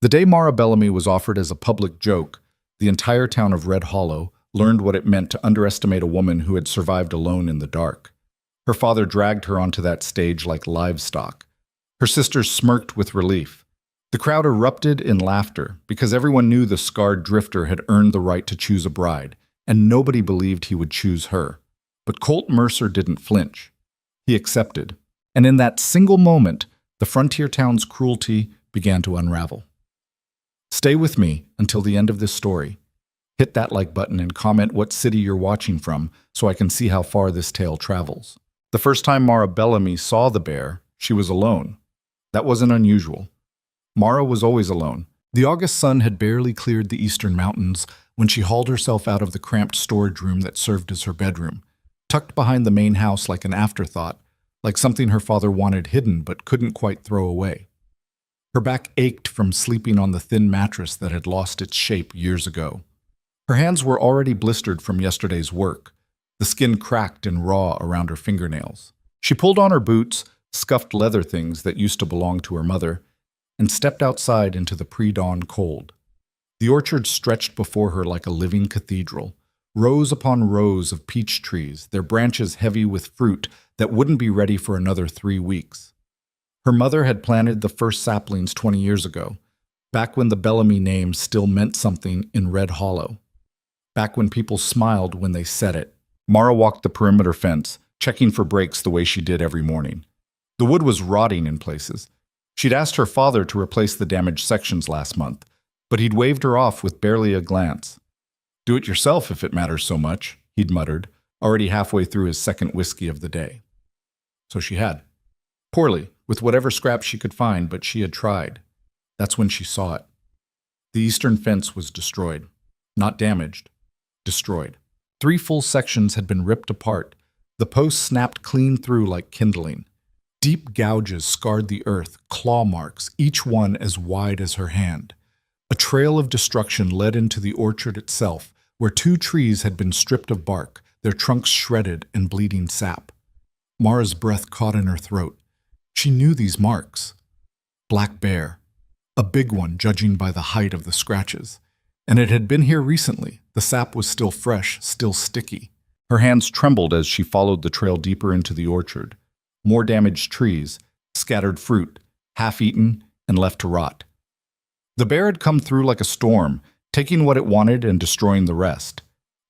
The day Mara Bellamy was offered as a public joke, the entire town of Red Hollow learned what it meant to underestimate a woman who had survived alone in the dark. Her father dragged her onto that stage like livestock. Her sisters smirked with relief. The crowd erupted in laughter because everyone knew the scarred drifter had earned the right to choose a bride, and nobody believed he would choose her. But Colt Mercer didn't flinch. He accepted. And in that single moment, the frontier town's cruelty began to unravel. Stay with me until the end of this story. Hit that like button and comment what city you're watching from so I can see how far this tale travels. The first time Mara Bellamy saw the bear, she was alone. That wasn't unusual. Mara was always alone. The August sun had barely cleared the eastern mountains when she hauled herself out of the cramped storage room that served as her bedroom, tucked behind the main house like an afterthought, like something her father wanted hidden but couldn't quite throw away. Her back ached from sleeping on the thin mattress that had lost its shape years ago. Her hands were already blistered from yesterday's work, the skin cracked and raw around her fingernails. She pulled on her boots, scuffed leather things that used to belong to her mother, and stepped outside into the pre-dawn cold. The orchard stretched before her like a living cathedral, rows upon rows of peach trees, their branches heavy with fruit that wouldn't be ready for another 3 weeks. Her mother had planted the first saplings 20 years ago, back when the Bellamy name still meant something in Red Hollow, back when people smiled when they said it. Mara walked the perimeter fence, checking for breaks the way she did every morning. The wood was rotting in places. She'd asked her father to replace the damaged sections last month, but he'd waved her off with barely a glance. "Do it yourself if it matters so much," he'd muttered, already halfway through his second whiskey of the day. So she had. Poorly, with whatever scraps she could find, but she had tried. That's when she saw it. The eastern fence was destroyed. Not damaged. Destroyed. 3 full sections had been ripped apart. The posts snapped clean through like kindling. Deep gouges scarred the earth, claw marks, each one as wide as her hand. A trail of destruction led into the orchard itself, where 2 trees had been stripped of bark, their trunks shredded and bleeding sap. Mara's breath caught in her throat. She knew these marks. Black bear. A big one, judging by the height of the scratches. And it had been here recently. The sap was still fresh, still sticky. Her hands trembled as she followed the trail deeper into the orchard. More damaged trees, scattered fruit, half-eaten and left to rot. The bear had come through like a storm, taking what it wanted and destroying the rest.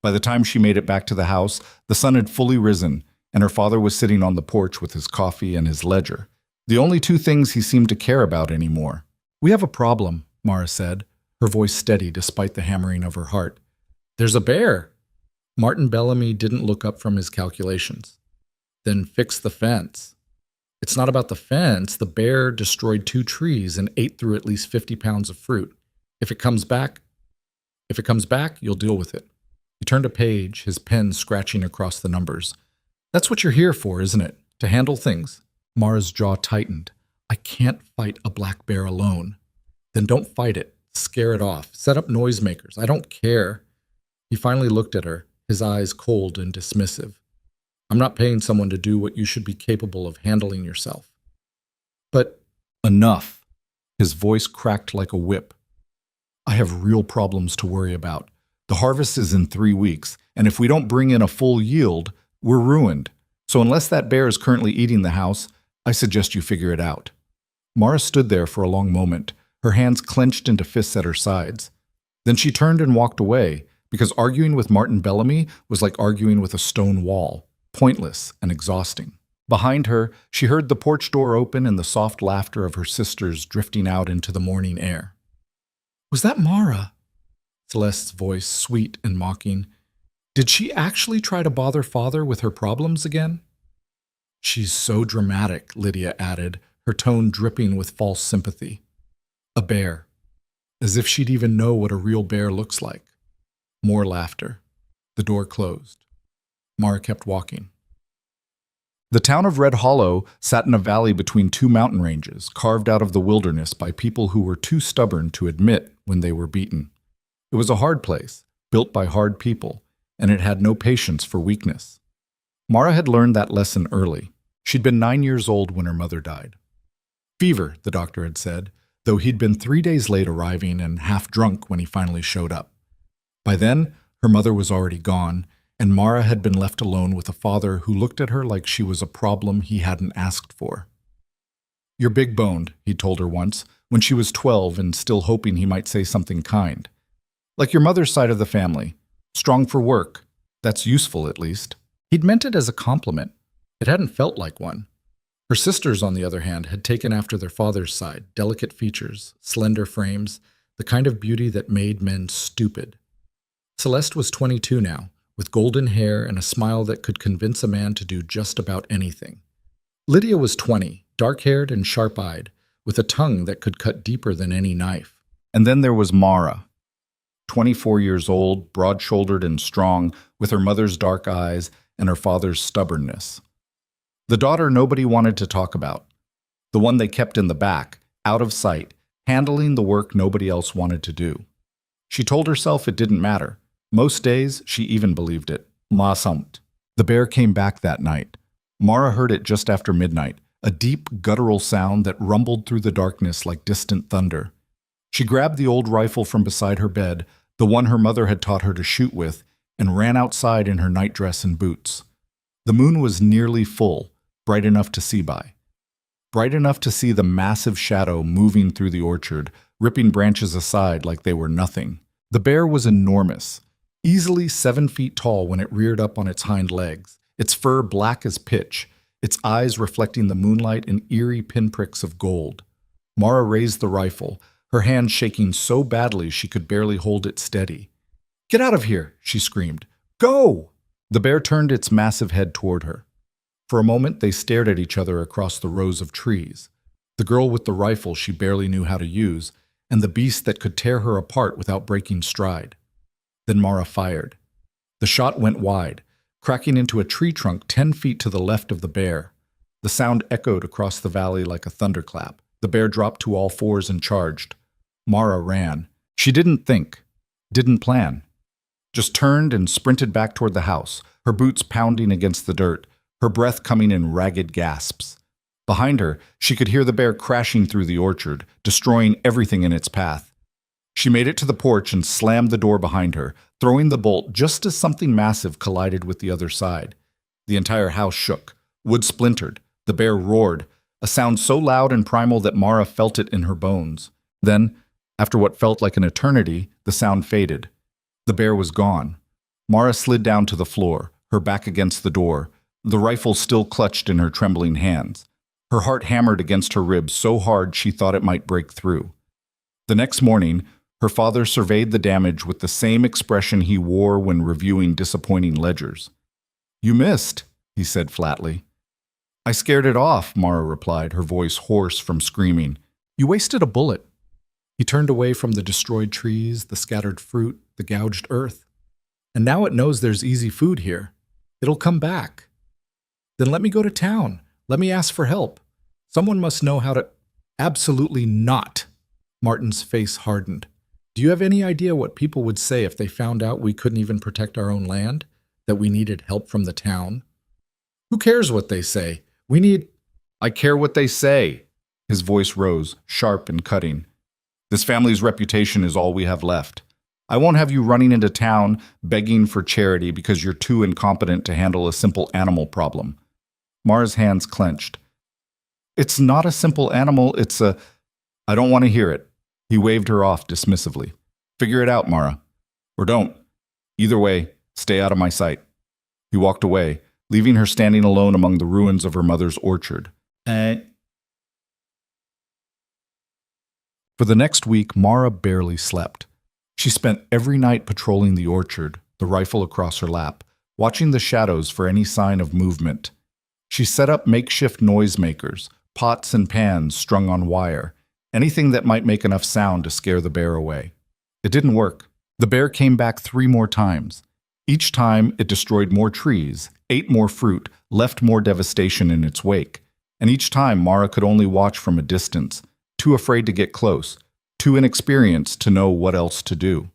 By the time she made it back to the house, the sun had fully risen, and her father was sitting on the porch with his coffee and his ledger. The only 2 things he seemed to care about anymore. "We have a problem," Mara said, her voice steady despite the hammering of her heart. "There's a bear." Martin Bellamy didn't look up from his calculations. "Then fix the fence." "It's not about the fence. The bear destroyed 2 trees and ate through at least 50 pounds of fruit. If it comes back, you'll deal with it." He turned a page, his pen scratching across the numbers. "That's what you're here for, isn't it? To handle things?" Mara's jaw tightened. "I can't fight a black bear alone." "Then don't fight it. Scare it off. Set up noisemakers. I don't care." He finally looked at her, his eyes cold and dismissive. "I'm not paying someone to do what you should be capable of handling yourself." "But enough." His voice cracked like a whip. "I have real problems to worry about. The harvest is in 3 weeks, and if we don't bring in a full yield, we're ruined. So unless that bear is currently eating the house, I suggest you figure it out." Mara stood there for a long moment, her hands clenched into fists at her sides. Then she turned and walked away, because arguing with Martin Bellamy was like arguing with a stone wall, pointless and exhausting. Behind her, she heard the porch door open and the soft laughter of her sisters drifting out into the morning air. "Was that Mara?" Celeste's voice, sweet and mocking. "Did she actually try to bother Father with her problems again?" "She's so dramatic," Lydia added, her tone dripping with false sympathy. "A bear. As if she'd even know what a real bear looks like." More laughter. The door closed. Mara kept walking. The town of Red Hollow sat in a valley between 2 mountain ranges, carved out of the wilderness by people who were too stubborn to admit when they were beaten. It was a hard place, built by hard people, and it had no patience for weakness. Mara had learned that lesson early. She'd been 9 years old when her mother died. Fever, the doctor had said, though he'd been 3 days late arriving and half drunk when he finally showed up. By then, her mother was already gone, and Mara had been left alone with a father who looked at her like she was a problem he hadn't asked for. "You're big-boned," he told her once, when she was 12 and still hoping he might say something kind. "Like your mother's side of the family. Strong for work. That's useful, at least." He'd meant it as a compliment. It hadn't felt like one. Her sisters, on the other hand, had taken after their father's side, delicate features, slender frames, the kind of beauty that made men stupid. Celeste was 22 now, with golden hair and a smile that could convince a man to do just about anything. Lydia was 20, dark-haired and sharp-eyed, with a tongue that could cut deeper than any knife. And then there was Mara, 24 years old, broad-shouldered and strong, with her mother's dark eyes and her father's stubbornness. The daughter nobody wanted to talk about, the one they kept in the back, out of sight, handling the work nobody else wanted to do. She told herself it didn't matter. Most days, she even believed it. Ma sumped. The bear came back that night. Mara heard it just after midnight, a deep, guttural sound that rumbled through the darkness like distant thunder. She grabbed the old rifle from beside her bed, the one her mother had taught her to shoot with, and ran outside in her nightdress and boots. The moon was nearly full, bright enough to see by. Bright enough to see the massive shadow moving through the orchard, ripping branches aside like they were nothing. The bear was enormous, easily 7 feet tall when it reared up on its hind legs, its fur black as pitch, its eyes reflecting the moonlight in eerie pinpricks of gold. Mara raised the rifle, her hand shaking so badly she could barely hold it steady. "Get out of here!" she screamed. "Go!" The bear turned its massive head toward her. For a moment, they stared at each other across the rows of trees. The girl with the rifle she barely knew how to use, and the beast that could tear her apart without breaking stride. Then Mara fired. The shot went wide, cracking into a tree trunk 10 feet to the left of the bear. The sound echoed across the valley like a thunderclap. The bear dropped to all fours and charged. Mara ran. She didn't think, didn't plan. Just turned and sprinted back toward the house, her boots pounding against the dirt, her breath coming in ragged gasps. Behind her, she could hear the bear crashing through the orchard, destroying everything in its path. She made it to the porch and slammed the door behind her, throwing the bolt just as something massive collided with the other side. The entire house shook. Wood splintered. The bear roared, a sound so loud and primal that Mara felt it in her bones. Then, after what felt like an eternity, the sound faded. The bear was gone. Mara slid down to the floor, her back against the door, the rifle still clutched in her trembling hands. Her heart hammered against her ribs so hard she thought it might break through. The next morning, her father surveyed the damage with the same expression he wore when reviewing disappointing ledgers. "You missed," he said flatly. "I scared it off," Mara replied, her voice hoarse from screaming. "You wasted a bullet." He turned away from the destroyed trees, the scattered fruit, the gouged earth. "And now it knows there's easy food here. It'll come back." "Then let me go to town. Let me ask for help. Someone must know how to—" "Absolutely not." Martin's face hardened. "Do you have any idea what people would say if they found out we couldn't even protect our own land? That we needed help from the town?" "Who cares what they say? We need—" "I care what they say." His voice rose, sharp and cutting. "This family's reputation is all we have left. I won't have you running into town begging for charity because you're too incompetent to handle a simple animal problem." Mara's hands clenched. "It's not a simple animal, it's a—" "I don't want to hear it." He waved her off dismissively. "Figure it out, Mara. Or don't. Either way, stay out of my sight." He walked away, leaving her standing alone among the ruins of her mother's orchard. For the next week, Mara barely slept. She spent every night patrolling the orchard, the rifle across her lap, watching the shadows for any sign of movement. She set up makeshift noisemakers, pots and pans strung on wire, anything that might make enough sound to scare the bear away. It didn't work. The bear came back 3 more times. Each time, it destroyed more trees, ate more fruit, left more devastation in its wake. And each time, Mara could only watch from a distance, too afraid to get close, too inexperienced to know what else to do.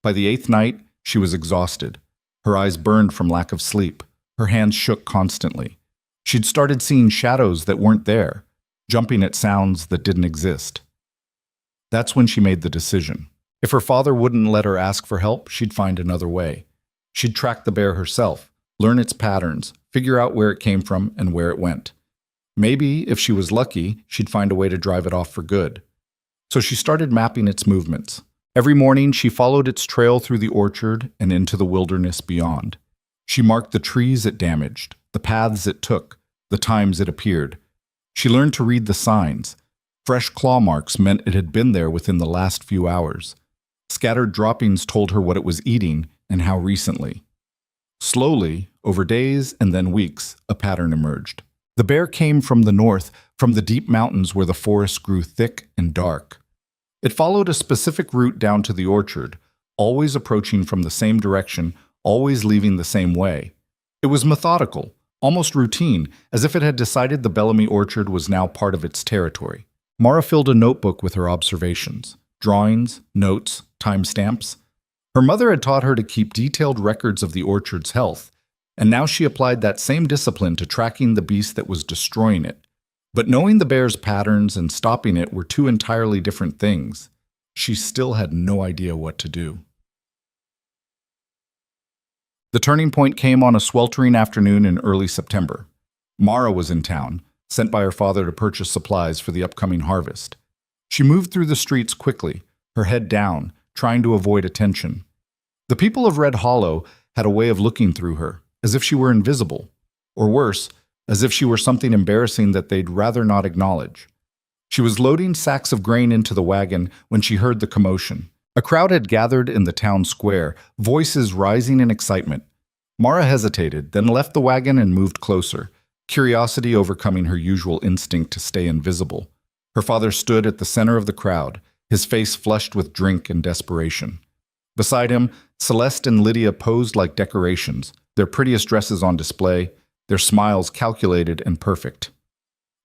By the 8th night, she was exhausted. Her eyes burned from lack of sleep. Her hands shook constantly. She'd started seeing shadows that weren't there, jumping at sounds that didn't exist. That's when she made the decision. If her father wouldn't let her ask for help, she'd find another way. She'd track the bear herself, learn its patterns, figure out where it came from and where it went. Maybe, if she was lucky, she'd find a way to drive it off for good. So she started mapping its movements. Every morning, she followed its trail through the orchard and into the wilderness beyond. She marked the trees it damaged, the paths it took, the times it appeared. She learned to read the signs. Fresh claw marks meant it had been there within the last few hours. Scattered droppings told her what it was eating and how recently. Slowly, over days and then weeks, a pattern emerged. The bear came from the north, from the deep mountains where the forest grew thick and dark. It followed a specific route down to the orchard, always approaching from the same direction, always leaving the same way. It was methodical, almost routine, as if it had decided the Bellamy orchard was now part of its territory. Mara filled a notebook with her observations, drawings, notes, timestamps. Her mother had taught her to keep detailed records of the orchard's health, and now she applied that same discipline to tracking the beast that was destroying it. But knowing the bear's patterns and stopping it were two entirely different things. She still had no idea what to do. The turning point came on a sweltering afternoon in early September. Mara was in town, sent by her father to purchase supplies for the upcoming harvest. She moved through the streets quickly, her head down, trying to avoid attention. The people of Red Hollow had a way of looking through her, as if she were invisible, or worse, as if she were something embarrassing that they'd rather not acknowledge. She was loading sacks of grain into the wagon when she heard the commotion. A crowd had gathered in the town square, voices rising in excitement. Mara hesitated, then left the wagon and moved closer, curiosity overcoming her usual instinct to stay invisible. Her father stood at the center of the crowd, his face flushed with drink and desperation. Beside him, Celeste and Lydia posed like decorations, their prettiest dresses on display, their smiles calculated and perfect.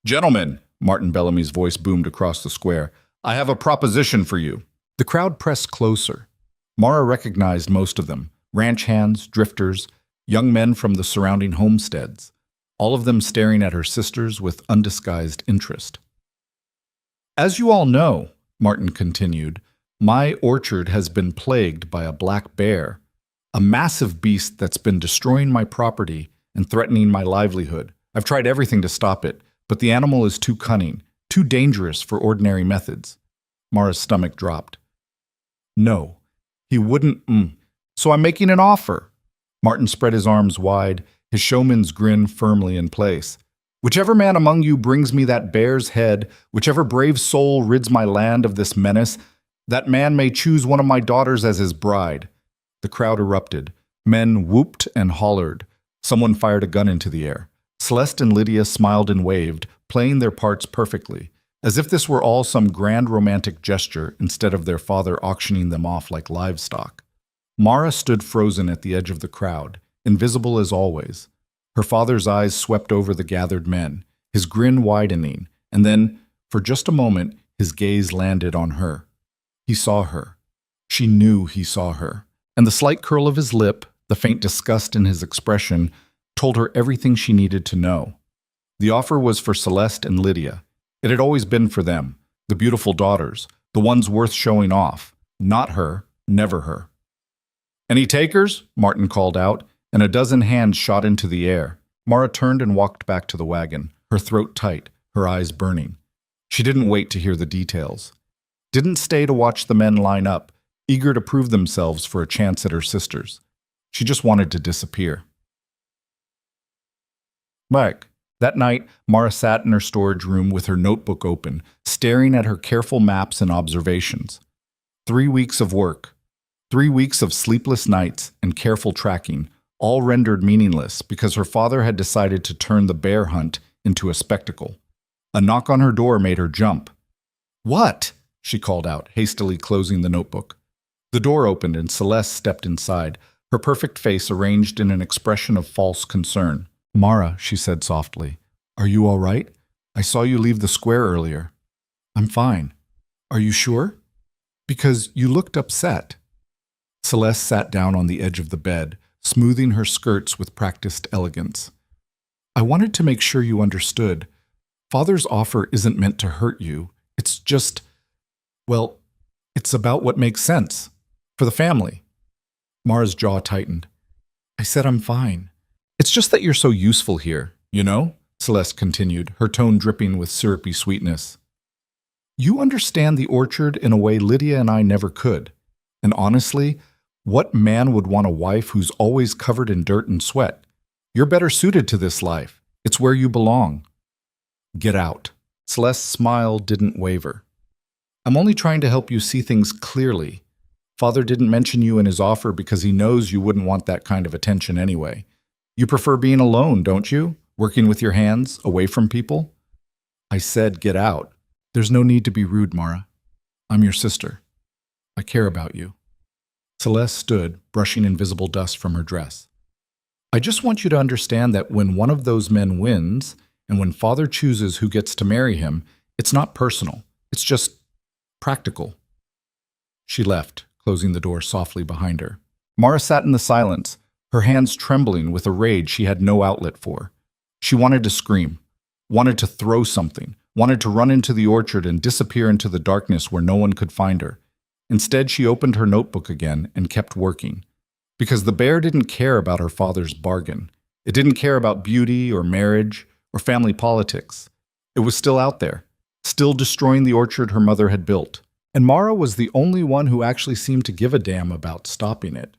"Gentlemen," Martin Bellamy's voice boomed across the square, "I have a proposition for you." The crowd pressed closer. Mara recognized most of them, ranch hands, drifters, young men from the surrounding homesteads, all of them staring at her sisters with undisguised interest. "As you all know," Martin continued, "my orchard has been plagued by a black bear, a massive beast that's been destroying my property and threatening my livelihood. I've tried everything to stop it, but the animal is too cunning, too dangerous for ordinary methods." Mara's stomach dropped. "No, he wouldn't, so I'm making an offer." Martin spread his arms wide, his showman's grin firmly in place. "Whichever man among you brings me that bear's head, whichever brave soul rids my land of this menace, that man may choose one of my daughters as his bride." The crowd erupted. Men whooped and hollered. Someone fired a gun into the air. Celeste and Lydia smiled and waved, playing their parts perfectly, as if this were all some grand romantic gesture instead of their father auctioning them off like livestock. Mara stood frozen at the edge of the crowd, invisible as always. Her father's eyes swept over the gathered men, his grin widening, and then, for just a moment, his gaze landed on her. He saw her. She knew he saw her, and the slight curl of his lip, the faint disgust in his expression, told her everything she needed to know. The offer was for Celeste and Lydia. It had always been for them, the beautiful daughters, the ones worth showing off. Not her, never her. "Any takers?" Martin called out, and a dozen hands shot into the air. Mara turned and walked back to the wagon, her throat tight, her eyes burning. She didn't wait to hear the details. Didn't stay to watch the men line up, eager to prove themselves for a chance at her sisters. She just wanted to disappear. Back. That night, Mara sat in her storage room with her notebook open, staring at her careful maps and observations. 3 weeks of work, 3 weeks of sleepless nights and careful tracking, all rendered meaningless because her father had decided to turn the bear hunt into a spectacle. A knock on her door made her jump. "What?" she called out, hastily closing the notebook. The door opened and Celeste stepped inside, her perfect face arranged in an expression of false concern. "Mara," she said softly, "are you all right? I saw you leave the square earlier." "I'm fine." "Are you sure? Because you looked upset." Celeste sat down on the edge of the bed, smoothing her skirts with practiced elegance. "I wanted to make sure you understood. Father's offer isn't meant to hurt you. It's just, well, It's about what makes sense. For the family. Mara's jaw tightened. I said I'm fine. It's just that you're so useful here, you know? Celeste continued, her tone dripping with syrupy sweetness. You understand the orchard in a way Lydia and I never could. And honestly, what man would want a wife who's always covered in dirt and sweat? You're better suited to this life. It's where you belong. Get out. Celeste's smile didn't waver. I'm only trying to help you see things clearly. Father didn't mention you in his offer because he knows you wouldn't want that kind of attention anyway. You prefer being alone, don't you? Working with your hands, away from people? I said get out. There's no need to be rude, Mara. I'm your sister. I care about you. Celeste stood, brushing invisible dust from her dress. I just want you to understand that when one of those men wins, and when Father chooses who gets to marry him, it's not personal. It's just practical. She left, closing the door softly behind her. Mara sat in the silence, her hands trembling with a rage she had no outlet for. She wanted to scream, wanted to throw something, wanted to run into the orchard and disappear into the darkness where no one could find her. Instead, she opened her notebook again and kept working. Because the bear didn't care about her father's bargain. It didn't care about beauty or marriage or family politics. It was still out there, still destroying the orchard her mother had built. And Mara was the only one who actually seemed to give a damn about stopping it.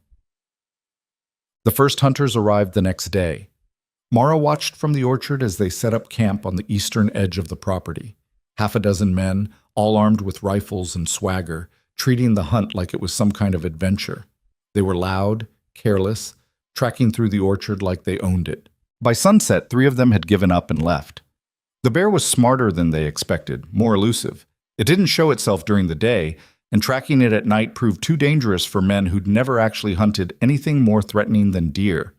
The first hunters arrived the next day. Mara watched from the orchard as they set up camp on the eastern edge of the property. Half a dozen men, all armed with rifles and swagger, treating the hunt like it was some kind of adventure. They were loud, careless, tracking through the orchard like they owned it. By sunset, 3 of them had given up and left. The bear was smarter than they expected, more elusive. It didn't show itself during the day, and tracking it at night proved too dangerous for men who'd never actually hunted anything more threatening than deer.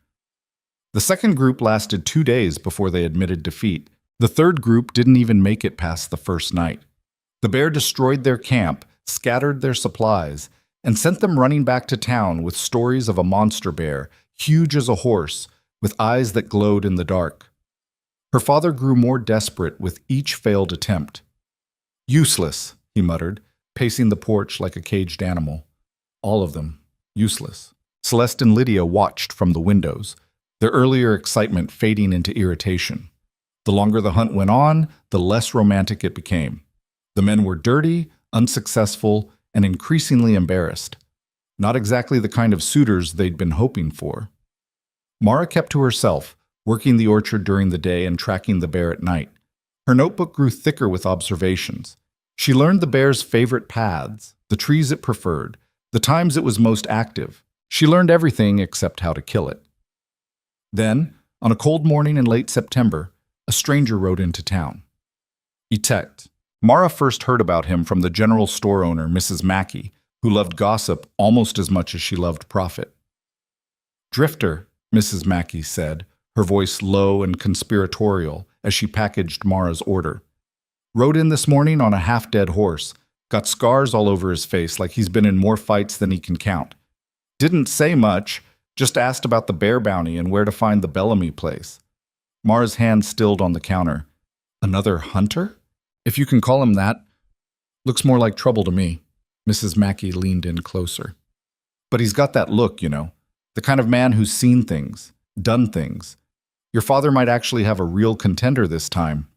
The second group lasted 2 days before they admitted defeat. The third group didn't even make it past the first night. The bear destroyed their camp, scattered their supplies, and sent them running back to town with stories of a monster bear, huge as a horse, with eyes that glowed in the dark. Her father grew more desperate with each failed attempt. Useless, he muttered, pacing the porch like a caged animal. All of them, useless. Celeste and Lydia watched from the windows, their earlier excitement fading into irritation. The longer the hunt went on, the less romantic it became. The men were dirty, unsuccessful, and increasingly embarrassed. Not exactly the kind of suitors they'd been hoping for. Mara kept to herself, working the orchard during the day and tracking the bear at night. Her notebook grew thicker with observations. She learned the bear's favorite paths, the trees it preferred, the times it was most active. She learned everything except how to kill it. Then, on a cold morning in late September, a stranger rode into town. Itet. Mara first heard about him from the general store owner, Mrs. Mackey, who loved gossip almost as much as she loved profit. Drifter, Mrs. Mackey said, her voice low and conspiratorial as she packaged Mara's order. Rode in this morning on a half-dead horse, got scars all over his face like he's been in more fights than he can count. Didn't say much, just asked about the bear bounty and where to find the Bellamy place. Mara's hand stilled on the counter. Another hunter? If you can call him that. Looks more like trouble to me. Mrs. Mackey leaned in closer. But he's got that look, you know. The kind of man who's seen things, done things. Your father might actually have a real contender this time.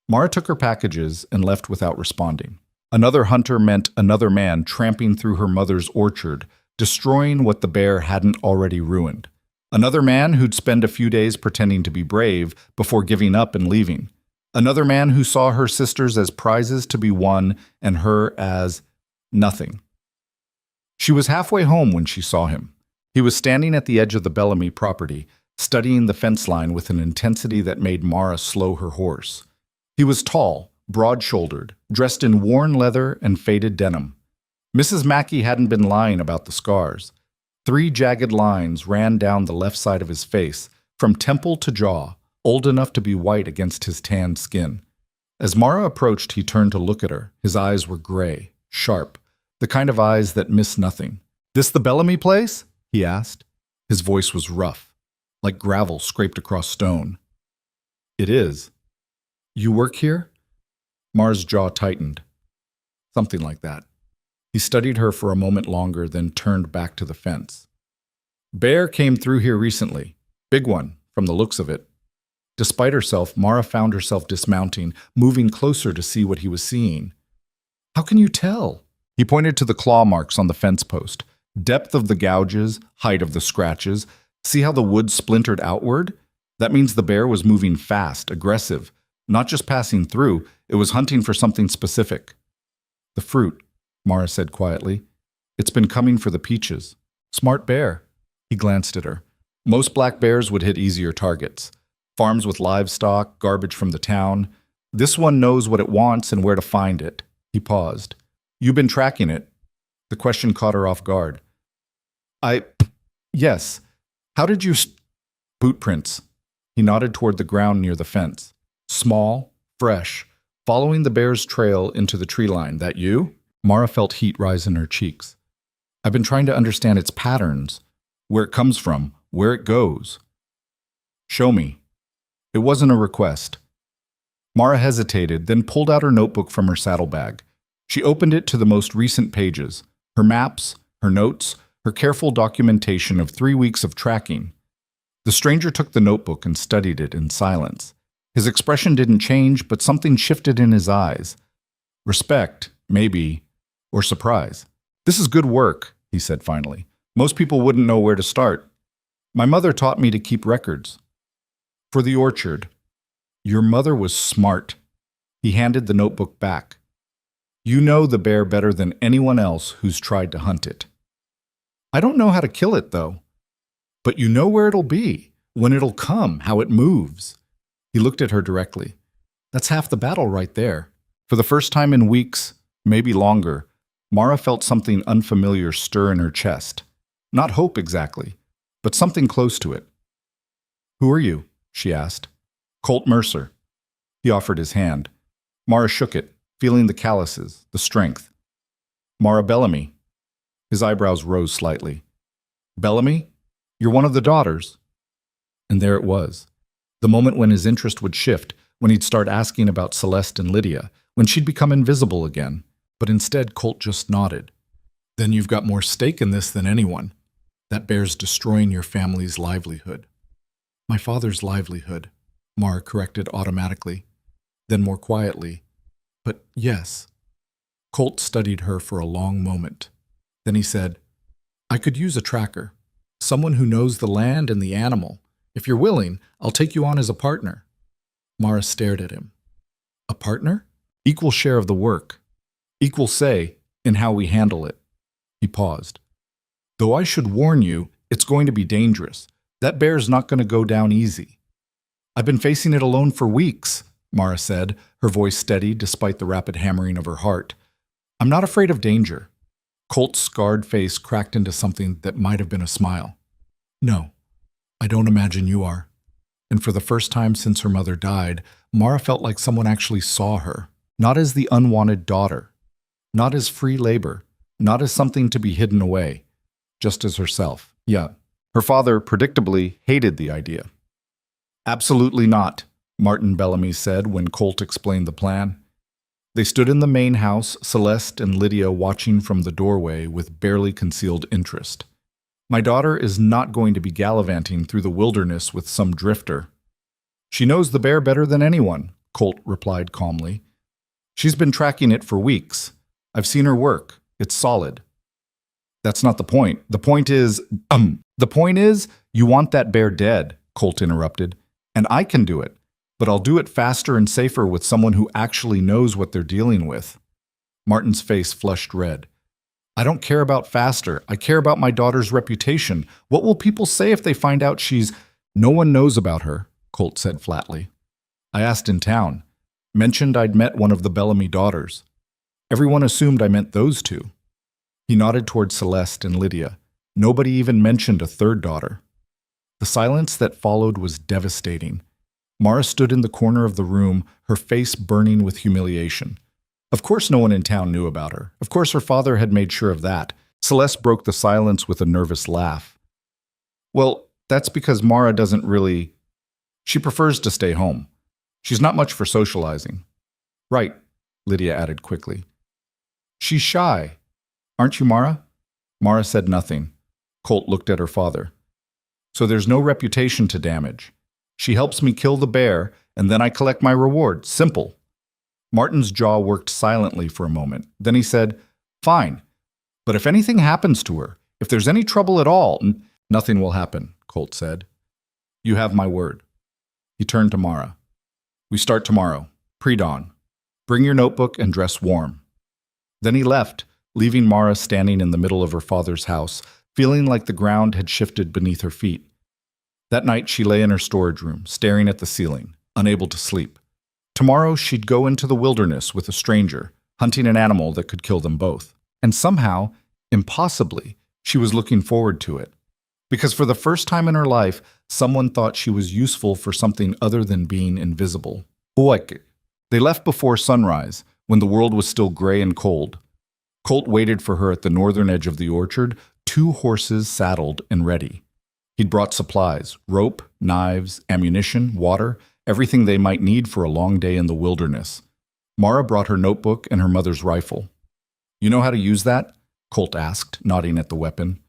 Mara took her packages and left without responding. Another hunter meant another man tramping through her mother's orchard, destroying what the bear hadn't already ruined. Another man who'd spend a few days pretending to be brave before giving up and leaving. Another man who saw her sisters as prizes to be won and her as nothing. She was halfway home when she saw him. He was standing at the edge of the Bellamy property, studying the fence line with an intensity that made Mara slow her horse. He was tall, broad-shouldered, dressed in worn leather and faded denim. Mrs. Mackey hadn't been lying about the scars. 3 jagged lines ran down the left side of his face, from temple to jaw, old enough to be white against his tanned skin. As Mara approached, he turned to look at her. His eyes were gray, sharp, the kind of eyes that miss nothing. "This the Bellamy place?" he asked. His voice was rough, like gravel scraped across stone. "It is." "You work here?" Mara's jaw tightened. "Something like that." He He studied her for a moment longer, then turned back to the fence. Bear came through here recently. Big one, from the looks of it. Despite herself, Mara found herself dismounting, moving closer to see what he was seeing. How can you tell? He pointed to the claw marks on the fence post. Depth of the gouges, height of the scratches. See how the wood splintered outward? That means the bear was moving fast, aggressive. Not just passing through, it was hunting for something specific. The fruit, Mara said quietly. It's been coming for the peaches. Smart bear. He glanced at her. Most black bears would hit easier targets. Farms with livestock, garbage from the town. This one knows what it wants and where to find it. He paused. You've been tracking it. The question caught her off guard. Yes. How did you... Boot prints. He nodded toward the ground near the fence. Small, fresh, following the bear's trail into the tree line. That you? Mara felt heat rise in her cheeks. I've been trying to understand its patterns, where it comes from, where it goes. Show me. It wasn't a request. Mara hesitated, then pulled out her notebook from her saddlebag. She opened it to the most recent pages, her maps, her notes, her careful documentation of 3 weeks of tracking. The stranger took the notebook and studied it in silence. His expression didn't change, but something shifted in his eyes. Respect, maybe, or surprise. This is good work, he said finally. Most people wouldn't know where to start. My mother taught me to keep records. For the orchard. Your mother was smart. He handed the notebook back. You know the bear better than anyone else who's tried to hunt it. I don't know how to kill it, though. But you know where it'll be, when it'll come, how it moves. He looked at her directly. That's half the battle right there. For the first time in weeks, maybe longer, Mara felt something unfamiliar stir in her chest. Not hope exactly, but something close to it. Who are you? She asked. Colt Mercer. He offered his hand. Mara shook it, feeling the calluses, the strength. Mara Bellamy. His eyebrows rose slightly. Bellamy? You're one of the daughters. And there it was. The moment when his interest would shift, when he'd start asking about Celeste and Lydia, when she'd become invisible again. But instead, Colt just nodded. Then you've got more stake in this than anyone. That bear's destroying your family's livelihood. My father's livelihood, Mara corrected automatically. Then more quietly, but yes. Colt studied her for a long moment. Then he said, I could use a tracker. Someone who knows the land and the animal. If you're willing, I'll take you on as a partner. Mara stared at him. A partner? Equal share of the work. Equal say in how we handle it. He paused. Though I should warn you, it's going to be dangerous. That bear's not going to go down easy. I've been facing it alone for weeks, Mara said, her voice steady despite the rapid hammering of her heart. I'm not afraid of danger. Colt's scarred face cracked into something that might have been a smile. No, I don't imagine you are. And for the first time since her mother died, Mara felt like someone actually saw her, not as the unwanted daughter, not as free labor, not as something to be hidden away, just as herself. Yeah. Her father, predictably, hated the idea. Absolutely not, Martin Bellamy said when Colt explained the plan. They stood in the main house, Celeste and Lydia watching from the doorway with barely concealed interest. My daughter is not going to be gallivanting through the wilderness with some drifter. She knows the bear better than anyone, Colt replied calmly. She's been tracking it for weeks. I've seen her work. It's solid. That's not the point. The point is, you want that bear dead, Colt interrupted. And I can do it. But I'll do it faster and safer with someone who actually knows what they're dealing with. Martin's face flushed red. I don't care about faster. I care about my daughter's reputation. What will people say if they find out she's... No one knows about her, Colt said flatly. I asked in town. Mentioned I'd met one of the Bellamy daughters. Everyone assumed I meant those two. He nodded toward Celeste and Lydia. Nobody even mentioned a third daughter. The silence that followed was devastating. Mara stood in the corner of the room, her face burning with humiliation. Of course no one in town knew about her. Of course her father had made sure of that. Celeste broke the silence with a nervous laugh. Well, that's because Mara doesn't really... She prefers to stay home. She's not much for socializing. Right, Lydia added quickly. She's shy. Aren't you, Mara? Mara said nothing. Colt looked at her father. So there's no reputation to damage. She helps me kill the bear, and then I collect my reward. Simple. Martin's jaw worked silently for a moment. Then he said, Fine. But if anything happens to her, if there's any trouble at all, nothing will happen, Colt said. You have my word. He turned to Mara. We start tomorrow, pre-dawn. Bring your notebook and dress warm. Then he left, leaving Mara standing in the middle of her father's house, feeling like the ground had shifted beneath her feet. That night she lay in her storage room, staring at the ceiling, unable to sleep. Tomorrow she'd go into the wilderness with a stranger, hunting an animal that could kill them both. And somehow, impossibly, she was looking forward to it. Because for the first time in her life, someone thought she was useful for something other than being invisible. They left before sunrise, when the world was still gray and cold. Colt waited for her at the northern edge of the orchard, 2 horses saddled and ready. He'd brought supplies, rope, knives, ammunition, water, everything they might need for a long day in the wilderness. Mara brought her notebook and her mother's rifle. You know how to use that? Colt asked, nodding at the weapon.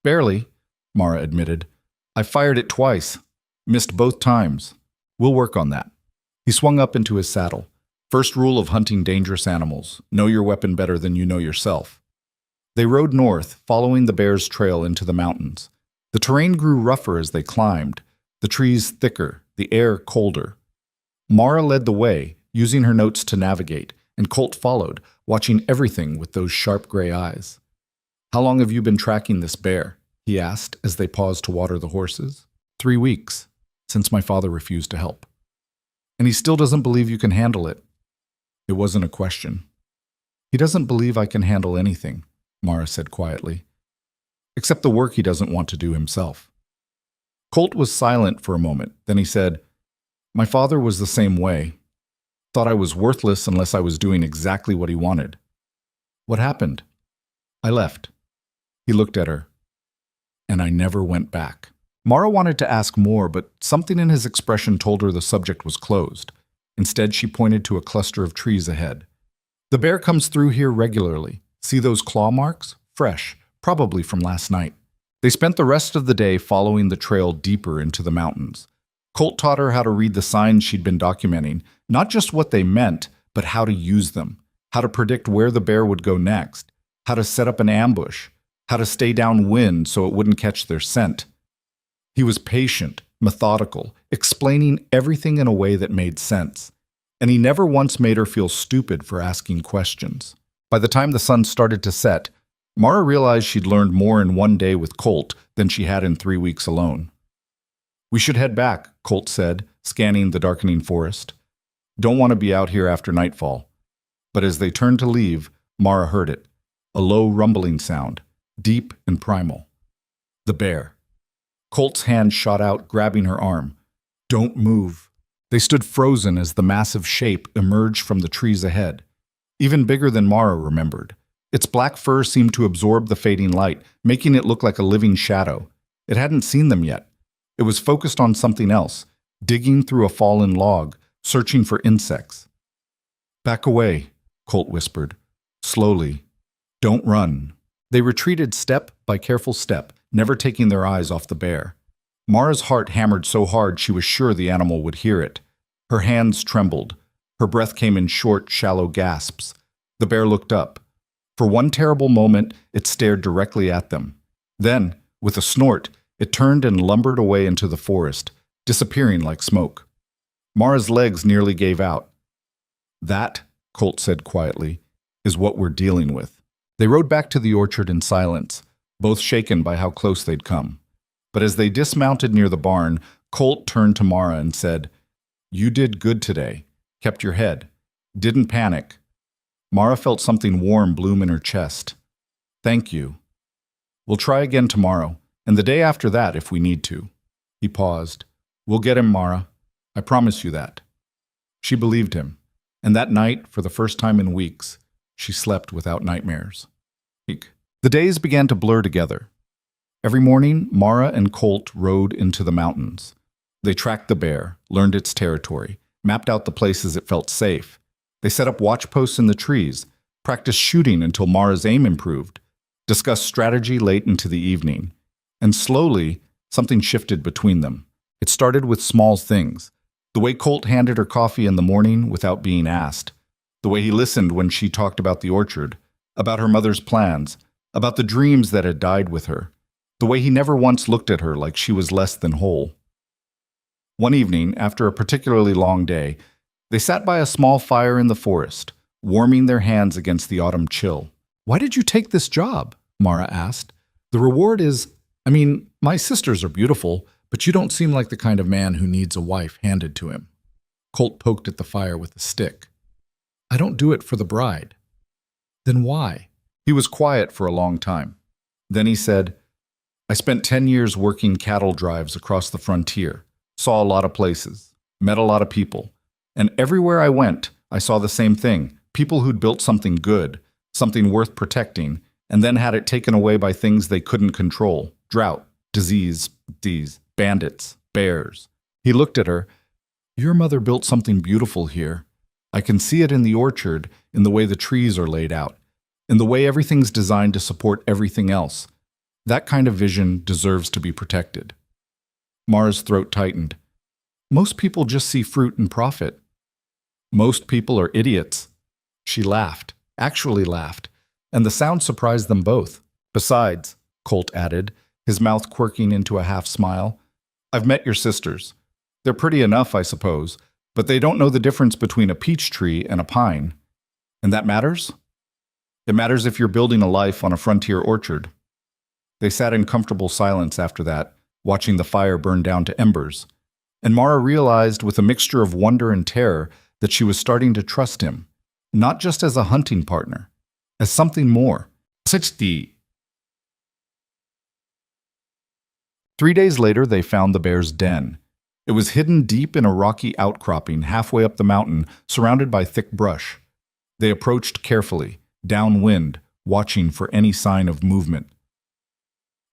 Barely, Mara admitted. I fired it twice. Missed both times. We'll work on that. He swung up into his saddle. First rule of hunting dangerous animals: know your weapon better than you know yourself. They rode north, following the bear's trail into the mountains. The terrain grew rougher as they climbed, the trees thicker, the air colder. Mara led the way, using her notes to navigate, and Colt followed, watching everything with those sharp gray eyes. How long have you been tracking this bear? He asked as they paused to water the horses. 3 weeks, since my father refused to help. And he still doesn't believe you can handle it. It wasn't a question. He doesn't believe I can handle anything, Mara said quietly. Except the work he doesn't want to do himself. Colt was silent for a moment, then he said, My father was the same way. Thought I was worthless unless I was doing exactly what he wanted. What happened? I left. He looked at her. And I never went back. Mara wanted to ask more, but something in his expression told her the subject was closed. Instead, she pointed to a cluster of trees ahead. The bear comes through here regularly. See those claw marks? Fresh, probably from last night. They spent the rest of the day following the trail deeper into the mountains. Colt taught her how to read the signs she'd been documenting, not just what they meant, but how to use them, how to predict where the bear would go next, how to set up an ambush, how to stay downwind so it wouldn't catch their scent. He was patient, methodical, explaining everything in a way that made sense. And he never once made her feel stupid for asking questions. By the time the sun started to set, Mara realized she'd learned more in one day with Colt than she had in 3 weeks alone. We should head back, Colt said, scanning the darkening forest. Don't want to be out here after nightfall. But as they turned to leave, Mara heard it, a low rumbling sound, deep and primal. The bear. Colt's hand shot out, grabbing her arm. Don't move. They stood frozen as the massive shape emerged from the trees ahead. Even bigger than Mara remembered. Its black fur seemed to absorb the fading light, making it look like a living shadow. It hadn't seen them yet. It was focused on something else, digging through a fallen log, searching for insects. Back away, Colt whispered. Slowly. Don't run. They retreated step by careful step, never taking their eyes off the bear. Mara's heart hammered so hard she was sure the animal would hear it. Her hands trembled. Her breath came in short, shallow gasps. The bear looked up. For one terrible moment, it stared directly at them. Then, with a snort, it turned and lumbered away into the forest, disappearing like smoke. Mara's legs nearly gave out. That, Colt said quietly, is what we're dealing with. They rode back to the orchard in silence, both shaken by how close they'd come. But as they dismounted near the barn, Colt turned to Mara and said, You did good today. Kept your head. Didn't panic. Mara felt something warm bloom in her chest. Thank you. We'll try again tomorrow, and the day after that if we need to. He paused. We'll get him, Mara. I promise you that. She believed him, and that night, for the first time in weeks, she slept without nightmares. The days began to blur together. Every morning, Mara and Colt rode into the mountains. They tracked the bear, learned its territory, mapped out the places it felt safe. They set up watch posts in the trees, practiced shooting until Mara's aim improved, discussed strategy late into the evening, and slowly, something shifted between them. It started with small things. The way Colt handed her coffee in the morning without being asked. The way he listened when she talked about the orchard, about her mother's plans, about the dreams that had died with her. The way he never once looked at her like she was less than whole. One evening, after a particularly long day, they sat by a small fire in the forest, warming their hands against the autumn chill. "Why did you take this job?" Mara asked. "The reward is, my sisters are beautiful, but you don't seem like the kind of man who needs a wife handed to him." Colt poked at the fire with a stick. "I don't do it for the bride." "Then why?" He was quiet for a long time. Then he said, "I spent 10 years working cattle drives across the frontier, saw a lot of places, met a lot of people, and everywhere I went, I saw the same thing, people who'd built something good, something worth protecting, and then had it taken away by things they couldn't control, drought, disease, bandits, bears." He looked at her. "Your mother built something beautiful here. I can see it in the orchard, in the way the trees are laid out, in the way everything's designed to support everything else. That kind of vision deserves to be protected." Mara's throat tightened. "Most people just see fruit and profit." "Most people are idiots." She laughed, actually laughed, and the sound surprised them both. "Besides," Colt added, his mouth quirking into a half smile, "I've met your sisters. They're pretty enough, I suppose, but they don't know the difference between a peach tree and a pine. And that matters? It matters if you're building a life on a frontier orchard." They sat in comfortable silence after that, watching the fire burn down to embers. And Mara realized with a mixture of wonder and terror that she was starting to trust him, not just as a hunting partner, as something more. 3 days later, they found the bear's den. It was hidden deep in a rocky outcropping halfway up the mountain, surrounded by thick brush. They approached carefully, downwind, watching for any sign of movement.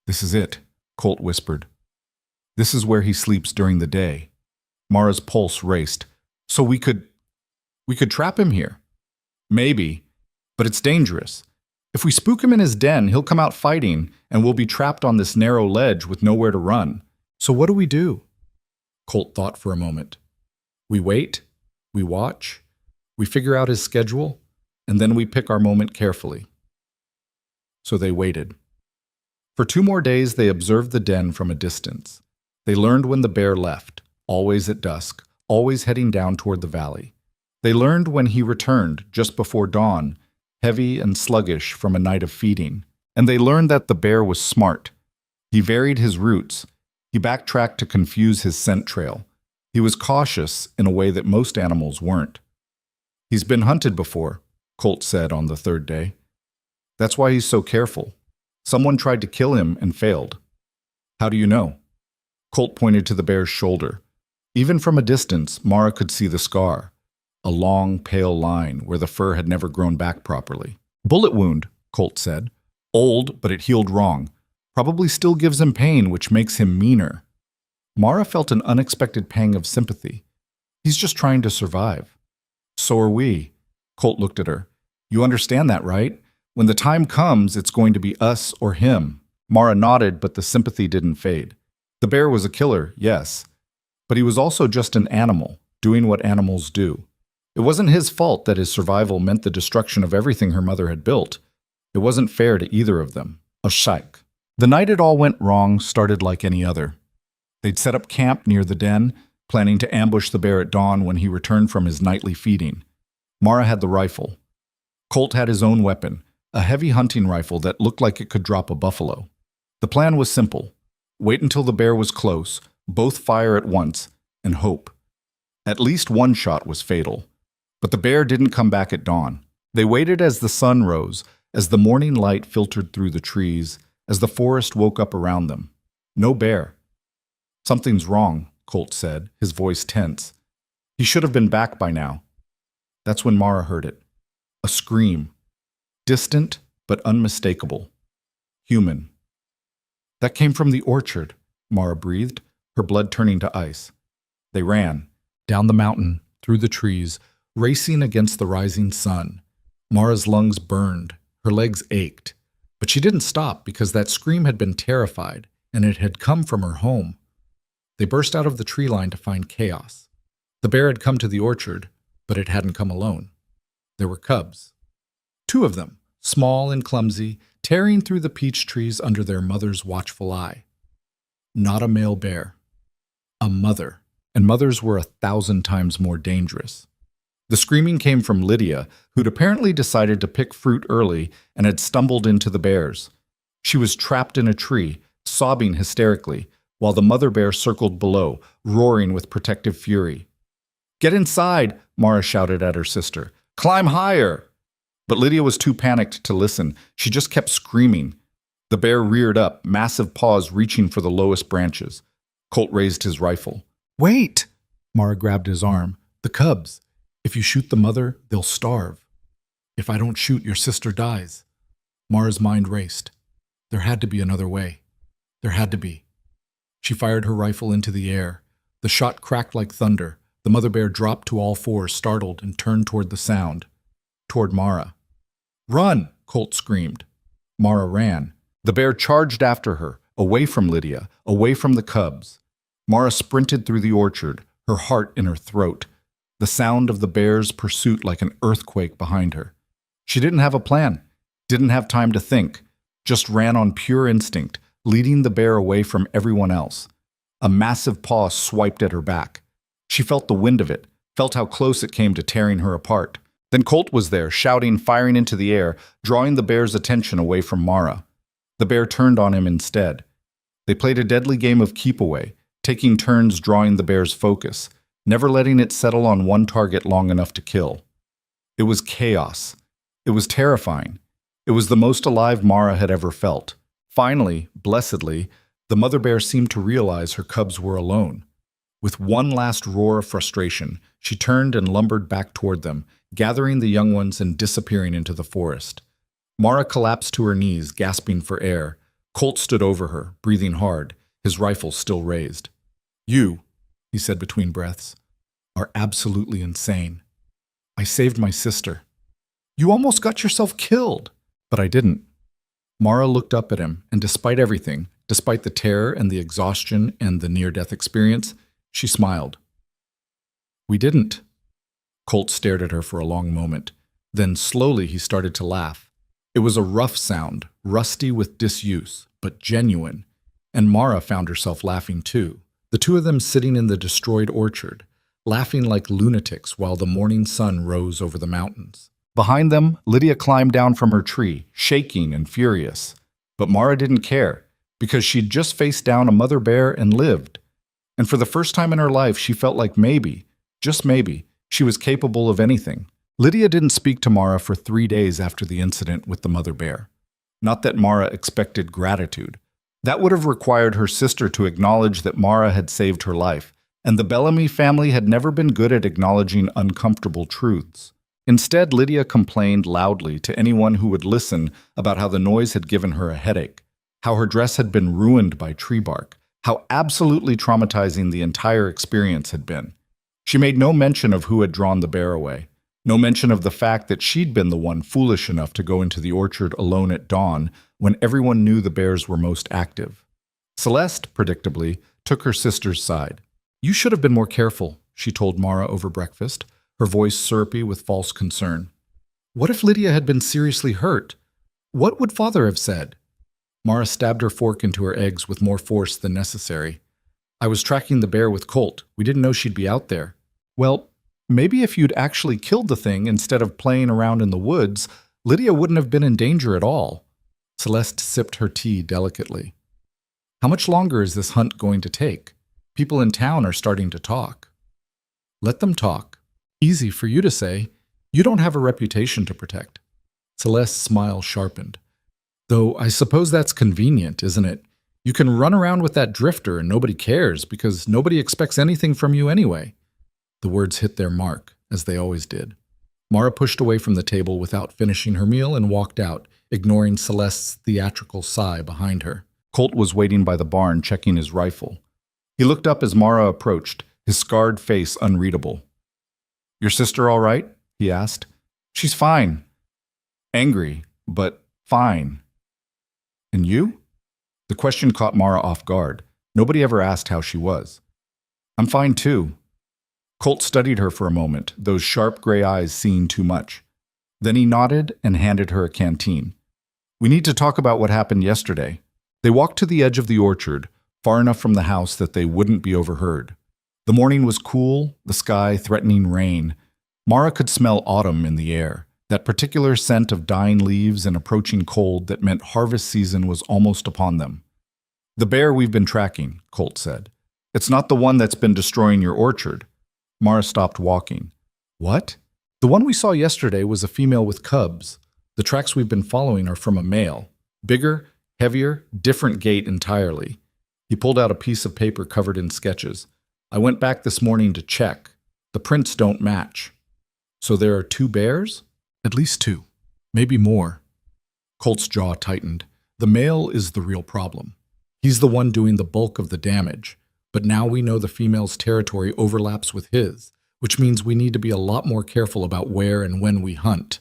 "This is it," Colt whispered. "This is where he sleeps during the day." Mara's pulse raced. "So we could trap him here?" "Maybe, but it's dangerous. If we spook him in his den, he'll come out fighting, and we'll be trapped on this narrow ledge with nowhere to run. So what do we do?" Colt thought for a moment. "We wait, we watch, we figure out his schedule, and then we pick our moment carefully." So they waited. For 2 more days, they observed the den from a distance. They learned when the bear left, always at dusk, always heading down toward the valley. They learned when he returned, just before dawn, heavy and sluggish from a night of feeding. And they learned that the bear was smart. He varied his routes. He backtracked to confuse his scent trail. He was cautious in a way that most animals weren't. "He's been hunted before," Colt said on the 3rd day. "That's why he's so careful. Someone tried to kill him and failed." "How do you know?" Colt pointed to the bear's shoulder. Even from a distance, Mara could see the scar. A long, pale line where the fur had never grown back properly. "Bullet wound," Colt said. "Old, but it healed wrong. Probably still gives him pain, which makes him meaner." Mara felt an unexpected pang of sympathy. "He's just trying to survive." "So are we." Colt looked at her. "You understand that, right? When the time comes, it's going to be us or him." Mara nodded, but the sympathy didn't fade. The bear was a killer, yes. But he was also just an animal, doing what animals do. It wasn't his fault that his survival meant the destruction of everything her mother had built. It wasn't fair to either of them. A shaik. The night it all went wrong started like any other. They'd set up camp near the den, planning to ambush the bear at dawn when he returned from his nightly feeding. Mara had the rifle. Colt had his own weapon, a heavy hunting rifle that looked like it could drop a buffalo. The plan was simple. Wait until the bear was close, both fire at once, and hope. At least one shot was fatal. But the bear didn't come back at dawn. They waited as the sun rose, as the morning light filtered through the trees, as the forest woke up around them. No bear. "Something's wrong," Colt said, his voice tense. "He should have been back by now." That's when Mara heard it. A scream. Distant, but unmistakable. Human. "That came from the orchard," Mara breathed, her blood turning to ice. They ran. Down the mountain, through the trees, racing against the rising sun. Mara's lungs burned. Her legs ached. But she didn't stop because that scream had been terrified, and it had come from her home. They burst out of the tree line to find chaos. The bear had come to the orchard, but it hadn't come alone. There were cubs. 2 of them, small and clumsy, tearing through the peach trees under their mother's watchful eye. Not a male bear. A mother. And mothers were 1,000 times more dangerous. The screaming came from Lydia, who'd apparently decided to pick fruit early and had stumbled into the bears. She was trapped in a tree, sobbing hysterically, while the mother bear circled below, roaring with protective fury. "Get inside!" Mara shouted at her sister. "Climb higher!" But Lydia was too panicked to listen. She just kept screaming. The bear reared up, massive paws reaching for the lowest branches. Colt raised his rifle. "Wait!" Mara grabbed his arm. "The cubs. If you shoot the mother, they'll starve. If I don't shoot, your sister dies." Mara's mind raced. There had to be another way. There had to be. She fired her rifle into the air. The shot cracked like thunder. The mother bear dropped to all fours, startled, and turned toward the sound. Toward Mara. "Run!" Colt screamed. Mara ran. The bear charged after her, away from Lydia, away from the cubs. Mara sprinted through the orchard, her heart in her throat, the sound of the bear's pursuit like an earthquake behind her. She didn't have a plan, didn't have time to think, just ran on pure instinct, leading the bear away from everyone else. A massive paw swiped at her back. She felt the wind of it, felt how close it came to tearing her apart. Then Colt was there, shouting, firing into the air, drawing the bear's attention away from Mara. The bear turned on him instead. They played a deadly game of keep-away, taking turns drawing the bear's focus, never letting it settle on one target long enough to kill. It was chaos. It was terrifying. It was the most alive Mara had ever felt. Finally, blessedly, the mother bear seemed to realize her cubs were alone. With one last roar of frustration, she turned and lumbered back toward them, gathering the young ones and disappearing into the forest. Mara collapsed to her knees, gasping for air. Colt stood over her, breathing hard, his rifle still raised. "You," he said between breaths, "are absolutely insane. I saved my sister. You almost got yourself killed." "But I didn't." Mara looked up at him, and despite everything, despite the terror and the exhaustion and the near-death experience, she smiled. "We didn't." Colt stared at her for a long moment. Then slowly he started to laugh. It was a rough sound, rusty with disuse, but genuine, and Mara found herself laughing too. The 2 of them sitting in the destroyed orchard, laughing like lunatics while the morning sun rose over the mountains. Behind them, Lydia climbed down from her tree, shaking and furious. But Mara didn't care, because she'd just faced down a mother bear and lived. And for the first time in her life, she felt like maybe, just maybe, she was capable of anything. Lydia didn't speak to Mara for 3 days after the incident with the mother bear. Not that Mara expected gratitude. That would have required her sister to acknowledge that Mara had saved her life, and the Bellamy family had never been good at acknowledging uncomfortable truths. Instead, Lydia complained loudly to anyone who would listen about how the noise had given her a headache, how her dress had been ruined by tree bark, how absolutely traumatizing the entire experience had been. She made no mention of who had drawn the bear away, no mention of the fact that she'd been the one foolish enough to go into the orchard alone at dawn when everyone knew the bears were most active. Celeste, predictably, took her sister's side. "You should have been more careful," she told Mara over breakfast, her voice syrupy with false concern. "What if Lydia had been seriously hurt? What would Father have said?" Mara stabbed her fork into her eggs with more force than necessary. "I was tracking the bear with Colt. We didn't know she'd be out there." "Well, maybe if you'd actually killed the thing instead of playing around in the woods, Lydia wouldn't have been in danger at all." Celeste sipped her tea delicately. "How much longer is this hunt going to take? People in town are starting to talk." "Let them talk. Easy for you to say. You don't have a reputation to protect." Celeste's smile sharpened. "Though I suppose that's convenient, isn't it? You can run around with that drifter and nobody cares because nobody expects anything from you anyway." The words hit their mark, as they always did. Mara pushed away from the table without finishing her meal and walked out, ignoring Celeste's theatrical sigh behind her. Colt was waiting by the barn, checking his rifle. He looked up as Mara approached, his scarred face unreadable. "Your sister all right?" he asked. "She's fine." "Angry, but fine." And you? The question caught Mara off guard. Nobody ever asked how she was. I'm fine too. Colt studied her for a moment, those sharp gray eyes seeing too much. Then he nodded and handed her a canteen. We need to talk about what happened yesterday. They walked to the edge of the orchard, far enough from the house that they wouldn't be overheard. The morning was cool, the sky threatening rain. Mara could smell autumn in the air, that particular scent of dying leaves and approaching cold that meant harvest season was almost upon them. The bear we've been tracking, Colt said. It's not the one that's been destroying your orchard. Mara stopped walking. What? The one we saw yesterday was a female with cubs. The tracks we've been following are from a male. Bigger, heavier, different gait entirely. He pulled out a piece of paper covered in sketches. I went back this morning to check. The prints don't match. So there are 2 bears? At least 2. Maybe more. Colt's jaw tightened. The male is the real problem. He's the one doing the bulk of the damage. But now we know the female's territory overlaps with his, which means we need to be a lot more careful about where and when we hunt.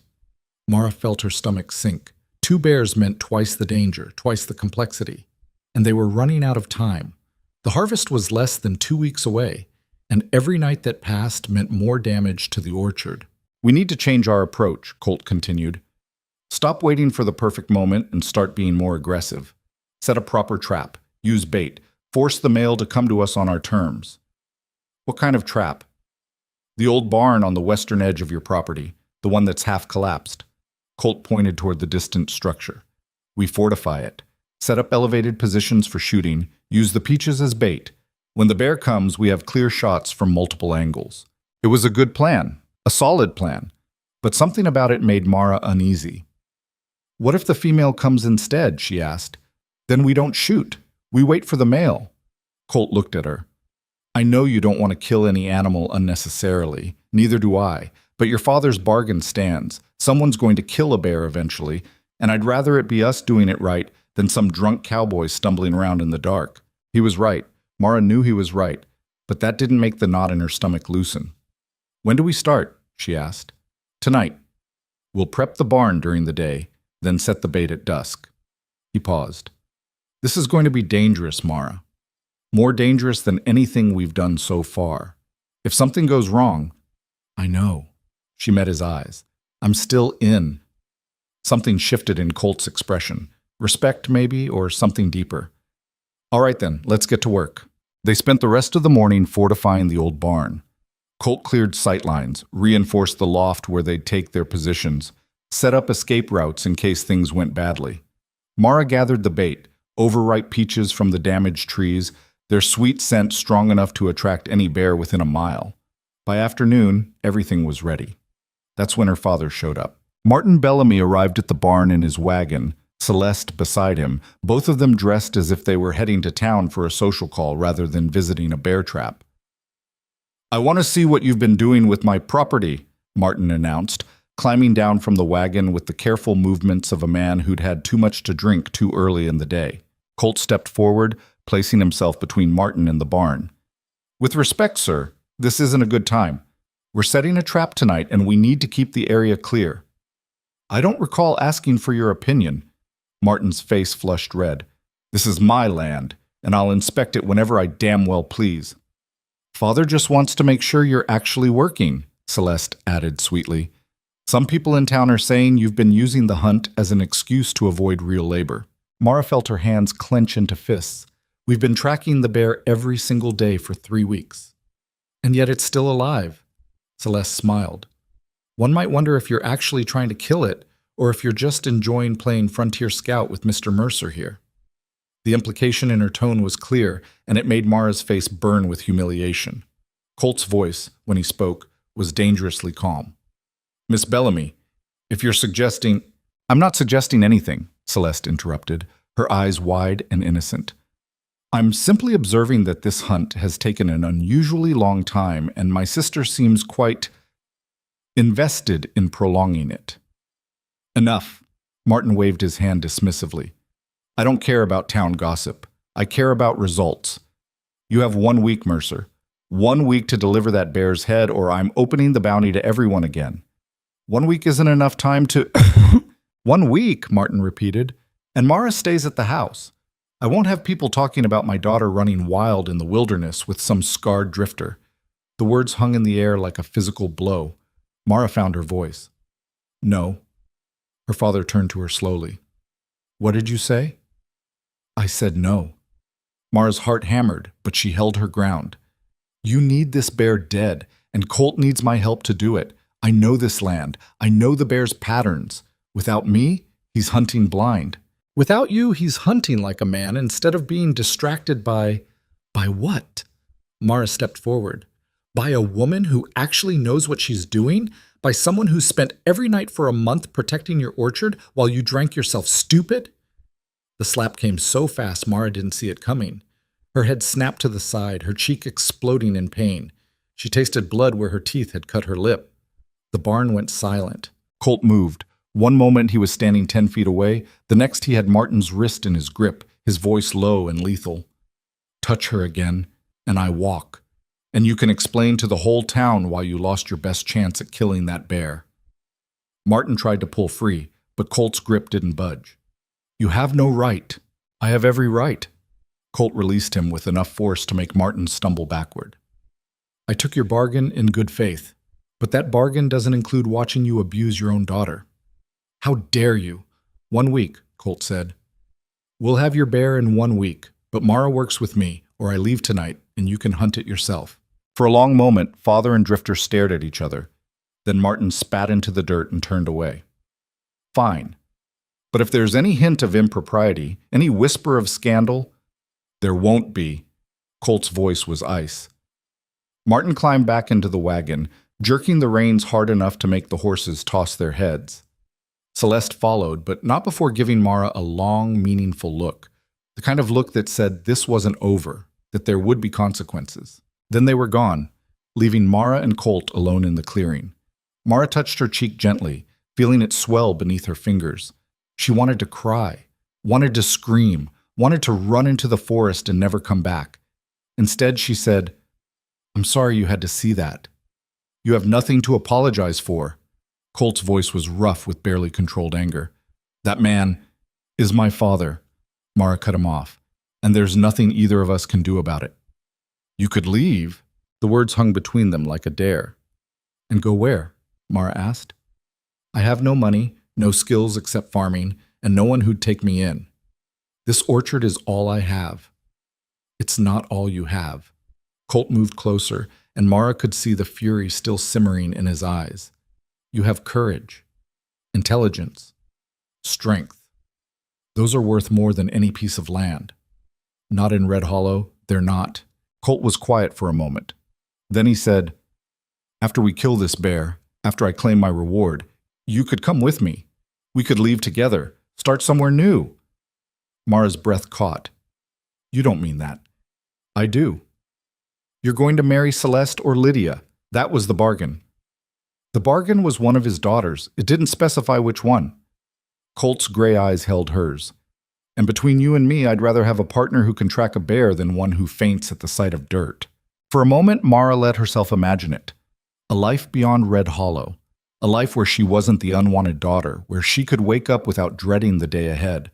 Mara felt her stomach sink. 2 bears meant twice the danger, twice the complexity. And they were running out of time. The harvest was less than 2 weeks away, and every night that passed meant more damage to the orchard. We need to change our approach, Colt continued. Stop waiting for the perfect moment and start being more aggressive. Set a proper trap. Use bait. Force the male to come to us on our terms. What kind of trap? The old barn on the western edge of your property, the one that's half collapsed. Colt pointed toward the distant structure. We fortify it. Set up elevated positions for shooting. Use the peaches as bait. When the bear comes, we have clear shots from multiple angles. It was a good plan, a solid plan, but something about it made Mara uneasy. What if the female comes instead, she asked. Then we don't shoot. We wait for the male. Colt looked at her. I know you don't want to kill any animal unnecessarily. Neither do I. But your father's bargain stands. Someone's going to kill a bear eventually, and I'd rather it be us doing it right than some drunk cowboy stumbling around in the dark. He was right. Mara knew he was right, but that didn't make the knot in her stomach loosen. When do we start? She asked. Tonight. We'll prep the barn during the day, then set the bait at dusk. He paused. This is going to be dangerous, Mara. More dangerous than anything we've done so far. If something goes wrong, I know. She met his eyes. I'm still in. Something shifted in Colt's expression. Respect, maybe, or something deeper. All right then, let's get to work. They spent the rest of the morning fortifying the old barn. Colt cleared sightlines, reinforced the loft where they'd take their positions, set up escape routes in case things went badly. Mara gathered the bait, overripe peaches from the damaged trees, their sweet scent strong enough to attract any bear within a mile. By afternoon, everything was ready. That's when her father showed up. Martin Bellamy arrived at the barn in his wagon, Celeste beside him, both of them dressed as if they were heading to town for a social call rather than visiting a bear trap. I want to see what you've been doing with my property, Martin announced, climbing down from the wagon with the careful movements of a man who'd had too much to drink too early in the day. Colt stepped forward, placing himself between Martin and the barn. With respect, sir, this isn't a good time. We're setting a trap tonight and we need to keep the area clear. I don't recall asking for your opinion. Martin's face flushed red. This is my land, and I'll inspect it whenever I damn well please. Father just wants to make sure you're actually working, Celeste added sweetly. Some people in town are saying you've been using the hunt as an excuse to avoid real labor. Mara felt her hands clench into fists. We've been tracking the bear every single day for 3 weeks. And yet it's still alive. Celeste smiled. One might wonder if you're actually trying to kill it, or if you're just enjoying playing Frontier Scout with Mr. Mercer here. The implication in her tone was clear, and it made Mara's face burn with humiliation. Colt's voice, when he spoke, was dangerously calm. Miss Bellamy, if you're suggesting— I'm not suggesting anything, Celeste interrupted, her eyes wide and innocent. I'm simply observing that this hunt has taken an unusually long time, and my sister seems quite invested in prolonging it. Enough. Martin waved his hand dismissively. I don't care about town gossip. I care about results. You have 1 week, Mercer. 1 week to deliver that bear's head, or I'm opening the bounty to everyone again. 1 week isn't enough time to— 1 week, Martin repeated. And Mara stays at the house. I won't have people talking about my daughter running wild in the wilderness with some scarred drifter. The words hung in the air like a physical blow. Mara found her voice. No. Her father turned to her slowly. What did you say? I said no. Mara's heart hammered, but she held her ground. You need this bear dead, and Colt needs my help to do it. I know this land. I know the bear's patterns. Without me, he's hunting blind. Without you, he's hunting like a man instead of being distracted by what? Mara stepped forward. By a woman who actually knows what she's doing? By someone who spent every night for a month protecting your orchard while you drank yourself stupid? The slap came so fast Mara didn't see it coming. Her head snapped to the side, her cheek exploding in pain. She tasted blood where her teeth had cut her lip. The barn went silent. Colt moved. One moment he was standing 10 feet away, the next he had Martin's wrist in his grip, his voice low and lethal. Touch her again, and I walk. And you can explain to the whole town why you lost your best chance at killing that bear. Martin tried to pull free, but Colt's grip didn't budge. You have no right. I have every right. Colt released him with enough force to make Martin stumble backward. I took your bargain in good faith, but that bargain doesn't include watching you abuse your own daughter. How dare you? 1 week, Colt said. We'll have your bear in 1 week, but Mara works with me, or I leave tonight, and you can hunt it yourself. For a long moment, father and Drifter stared at each other. Then Martin spat into the dirt and turned away. Fine. But if there's any hint of impropriety, any whisper of scandal, there won't be. Colt's voice was ice. Martin climbed back into the wagon, jerking the reins hard enough to make the horses toss their heads. Celeste followed, but not before giving Mara a long, meaningful look, the kind of look that said this wasn't over, that there would be consequences. Then they were gone, leaving Mara and Colt alone in the clearing. Mara touched her cheek gently, feeling it swell beneath her fingers. She wanted to cry, wanted to scream, wanted to run into the forest and never come back. Instead, she said, I'm sorry you had to see that. You have nothing to apologize for. Colt's voice was rough with barely controlled anger. That man is my father. Mara cut him off, and there's nothing either of us can do about it. You could leave. The words hung between them like a dare. And go where? Mara asked. I have no money, no skills except farming, and no one who'd take me in. This orchard is all I have. It's not all you have. Colt moved closer, and Mara could see the fury still simmering in his eyes. You have courage, intelligence, strength. Those are worth more than any piece of land. Not in Red Hollow, they're not. Colt was quiet for a moment. Then he said, After we kill this bear, after I claim my reward, you could come with me. We could leave together, start somewhere new. Mara's breath caught. You don't mean that. I do. You're going to marry Celeste or Lydia. That was the bargain. The bargain was one of his daughters. It didn't specify which one. Colt's gray eyes held hers. And between you and me, I'd rather have a partner who can track a bear than one who faints at the sight of dirt. For a moment, Mara let herself imagine it. A life beyond Red Hollow. A life where she wasn't the unwanted daughter, where she could wake up without dreading the day ahead.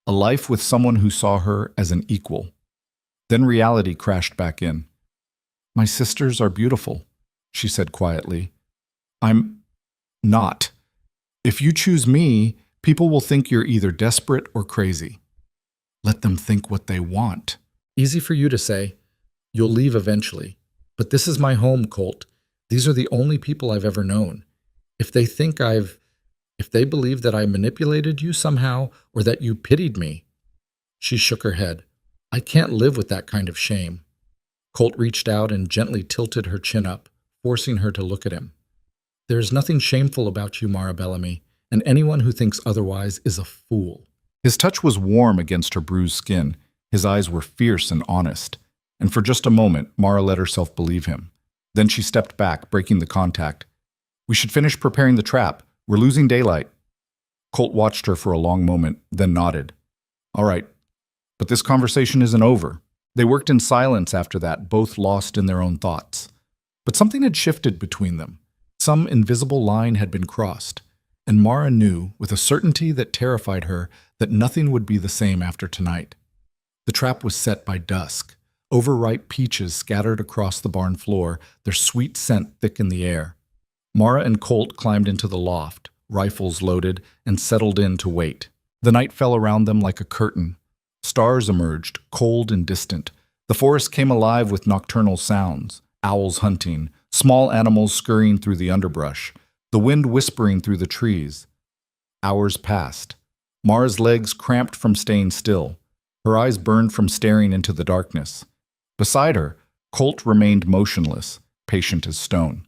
A life with someone who saw her as an equal. Then reality crashed back in. My sisters are beautiful, she said quietly. I'm not. If you choose me, people will think you're either desperate or crazy. Let them think what they want. Easy for you to say. You'll leave eventually. But this is my home, Colt. These are the only people I've ever known. If they believe that I manipulated you somehow or that you pitied me. She shook her head. I can't live with that kind of shame. Colt reached out and gently tilted her chin up, forcing her to look at him. There is nothing shameful about you, Mara Bellamy, and anyone who thinks otherwise is a fool. His touch was warm against her bruised skin. His eyes were fierce and honest. And for just a moment, Mara let herself believe him. Then she stepped back, breaking the contact. We should finish preparing the trap. We're losing daylight. Colt watched her for a long moment, then nodded. All right, but this conversation isn't over. They worked in silence after that, both lost in their own thoughts. But something had shifted between them. Some invisible line had been crossed, and Mara knew, with a certainty that terrified her, that nothing would be the same after tonight. The trap was set by dusk. Overripe peaches scattered across the barn floor, their sweet scent thick in the air. Mara and Colt climbed into the loft, rifles loaded, and settled in to wait. The night fell around them like a curtain. Stars emerged, cold and distant. The forest came alive with nocturnal sounds, owls hunting, small animals scurrying through the underbrush, the wind whispering through the trees. Hours passed. Mara's legs cramped from staying still. Her eyes burned from staring into the darkness. Beside her, Colt remained motionless, patient as stone.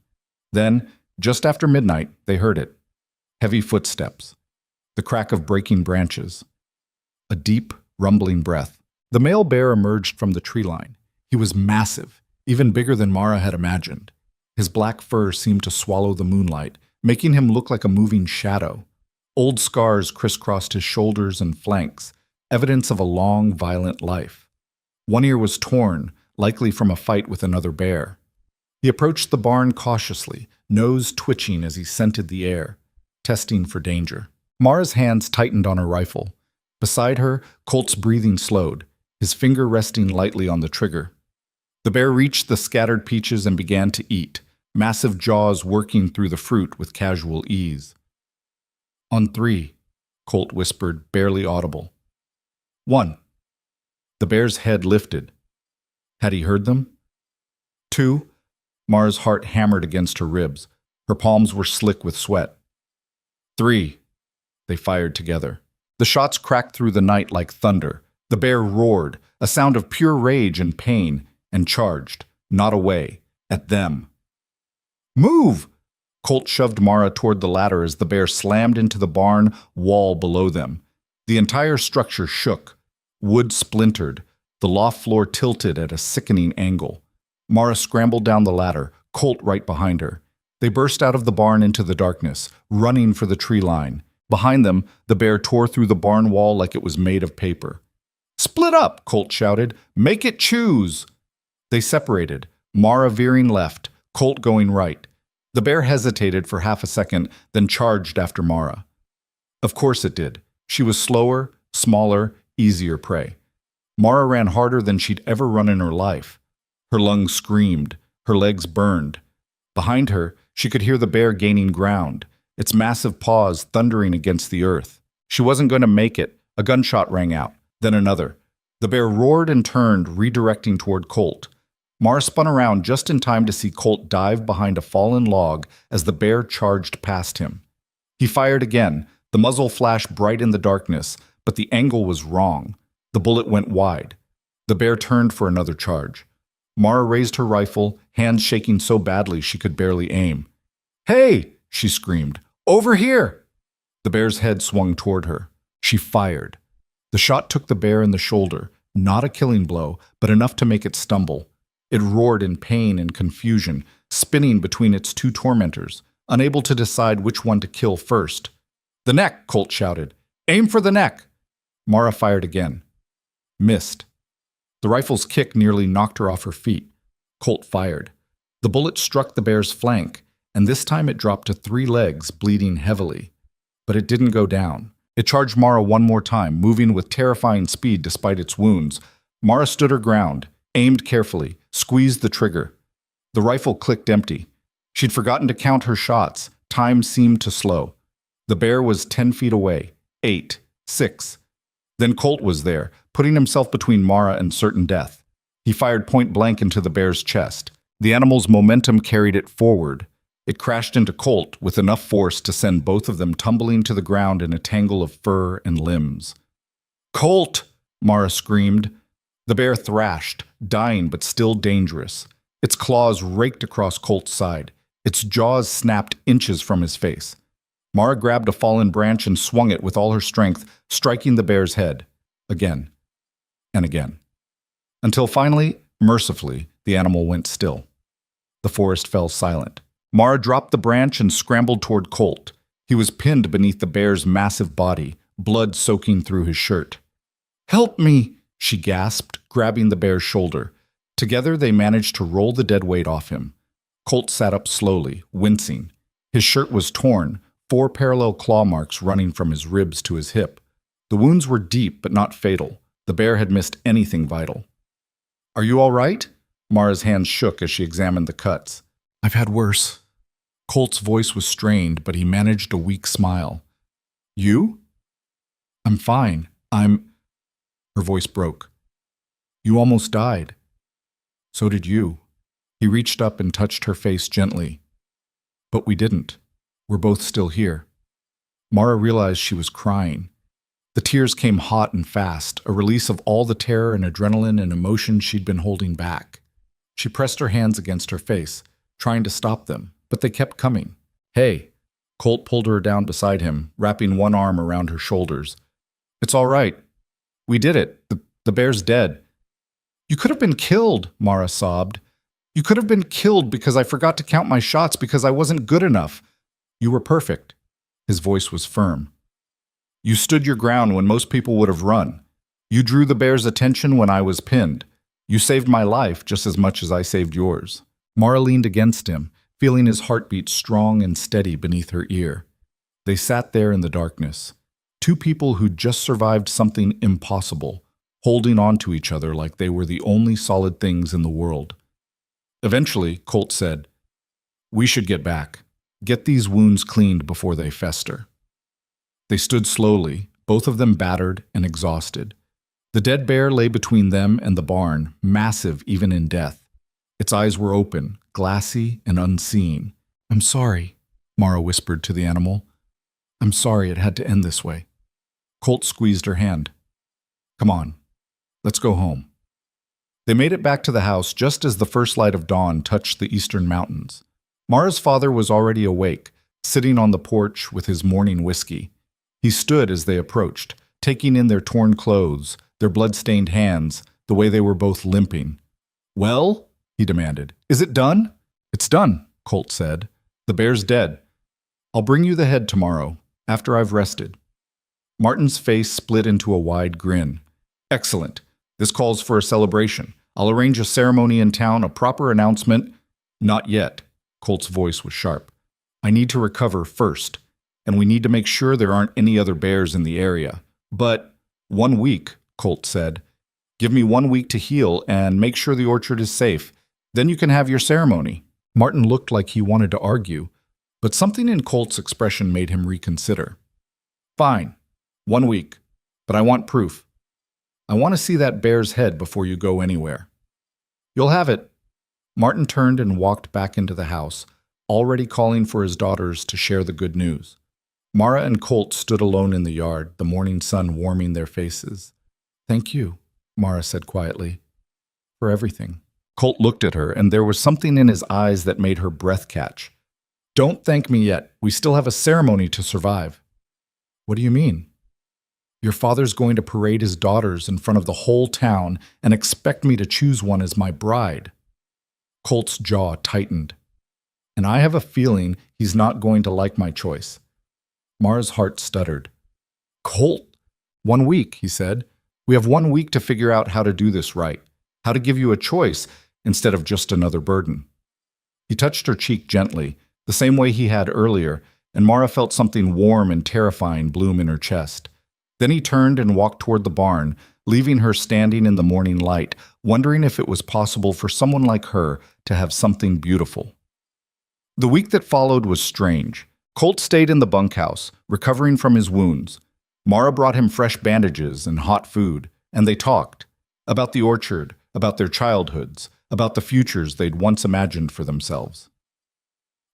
Then, just after midnight, they heard it. Heavy footsteps. The crack of breaking branches. A deep, rumbling breath. The male bear emerged from the tree line. He was massive, even bigger than Mara had imagined. His black fur seemed to swallow the moonlight, making him look like a moving shadow. Old scars crisscrossed his shoulders and flanks, evidence of a long, violent life. One ear was torn, likely from a fight with another bear. He approached the barn cautiously, nose twitching as he scented the air, testing for danger. Mara's hands tightened on her rifle. Beside her, Colt's breathing slowed, his finger resting lightly on the trigger. The bear reached the scattered peaches and began to eat, massive jaws working through the fruit with casual ease. "On 3, Colt whispered, barely audible. 1. The bear's head lifted. Had he heard them? 2. Mara's heart hammered against her ribs. Her palms were slick with sweat. 3. They fired together. The shots cracked through the night like thunder. The bear roared, a sound of pure rage and pain, and charged, not away, at them. "Move!" Colt shoved Mara toward the ladder as the bear slammed into the barn wall below them. The entire structure shook. Wood splintered. The loft floor tilted at a sickening angle. Mara scrambled down the ladder, Colt right behind her. They burst out of the barn into the darkness, running for the tree line. Behind them, the bear tore through the barn wall like it was made of paper. "Split up!" Colt shouted. "Make it choose!" They separated, Mara veering left, Colt going right. The bear hesitated for half a second, then charged after Mara. Of course it did. She was slower, smaller, easier prey. Mara ran harder than she'd ever run in her life. Her lungs screamed, her legs burned. Behind her, she could hear the bear gaining ground, its massive paws thundering against the earth. She wasn't going to make it. A gunshot rang out, then another. The bear roared and turned, redirecting toward Colt. Mara spun around just in time to see Colt dive behind a fallen log as the bear charged past him. He fired again, the muzzle flashed bright in the darkness, but the angle was wrong. The bullet went wide. The bear turned for another charge. Mara raised her rifle, hands shaking so badly she could barely aim. "Hey!" she screamed. "Over here!" The bear's head swung toward her. She fired. The shot took the bear in the shoulder, not a killing blow, but enough to make it stumble. It roared in pain and confusion, spinning between its two tormentors, unable to decide which one to kill first. "The neck!" Colt shouted. "Aim for the neck!" Mara fired again. Missed. The rifle's kick nearly knocked her off her feet. Colt fired. The bullet struck the bear's flank, and this time it dropped to 3 legs, bleeding heavily. But it didn't go down. It charged Mara one more time, moving with terrifying speed despite its wounds. Mara stood her ground, aimed carefully, squeezed the trigger. The rifle clicked empty. She'd forgotten to count her shots. Time seemed to slow. The bear was 10 feet away. 8, 6. Then Colt was there, putting himself between Mara and certain death. He fired point blank into the bear's chest. The animal's momentum carried it forward. It crashed into Colt with enough force to send both of them tumbling to the ground in a tangle of fur and limbs. "Colt!" Mara screamed. The bear thrashed, dying but still dangerous. Its claws raked across Colt's side. Its jaws snapped inches from his face. Mara grabbed a fallen branch and swung it with all her strength, striking the bear's head. Again. And again. Until finally, mercifully, the animal went still. The forest fell silent. Mara dropped the branch and scrambled toward Colt. He was pinned beneath the bear's massive body, blood soaking through his shirt. "Help me!" she gasped, grabbing the bear's shoulder. Together they managed to roll the dead weight off him. Colt sat up slowly, wincing. His shirt was torn, 4 parallel claw marks running from his ribs to his hip. The wounds were deep but not fatal. The bear had missed anything vital. "Are you all right?" Mara's hands shook as she examined the cuts. "I've had worse." Colt's voice was strained, but he managed a weak smile. "You?" "I'm fine. Her voice broke. "You almost died." "So did you." He reached up and touched her face gently. "But we didn't. We're both still here." Mara realized she was crying. The tears came hot and fast, a release of all the terror and adrenaline and emotion she'd been holding back. She pressed her hands against her face, trying to stop them, but they kept coming. "Hey." Colt pulled her down beside him, wrapping one arm around her shoulders. "It's all right. We did it. The bear's dead." "You could have been killed," Mara sobbed. "You could have been killed because I forgot to count my shots because I wasn't good enough." "You were perfect." His voice was firm. "You stood your ground when most people would have run. You drew the bear's attention when I was pinned. You saved my life just as much as I saved yours." Mara leaned against him, feeling his heartbeat strong and steady beneath her ear. They sat there in the darkness, two people who'd just survived something impossible, holding on to each other like they were the only solid things in the world. Eventually, Colt said, "We should get back. Get these wounds cleaned before they fester." They stood slowly, both of them battered and exhausted. The dead bear lay between them and the barn, massive even in death. Its eyes were open, glassy and unseeing. "I'm sorry," Mara whispered to the animal. "I'm sorry it had to end this way." Colt squeezed her hand. "Come on, let's go home." They made it back to the house just as the first light of dawn touched the eastern mountains. Mara's father was already awake, sitting on the porch with his morning whiskey. He stood as they approached, taking in their torn clothes, their blood-stained hands, the way they were both limping. "Well?" he demanded. "Is it done?" "It's done," Colt said. "The bear's dead. I'll bring you the head tomorrow, after I've rested." Martin's face split into a wide grin. "Excellent. This calls for a celebration. I'll arrange a ceremony in town, a proper announcement." "Not yet." Colt's voice was sharp. "I need to recover first, and we need to make sure there aren't any other bears in the area." "But 1 week," Colt said. "Give me 1 week to heal and make sure the orchard is safe. Then you can have your ceremony." Martin looked like he wanted to argue, but something in Colt's expression made him reconsider. "Fine. 1 week. But I want proof. I want to see that bear's head before you go anywhere." "You'll have it." Martin turned and walked back into the house, already calling for his daughters to share the good news. Mara and Colt stood alone in the yard, the morning sun warming their faces. "Thank you," Mara said quietly, "for everything." Colt looked at her, and there was something in his eyes that made her breath catch. "Don't thank me yet. We still have a ceremony to survive." "What do you mean?" "Your father's going to parade his daughters in front of the whole town and expect me to choose one as my bride." Colt's jaw tightened. "And I have a feeling he's not going to like my choice." Mara's heart stuttered. "Colt, 1 week," he said. "We have 1 week to figure out how to do this right, how to give you a choice instead of just another burden." He touched her cheek gently, the same way he had earlier, and Mara felt something warm and terrifying bloom in her chest. Then he turned and walked toward the barn, leaving her standing in the morning light, wondering if it was possible for someone like her to have something beautiful. The week that followed was strange. Colt stayed in the bunkhouse, recovering from his wounds. Mara brought him fresh bandages and hot food, and they talked about the orchard, about their childhoods, about the futures they'd once imagined for themselves.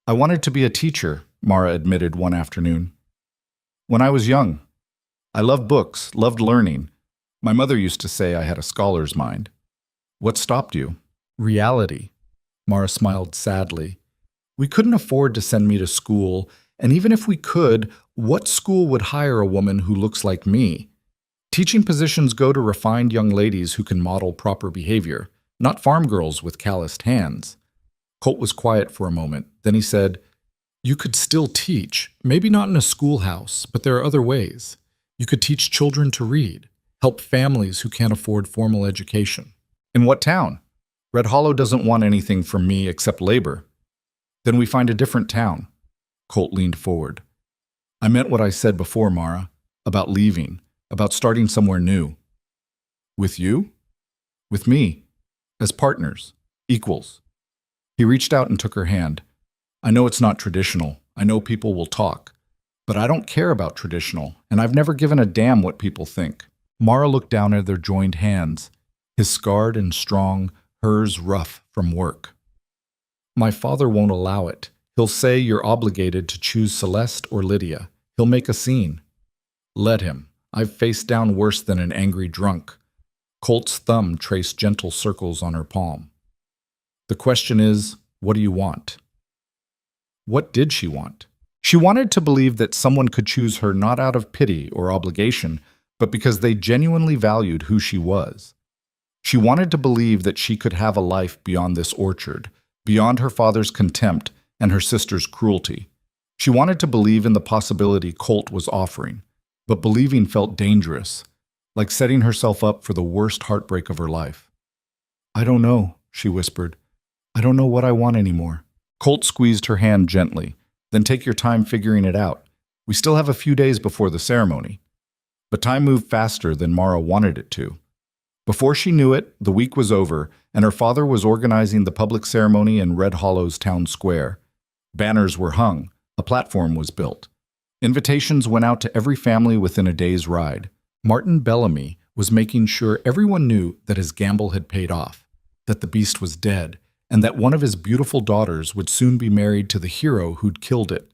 "I wanted to be a teacher," Mara admitted one afternoon. "When I was young. I loved books, loved learning. My mother used to say I had a scholar's mind." "What stopped you?" "Reality." Mara smiled sadly. "We couldn't afford to send me to school, and even if we could, what school would hire a woman who looks like me? Teaching positions go to refined young ladies who can model proper behavior, not farm girls with calloused hands." Colt was quiet for a moment. Then he said, "You could still teach, maybe not in a schoolhouse, but there are other ways. You could teach children to read, help families who can't afford formal education." "In what town? Red Hollow doesn't want anything from me except labor." "Then we find a different town." Colt leaned forward. "I meant what I said before, Mara, about leaving, about starting somewhere new. With you? With me. As partners. Equals. He reached out and took her hand. I know it's not traditional. I know people will talk. But I don't care about traditional, and I've never given a damn what people think. Mara looked down at their joined hands, his scarred and strong, hers rough from work. My father won't allow it. He'll say you're obligated to choose Celeste or Lydia. He'll make a scene. Let him. I've faced down worse than an angry drunk. Colt's thumb traced gentle circles on her palm. The question is, what do you want? What did she want? She wanted to believe that someone could choose her not out of pity or obligation, but because they genuinely valued who she was. She wanted to believe that she could have a life beyond this orchard, beyond her father's contempt and her sister's cruelty. She wanted to believe in the possibility Colt was offering, but believing felt dangerous, like setting herself up for the worst heartbreak of her life. I don't know, she whispered. I don't know what I want anymore. Colt squeezed her hand gently. Then take your time figuring it out. We still have a few days before the ceremony. But time moved faster than Mara wanted it to. Before she knew it, the week was over, and her father was organizing the public ceremony in Red Hollow's town square. Banners were hung. A platform was built. Invitations went out to every family within a day's ride. Martin Bellamy was making sure everyone knew that his gamble had paid off, that the beast was dead, and that one of his beautiful daughters would soon be married to the hero who'd killed it.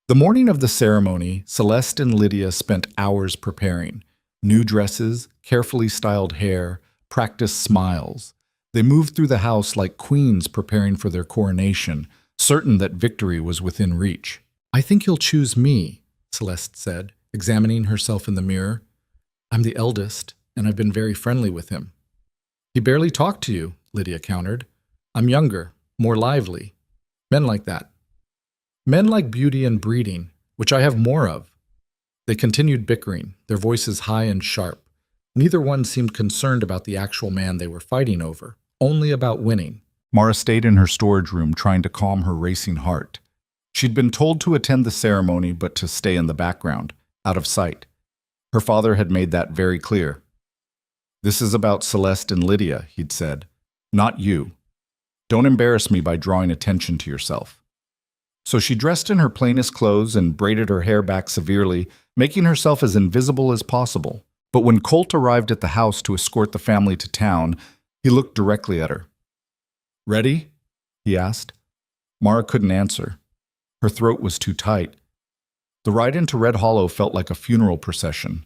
The morning of the ceremony, Celeste and Lydia spent hours preparing. New dresses, carefully styled hair, practiced smiles. They moved through the house like queens preparing for their coronation, certain that victory was within reach. I think he'll choose me, Celeste said, examining herself in the mirror. I'm the eldest, and I've been very friendly with him. He barely talked to you, Lydia countered. I'm younger, more lively. Men like that. Men like beauty and breeding, which I have more of. They continued bickering, their voices high and sharp. Neither one seemed concerned about the actual man they were fighting over, only about winning. Mara stayed in her storage room trying to calm her racing heart. She'd been told to attend the ceremony but to stay in the background, out of sight. Her father had made that very clear. This is about Celeste and Lydia, he'd said, not you. Don't embarrass me by drawing attention to yourself. So she dressed in her plainest clothes and braided her hair back severely, making herself as invisible as possible. But when Colt arrived at the house to escort the family to town, he looked directly at her. Ready? He asked. Mara couldn't answer. Her throat was too tight. The ride into Red Hollow felt like a funeral procession.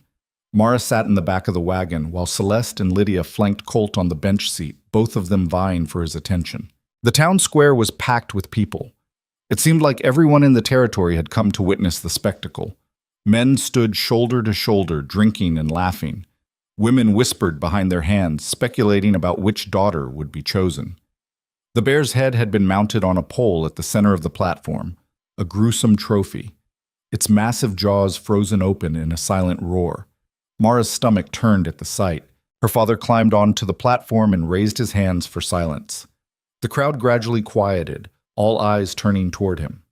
Mara sat in the back of the wagon, while Celeste and Lydia flanked Colt on the bench seat, both of them vying for his attention. The town square was packed with people. It seemed like everyone in the territory had come to witness the spectacle. Men stood shoulder to shoulder, drinking and laughing. Women whispered behind their hands, speculating about which daughter would be chosen. The bear's head had been mounted on a pole at the center of the platform, a gruesome trophy, its massive jaws frozen open in a silent roar. Mara's stomach turned at the sight. Her father climbed onto the platform and raised his hands for silence. The crowd gradually quieted, all eyes turning toward him.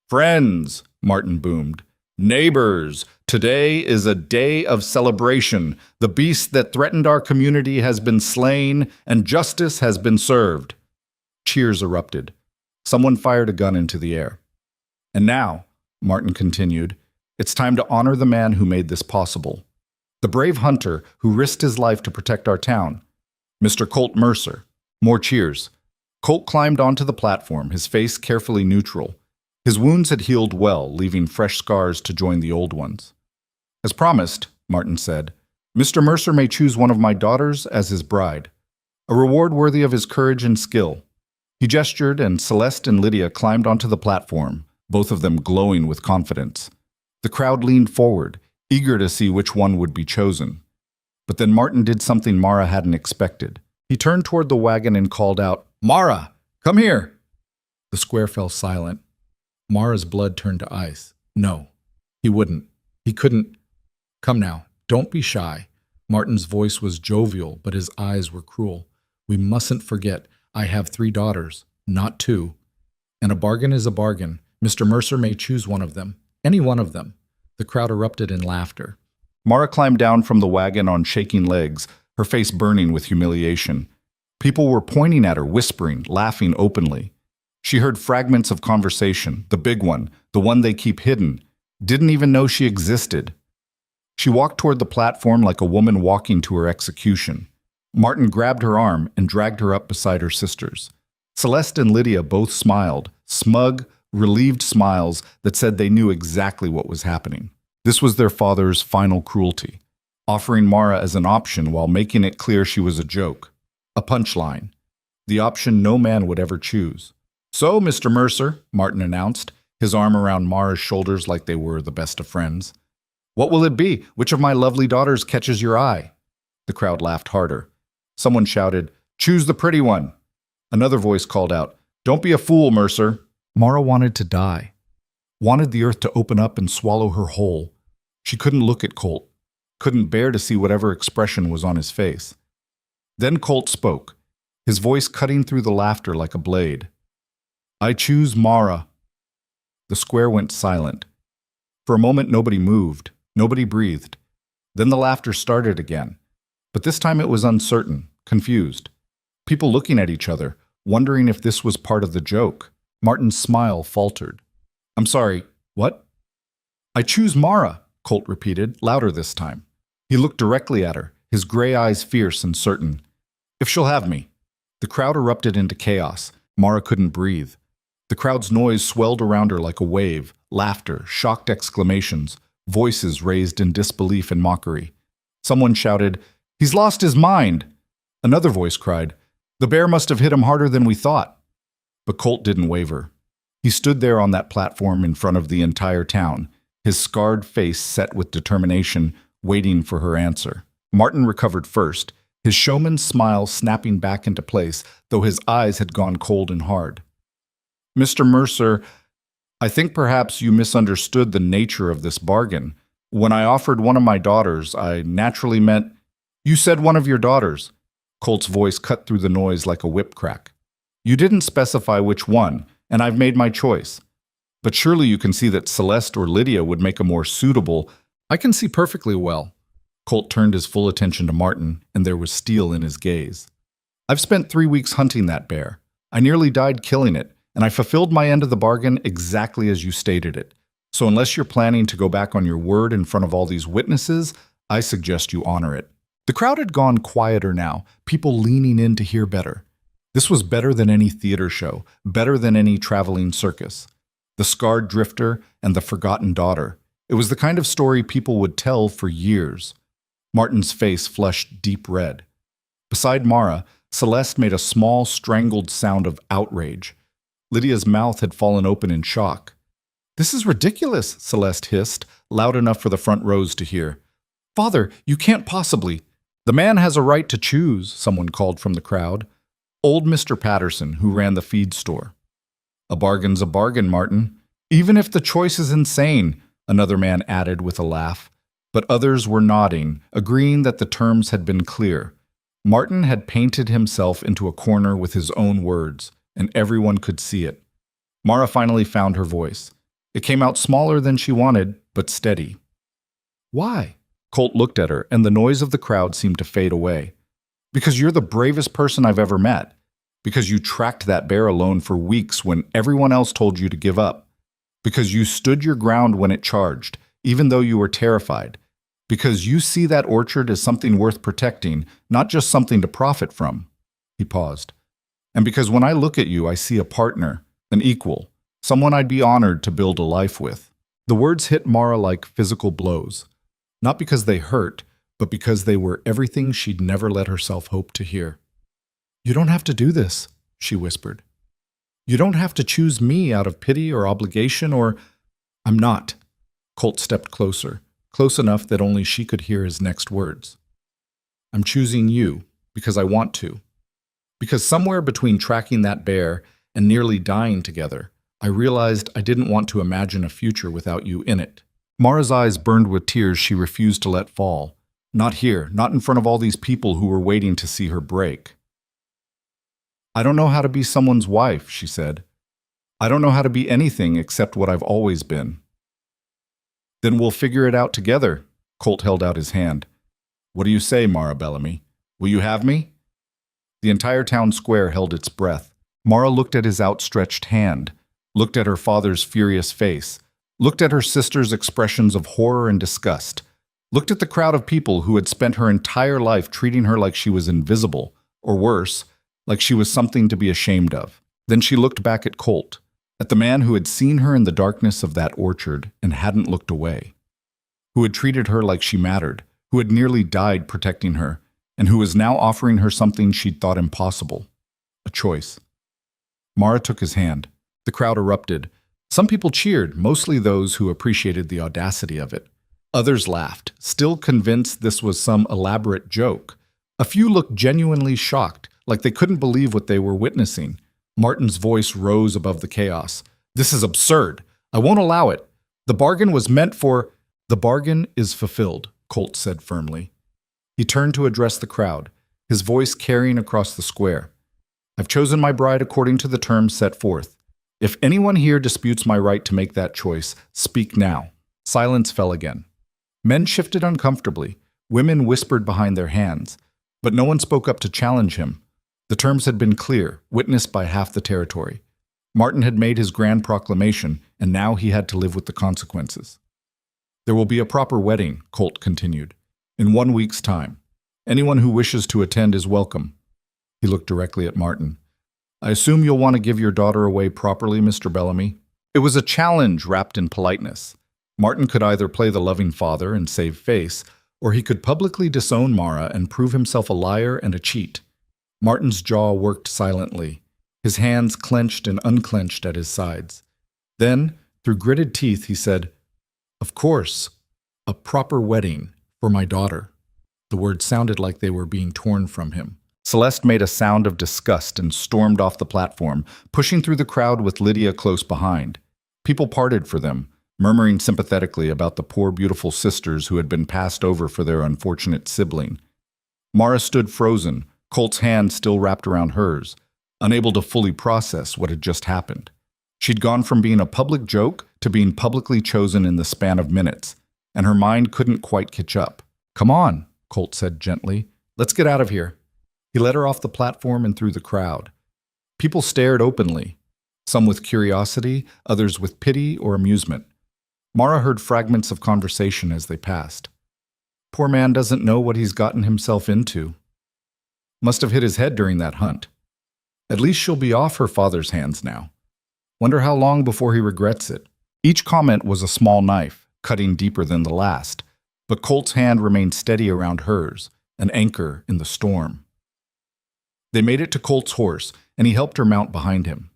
Friends, Martin boomed. Neighbors, today is a day of celebration. The beast that threatened our community has been slain and justice has been served. Cheers erupted. Someone fired a gun into the air. And now, Martin continued, it's time to honor the man who made this possible. The brave hunter who risked his life to protect our town. Mr. Colt Mercer. More cheers. Colt climbed onto the platform, his face carefully neutral. His wounds had healed well, leaving fresh scars to join the old ones. As promised, Martin said, Mr. Mercer may choose one of my daughters as his bride, a reward worthy of his courage and skill. He gestured, and Celeste and Lydia climbed onto the platform, both of them glowing with confidence. The crowd leaned forward, eager to see which one would be chosen. But then Martin did something Mara hadn't expected. He turned toward the wagon and called out, Mara, come here! The square fell silent. Mara's blood turned to ice. No, he wouldn't. He couldn't. Come now, don't be shy. Martin's voice was jovial, but his eyes were cruel. We mustn't forget, I have 3 daughters, not 2. And a bargain is a bargain. Mr. Mercer may choose one of them, any one of them. The crowd erupted in laughter. Mara climbed down from the wagon on shaking legs, her face burning with humiliation. People were pointing at her, whispering, laughing openly. She heard fragments of conversation, the big one, the one they keep hidden, didn't even know she existed. She walked toward the platform like a woman walking to her execution. Martin grabbed her arm and dragged her up beside her sisters. Celeste and Lydia both smiled, smug, relieved smiles that said they knew exactly what was happening. This was their father's final cruelty, offering Mara as an option while making it clear she was a joke, a punchline, the option no man would ever choose. "So, Mr. Mercer," Martin announced, his arm around Mara's shoulders like they were the best of friends. "What will it be? Which of my lovely daughters catches your eye?" The crowd laughed harder. Someone shouted, "Choose the pretty one." Another voice called out, "Don't be a fool, Mercer." Mara wanted to die, wanted the earth to open up and swallow her whole. She couldn't look at Colt, couldn't bear to see whatever expression was on his face. Then Colt spoke, his voice cutting through the laughter like a blade. "I choose Mara." The square went silent. For a moment nobody moved, nobody breathed. Then the laughter started again, but this time it was uncertain, confused. People looking at each other, wondering if this was part of the joke. Martin's smile faltered. "I'm sorry, what?" "I choose Mara," Colt repeated, louder this time. He looked directly at her, his gray eyes fierce and certain. "If she'll have me." The crowd erupted into chaos. Mara couldn't breathe. The crowd's noise swelled around her like a wave, laughter, shocked exclamations, voices raised in disbelief and mockery. Someone shouted, "He's lost his mind!" Another voice cried, "The bear must have hit him harder than we thought." But Colt didn't waver. He stood there on that platform in front of the entire town, his scarred face set with determination, waiting for her answer. Martin recovered first, his showman's smile snapping back into place, though his eyes had gone cold and hard. "Mr. Mercer, I think perhaps you misunderstood the nature of this bargain. When I offered one of my daughters, I naturally meant—" "You said one of your daughters." Colt's voice cut through the noise like a whip crack. "You didn't specify which one, and I've made my choice. But surely you can see that Celeste or Lydia would make a more suitable—" "I can see perfectly well." Colt turned his full attention to Martin, and there was steel in his gaze. "I've spent 3 weeks hunting that bear. I nearly died killing it, and I fulfilled my end of the bargain exactly as you stated it. So unless you're planning to go back on your word in front of all these witnesses, I suggest you honor it." The crowd had gone quieter now, people leaning in to hear better. This was better than any theater show, better than any traveling circus. The scarred drifter and the forgotten daughter. It was the kind of story people would tell for years. Martin's face flushed deep red. Beside Mara, Celeste made a small, strangled sound of outrage. Lydia's mouth had fallen open in shock. "This is ridiculous," Celeste hissed, loud enough for the front rows to hear. "Father, you can't possibly—" "The man has a right to choose," someone called from the crowd. Old Mr. Patterson, who ran the feed store. "A bargain's a bargain, Martin. Even if the choice is insane," another man added with a laugh. But others were nodding, agreeing that the terms had been clear. Martin had painted himself into a corner with his own words, and everyone could see it. Mara finally found her voice. It came out smaller than she wanted, but steady. "Why?" Colt looked at her, and the noise of the crowd seemed to fade away. "Because you're the bravest person I've ever met. Because you tracked that bear alone for weeks when everyone else told you to give up. Because you stood your ground when it charged, even though you were terrified. Because you see that orchard as something worth protecting, not just something to profit from." He paused. "And because when I look at you, I see a partner, an equal, someone I'd be honored to build a life with." The words hit Mara like physical blows. Not because they hurt, but because they were everything she'd never let herself hope to hear. "You don't have to do this," she whispered. "You don't have to choose me out of pity or obligation or—" "I'm not." Colt stepped closer, close enough that only she could hear his next words. "I'm choosing you because I want to. Because somewhere between tracking that bear and nearly dying together, I realized I didn't want to imagine a future without you in it." Mara's eyes burned with tears she refused to let fall. Not here, not in front of all these people who were waiting to see her break. "I don't know how to be someone's wife," she said. "I don't know how to be anything except what I've always been." "Then we'll figure it out together," Colt held out his hand. What do you say, Mara Bellamy? Will you have me? The entire town square held its breath. Mara looked at his outstretched hand, looked at her father's furious face, looked at her sister's expressions of horror and disgust, looked at the crowd of people who had spent her entire life treating her like she was invisible, or worse, like she was something to be ashamed of. Then she looked back at Colt, at the man who had seen her in the darkness of that orchard and hadn't looked away, who had treated her like she mattered, who had nearly died protecting her, and who was now offering her something she'd thought impossible, a choice. Mara took his hand. The crowd erupted. Some people cheered, mostly those who appreciated the audacity of it. Others laughed, still convinced this was some elaborate joke. A few looked genuinely shocked, like they couldn't believe what they were witnessing. Martin's voice rose above the chaos. This is absurd. I won't allow it. The bargain was meant for— The bargain is fulfilled, Colt said firmly. He turned to address the crowd, his voice carrying across the square. I've chosen my bride according to the terms set forth. If anyone here disputes my right to make that choice, speak now. Silence fell again. Men shifted uncomfortably. Women whispered behind their hands. But no one spoke up to challenge him. The terms had been clear, witnessed by half the territory. Martin had made his grand proclamation, and now he had to live with the consequences. There will be a proper wedding, Colt continued, in 1 week's time. Anyone who wishes to attend is welcome. He looked directly at Martin. I assume you'll want to give your daughter away properly, Mr. Bellamy. It was a challenge wrapped in politeness. Martin could either play the loving father and save face, or he could publicly disown Mara and prove himself a liar and a cheat. Martin's jaw worked silently. His hands clenched and unclenched at his sides. Then, through gritted teeth, he said, Of course, a proper wedding for my daughter. The words sounded like they were being torn from him. Celeste made a sound of disgust and stormed off the platform, pushing through the crowd with Lydia close behind. People parted for them, murmuring sympathetically about the poor beautiful sisters who had been passed over for their unfortunate sibling. Mara stood frozen, Colt's hand still wrapped around hers, unable to fully process what had just happened. She'd gone from being a public joke to being publicly chosen in the span of minutes, and her mind couldn't quite catch up. Come on, Colt said gently. Let's get out of here. He led her off the platform and through the crowd. People stared openly, some with curiosity, others with pity or amusement. Mara heard fragments of conversation as they passed. Poor man doesn't know what he's gotten himself into. Must have hit his head during that hunt. At least she'll be off her father's hands now. Wonder how long before he regrets it. Each comment was a small knife, cutting deeper than the last, but Colt's hand remained steady around hers, an anchor in the storm. They made it to Colt's horse, and he helped her mount behind him.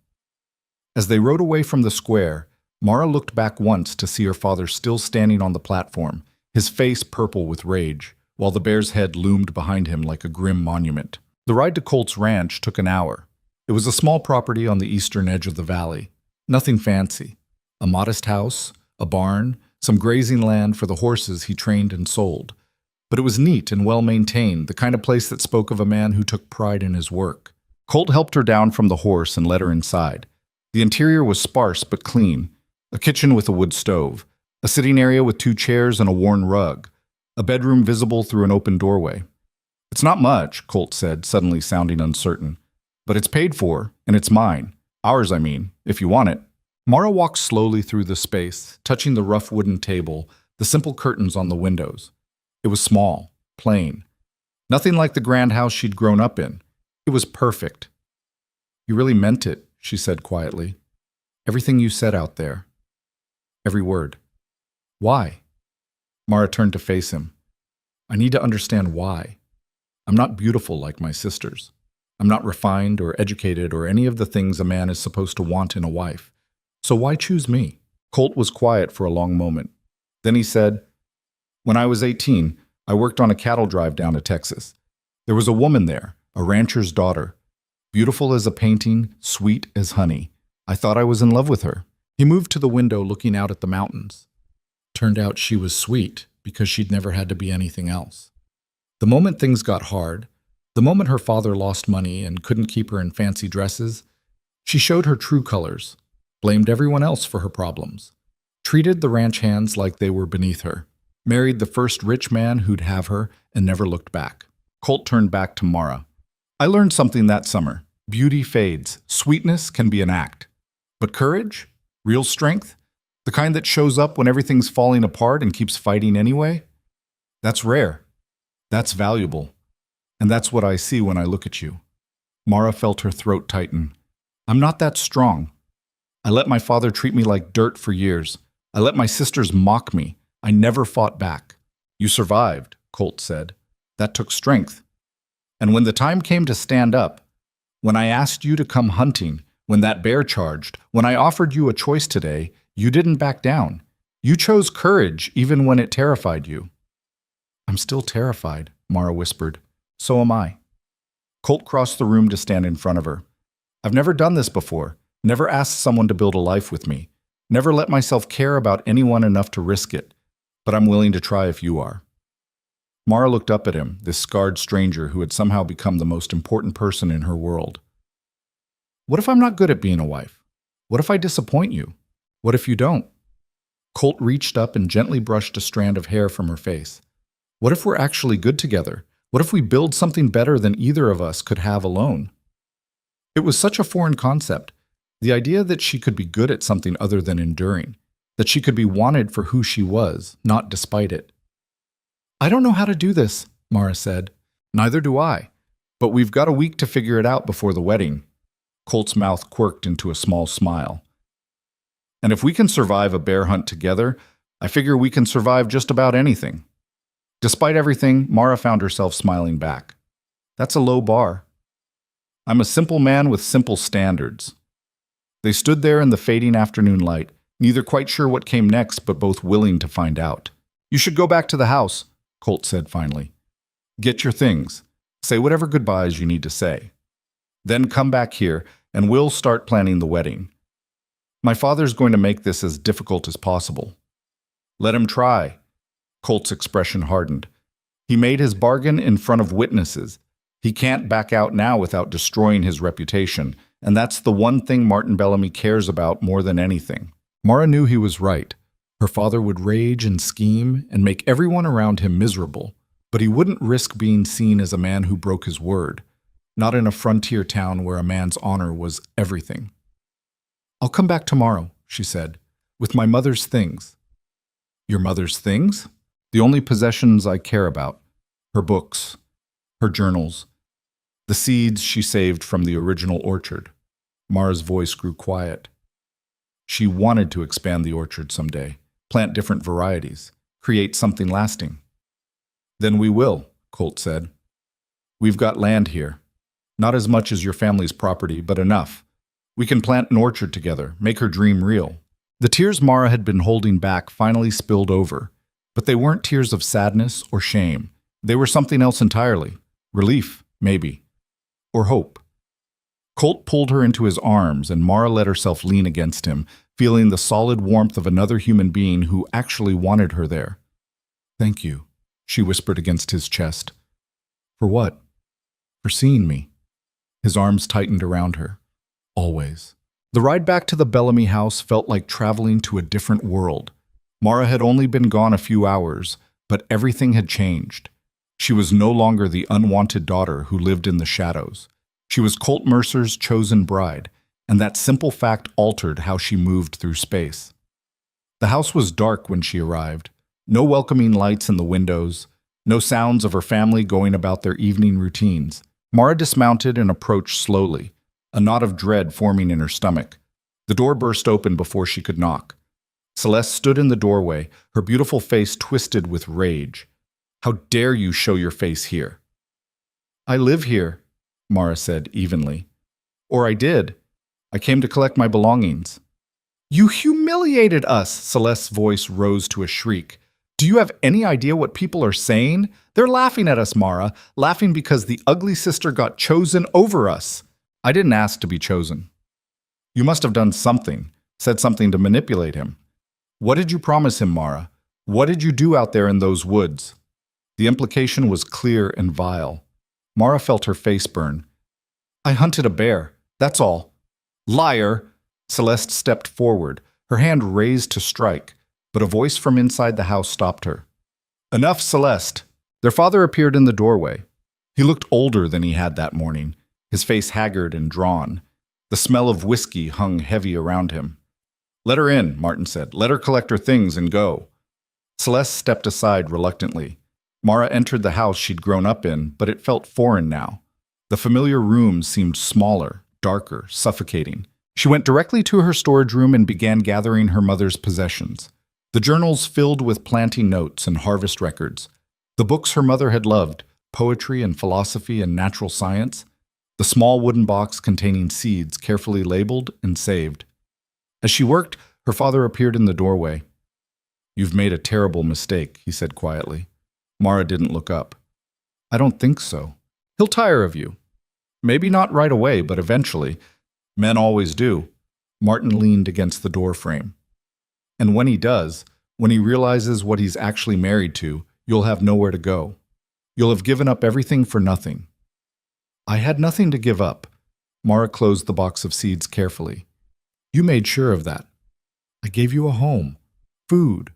As they rode away from the square, Mara looked back once to see her father still standing on the platform, his face purple with rage, while the bear's head loomed behind him like a grim monument. The ride to Colt's ranch took an hour. It was a small property on the eastern edge of the valley. Nothing fancy. A modest house, a barn, some grazing land for the horses he trained and sold. But it was neat and well-maintained, the kind of place that spoke of a man who took pride in his work. Colt helped her down from the horse and led her inside. The interior was sparse but clean. A kitchen with a wood stove, a sitting area with 2 chairs and a worn rug, a bedroom visible through an open doorway. It's not much, Colt said, suddenly sounding uncertain. But it's paid for, and it's mine. Ours, I mean, if you want it. Mara walked slowly through the space, touching the rough wooden table, the simple curtains on the windows. It was small, plain. Nothing like the grand house she'd grown up in. It was perfect. You really meant it, she said quietly. Everything you said out there. Every word. Why? Mara turned to face him. I need to understand why. I'm not beautiful like my sisters. I'm not refined or educated or any of the things a man is supposed to want in a wife. So why choose me? Colt was quiet for a long moment. Then he said, When I was 18, I worked on a cattle drive down to Texas. There was a woman there, a rancher's daughter. Beautiful as a painting, sweet as honey. I thought I was in love with her. He moved to the window looking out at the mountains. Turned out she was sweet because she'd never had to be anything else. The moment things got hard, the moment her father lost money and couldn't keep her in fancy dresses, she showed her true colors, blamed everyone else for her problems, treated the ranch hands like they were beneath her. Married the first rich man who'd have her and never looked back. Colt turned back to Mara. I learned something that summer. Beauty fades. Sweetness can be an act. But courage? Real strength? The kind that shows up when everything's falling apart and keeps fighting anyway? That's rare. That's valuable. And that's what I see when I look at you. Mara felt her throat tighten. I'm not that strong. I let my father treat me like dirt for years. I let my sisters mock me. I never fought back. You survived, Colt said. That took strength. And when the time came to stand up, when I asked you to come hunting, when that bear charged, when I offered you a choice today, you didn't back down. You chose courage even when it terrified you. I'm still terrified, Mara whispered. So am I. Colt crossed the room to stand in front of her. I've never done this before, never asked someone to build a life with me, never let myself care about anyone enough to risk it, but I'm willing to try if you are. Mara looked up at him, this scarred stranger who had somehow become the most important person in her world. What if I'm not good at being a wife? What if I disappoint you? What if you don't? Colt reached up and gently brushed a strand of hair from her face. What if we're actually good together? What if we build something better than either of us could have alone? It was such a foreign concept, the idea that she could be good at something other than enduring, that she could be wanted for who she was, not despite it. I don't know how to do this, Mara said. Neither do I, but we've got a week to figure it out before the wedding. Colt's mouth quirked into a small smile. And if we can survive a bear hunt together, I figure we can survive just about anything. Despite everything, Mara found herself smiling back. That's a low bar. I'm a simple man with simple standards. They stood there in the fading afternoon light, neither quite sure what came next, but both willing to find out. You should go back to the house, Colt said finally. Get your things. Say whatever goodbyes you need to say. Then come back here, and we'll start planning the wedding. My father's going to make this as difficult as possible. Let him try. Colt's expression hardened. He made his bargain in front of witnesses. He can't back out now without destroying his reputation, and that's the one thing Martin Bellamy cares about more than anything. Mara knew he was right. Her father would rage and scheme and make everyone around him miserable, but he wouldn't risk being seen as a man who broke his word, not in a frontier town where a man's honor was everything. I'll come back tomorrow, she said, with my mother's things. Your mother's things? The only possessions I care about. Her books, her journals, the seeds she saved from the original orchard. Mara's voice grew quiet. She wanted to expand the orchard someday, plant different varieties, create something lasting. Then we will, Colt said. We've got land here. Not as much as your family's property, but enough. We can plant an orchard together, make her dream real. The tears Mara had been holding back finally spilled over, but they weren't tears of sadness or shame. They were something else entirely. Relief, maybe. Or hope. Colt pulled her into his arms, and Mara let herself lean against him, feeling the solid warmth of another human being who actually wanted her there. Thank you, she whispered against his chest. For what? For seeing me. His arms tightened around her. Always. The ride back to the Bellamy house felt like traveling to a different world. Mara had only been gone a few hours, but everything had changed. She was no longer the unwanted daughter who lived in the shadows. She was Colt Mercer's chosen bride, and that simple fact altered how she moved through space. The house was dark when she arrived. No welcoming lights in the windows, no sounds of her family going about their evening routines. Mara dismounted and approached slowly, a knot of dread forming in her stomach. The door burst open before she could knock. Celeste stood in the doorway, her beautiful face twisted with rage. How dare you show your face here? I live here, Mara said evenly. Or I did. I came to collect my belongings. You humiliated us, Celeste's voice rose to a shriek. Do you have any idea what people are saying? They're laughing at us, Mara, laughing because the ugly sister got chosen over us. I didn't ask to be chosen. You must have done something, said something to manipulate him. What did you promise him, Mara? What did you do out there in those woods? The implication was clear and vile. Mara felt her face burn. I hunted a bear, that's all. Liar! Celeste stepped forward, her hand raised to strike, but a voice from inside the house stopped her. Enough, Celeste. Their father appeared in the doorway. He looked older than he had that morning, his face haggard and drawn. The smell of whiskey hung heavy around him. Let her in, Martin said. Let her collect her things and go. Celeste stepped aside reluctantly. Mara entered the house she'd grown up in, but it felt foreign now. The familiar room seemed smaller, darker, suffocating. She went directly to her storage room and began gathering her mother's possessions. The journals filled with planting notes and harvest records. The books her mother had loved, poetry and philosophy and natural science. The small wooden box containing seeds carefully labeled and saved. As she worked, her father appeared in the doorway. "You've made a terrible mistake," he said quietly. Mara didn't look up. "I don't think so. He'll tire of you. Maybe not right away, but eventually. Men always do." Martin leaned against the door frame. "And when he does, when he realizes what he's actually married to, you'll have nowhere to go. You'll have given up everything for nothing." "I had nothing to give up." Mara closed the box of seeds carefully. "You made sure of that. I gave you a home, food,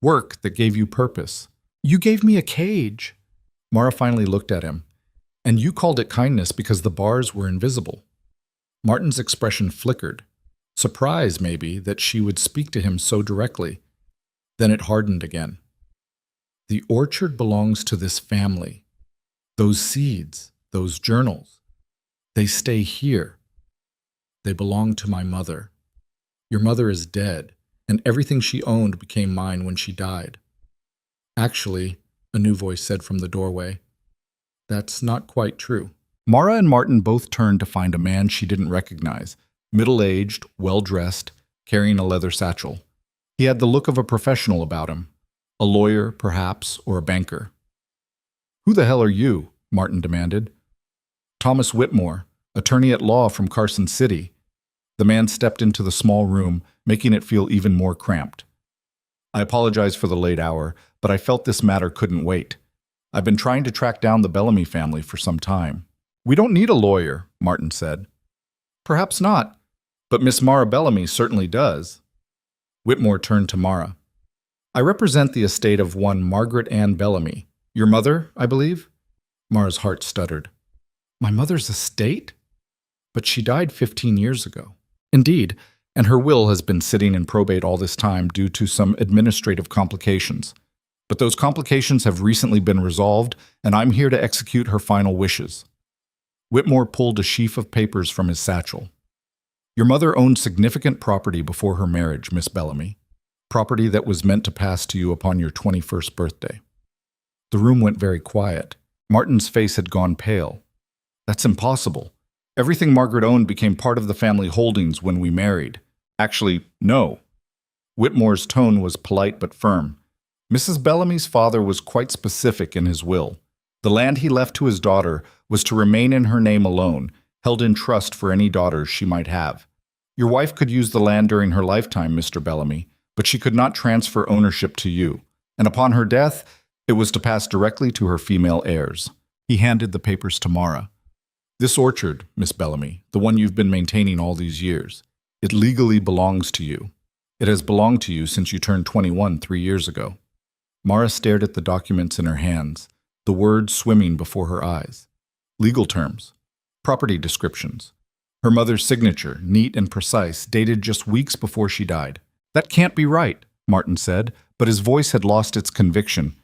work that gave you purpose. You gave me a cage." Mara finally looked at him. "And you called it kindness because the bars were invisible." Martin's expression flickered. Surprise, maybe, that she would speak to him so directly. Then it hardened again. "The orchard belongs to this family. Those seeds, those journals, they stay here. They belong to my mother. Your mother is dead, and everything she owned became mine when she died." "Actually," a new voice said from the doorway, "that's not quite true." Mara and Martin both turned to find a man she didn't recognize, middle-aged, well-dressed, carrying a leather satchel. He had the look of a professional about him, a lawyer, perhaps, or a banker. "Who the hell are you?" Martin demanded. "Thomas Whitmore, attorney at law from Carson City." The man stepped into the small room, making it feel even more cramped. "I apologize for the late hour, but I felt this matter couldn't wait. I've been trying to track down the Bellamy family for some time." "We don't need a lawyer," Martin said. "Perhaps not, but Miss Mara Bellamy certainly does." Whitmore turned to Mara. "I represent the estate of one Margaret Ann Bellamy. Your mother, I believe?" Mara's heart stuttered. "My mother's estate? But she died 15 years ago." "Indeed, and her will has been sitting in probate all this time due to some administrative complications. But those complications have recently been resolved, and I'm here to execute her final wishes." Whitmore pulled a sheaf of papers from his satchel. "Your mother owned significant property before her marriage, Miss Bellamy. Property that was meant to pass to you upon your 21st birthday." The room went very quiet. Martin's face had gone pale. "That's impossible. Everything Margaret owned became part of the family holdings when we married. Actually, no." Whitmore's tone was polite but firm. "Mrs. Bellamy's father was quite specific in his will. The land he left to his daughter was to remain in her name alone, held in trust for any daughters she might have. Your wife could use the land during her lifetime, Mr. Bellamy, but she could not transfer ownership to you, and upon her death, it was to pass directly to her female heirs." He handed the papers to Mara. "This orchard, Miss Bellamy, the one you've been maintaining all these years, it legally belongs to you. It has belonged to you since you turned 21 3 years ago." Mara stared at the documents in her hands, the words swimming before her eyes. Legal terms, property descriptions, her mother's signature, neat and precise, dated just weeks before she died. "That can't be right," Martin said, but his voice had lost its conviction.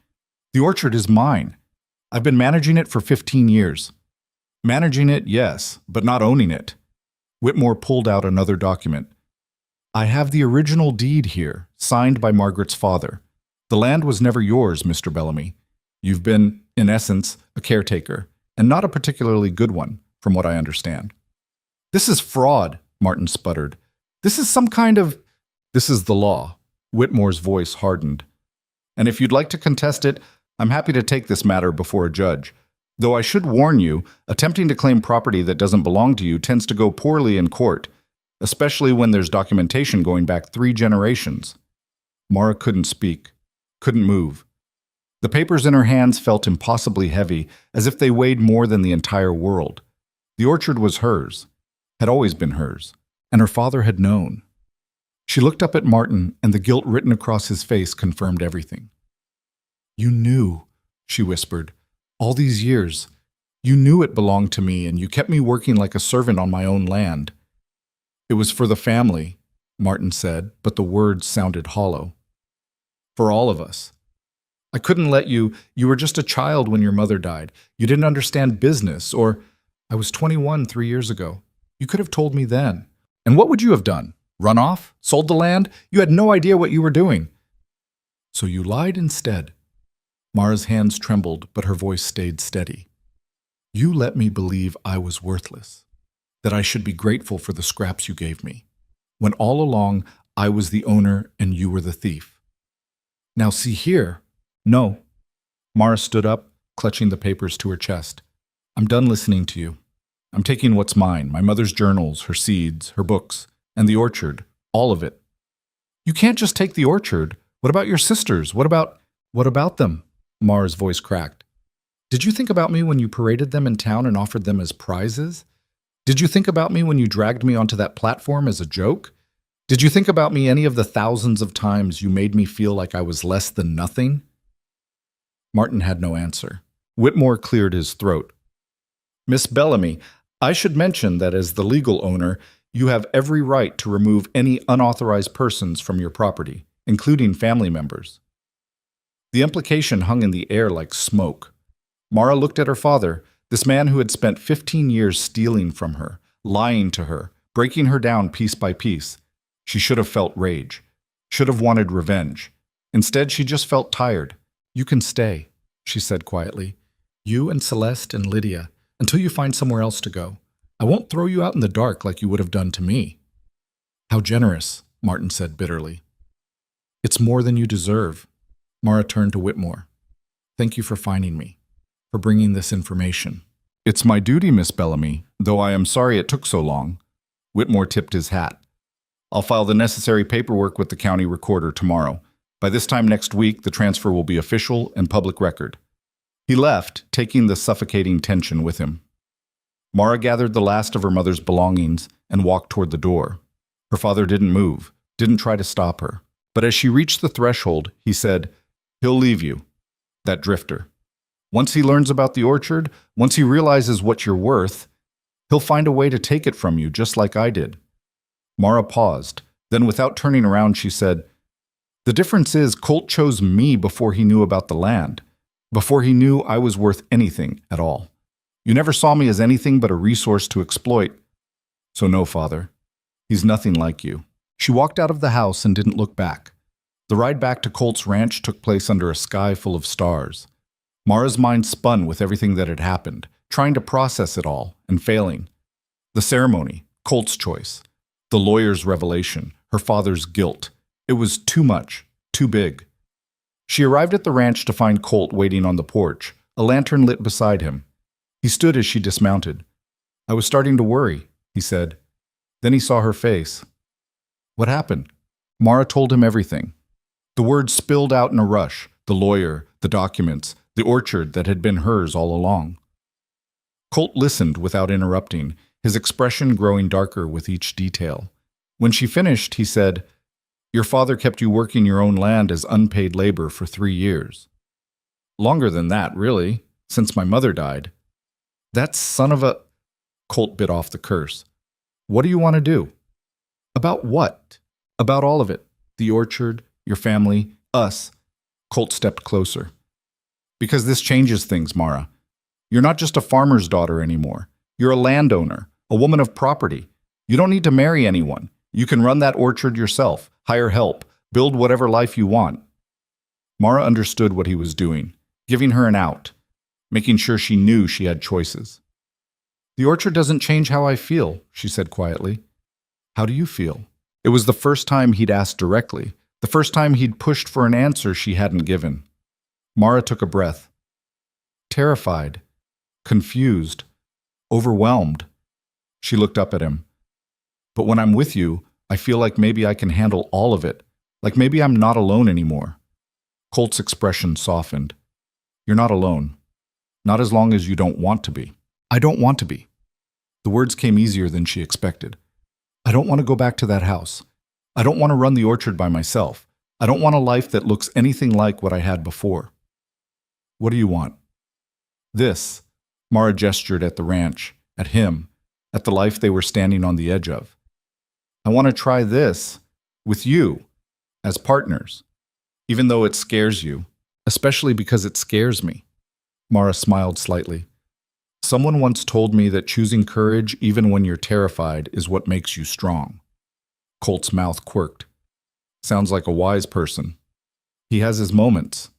"The orchard is mine. I've been managing it for 15 years. Managing it, yes, but not owning it." Whitmore pulled out another document. "I have the original deed here, signed by Margaret's father. The land was never yours, Mr. Bellamy. You've been, in essence, a caretaker, and not a particularly good one, from what I understand." "This is fraud," Martin sputtered. "This is some kind of—" "This is the law." Whitmore's voice hardened. "And if you'd like to contest it, I'm happy to take this matter before a judge. Though I should warn you, attempting to claim property that doesn't belong to you tends to go poorly in court, especially when there's documentation going back 3 generations. Mara couldn't speak, couldn't move. The papers in her hands felt impossibly heavy, as if they weighed more than the entire world. The orchard was hers, had always been hers, and her father had known. She looked up at Martin, and the guilt written across his face confirmed everything. You knew, she whispered. All these years. You knew it belonged to me, and you kept me working like a servant on my own land. It was for the family, Martin said, but the words sounded hollow. For all of us. I couldn't let you. You were just a child when your mother died. You didn't understand business, or I was 21 3 years ago. You could have told me then. And what would you have done? Run off? Sold the land? You had no idea what you were doing. So you lied instead. Mara's hands trembled, but her voice stayed steady. You let me believe I was worthless, that I should be grateful for the scraps you gave me, when all along I was the owner and you were the thief. Now see here. No. Mara stood up, clutching the papers to her chest. I'm done listening to you. I'm taking what's mine, my mother's journals, her seeds, her books, and the orchard, all of it. You can't just take the orchard. What about your sisters? What about them? Mara's voice cracked. Did you think about me when you paraded them in town and offered them as prizes? Did you think about me when you dragged me onto that platform as a joke? Did you think about me any of the thousands of times you made me feel like I was less than nothing? Martin had no answer. Whitmore cleared his throat. Miss Bellamy, I should mention that as the legal owner, you have every right to remove any unauthorized persons from your property, including family members. The implication hung in the air like smoke. Mara looked at her father, this man who had spent 15 years stealing from her, lying to her, breaking her down piece by piece. She should have felt rage, should have wanted revenge. Instead, she just felt tired. You can stay, she said quietly. You and Celeste and Lydia, until you find somewhere else to go. I won't throw you out in the dark like you would have done to me. How generous, Martin said bitterly. It's more than you deserve. Mara turned to Whitmore. Thank you for finding me, for bringing this information. It's my duty, Miss Bellamy, though I am sorry it took so long. Whitmore tipped his hat. I'll file the necessary paperwork with the county recorder tomorrow. By this time next week, the transfer will be official and public record. He left, taking the suffocating tension with him. Mara gathered the last of her mother's belongings and walked toward the door. Her father didn't move, didn't try to stop her. But as she reached the threshold, he said, He'll leave you, that drifter. Once he learns about the orchard, once he realizes what you're worth, he'll find a way to take it from you, just like I did. Mara paused. Then without turning around, she said, The difference is Colt chose me before he knew about the land, before he knew I was worth anything at all. You never saw me as anything but a resource to exploit. So no, father, he's nothing like you. She walked out of the house and didn't look back. The ride back to Colt's ranch took place under a sky full of stars. Mara's mind spun with everything that had happened, trying to process it all, and failing. The ceremony, Colt's choice. The lawyer's revelation, her father's guilt. It was too much, too big. She arrived at the ranch to find Colt waiting on the porch, a lantern lit beside him. He stood as she dismounted. I was starting to worry, he said. Then he saw her face. What happened? Mara told him everything. The words spilled out in a rush, the lawyer, the documents, the orchard that had been hers all along. Colt listened without interrupting, his expression growing darker with each detail. When she finished, he said, Your father kept you working your own land as unpaid labor for 3 years. Longer than that, really, since my mother died. That son of a... Colt bit off the curse. What do you want to do? About what? About all of it. The orchard, your family, us. Colt stepped closer. Because this changes things, Mara. You're not just a farmer's daughter anymore. You're a landowner, a woman of property. You don't need to marry anyone. You can run that orchard yourself, hire help, build whatever life you want. Mara understood what he was doing, giving her an out, making sure she knew she had choices. The orchard doesn't change how I feel, she said quietly. How do you feel? It was the first time he'd asked directly, the first time he'd pushed for an answer she hadn't given. Mara took a breath. Terrified, confused, overwhelmed. She looked up at him. But when I'm with you, I feel like maybe I can handle all of it, like maybe I'm not alone anymore. Colt's expression softened. You're not alone. Not as long as you don't want to be. I don't want to be. The words came easier than she expected. I don't want to go back to that house. I don't want to run the orchard by myself. I don't want a life that looks anything like what I had before. What do you want? This. Mara gestured at the ranch, at him, at the life they were standing on the edge of. I want to try this with you, as partners, even though it scares you, especially because it scares me. Mara smiled slightly. Someone once told me that choosing courage even when you're terrified is what makes you strong. Colt's mouth quirked. Sounds like a wise person. He has his moments.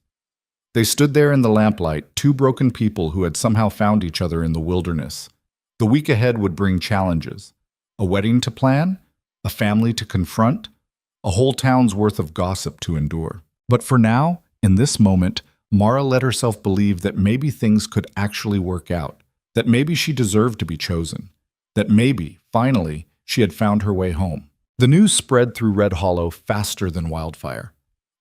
They stood there in the lamplight, two broken people who had somehow found each other in the wilderness. The week ahead would bring challenges. A wedding to plan, a family to confront, a whole town's worth of gossip to endure. But for now, in this moment, Mara let herself believe that maybe things could actually work out, that maybe she deserved to be chosen, that maybe, finally, she had found her way home. The news spread through Red Hollow faster than wildfire.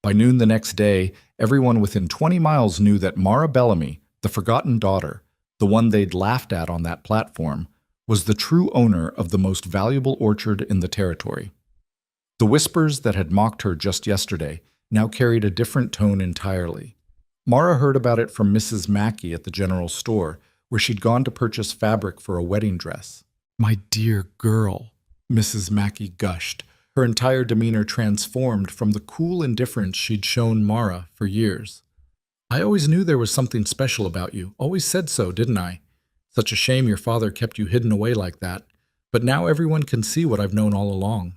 By noon the next day, everyone within 20 miles knew that Mara Bellamy, the forgotten daughter, the one they'd laughed at on that platform, was the true owner of the most valuable orchard in the territory. The whispers that had mocked her just yesterday now carried a different tone entirely. Mara heard about it from Mrs. Mackey at the general store, where she'd gone to purchase fabric for a wedding dress. "My dear girl," Mrs. Mackey gushed, her entire demeanor transformed from the cool indifference she'd shown Mara for years. "I always knew there was something special about you. Always said so, didn't I? Such a shame your father kept you hidden away like that. But now everyone can see what I've known all along."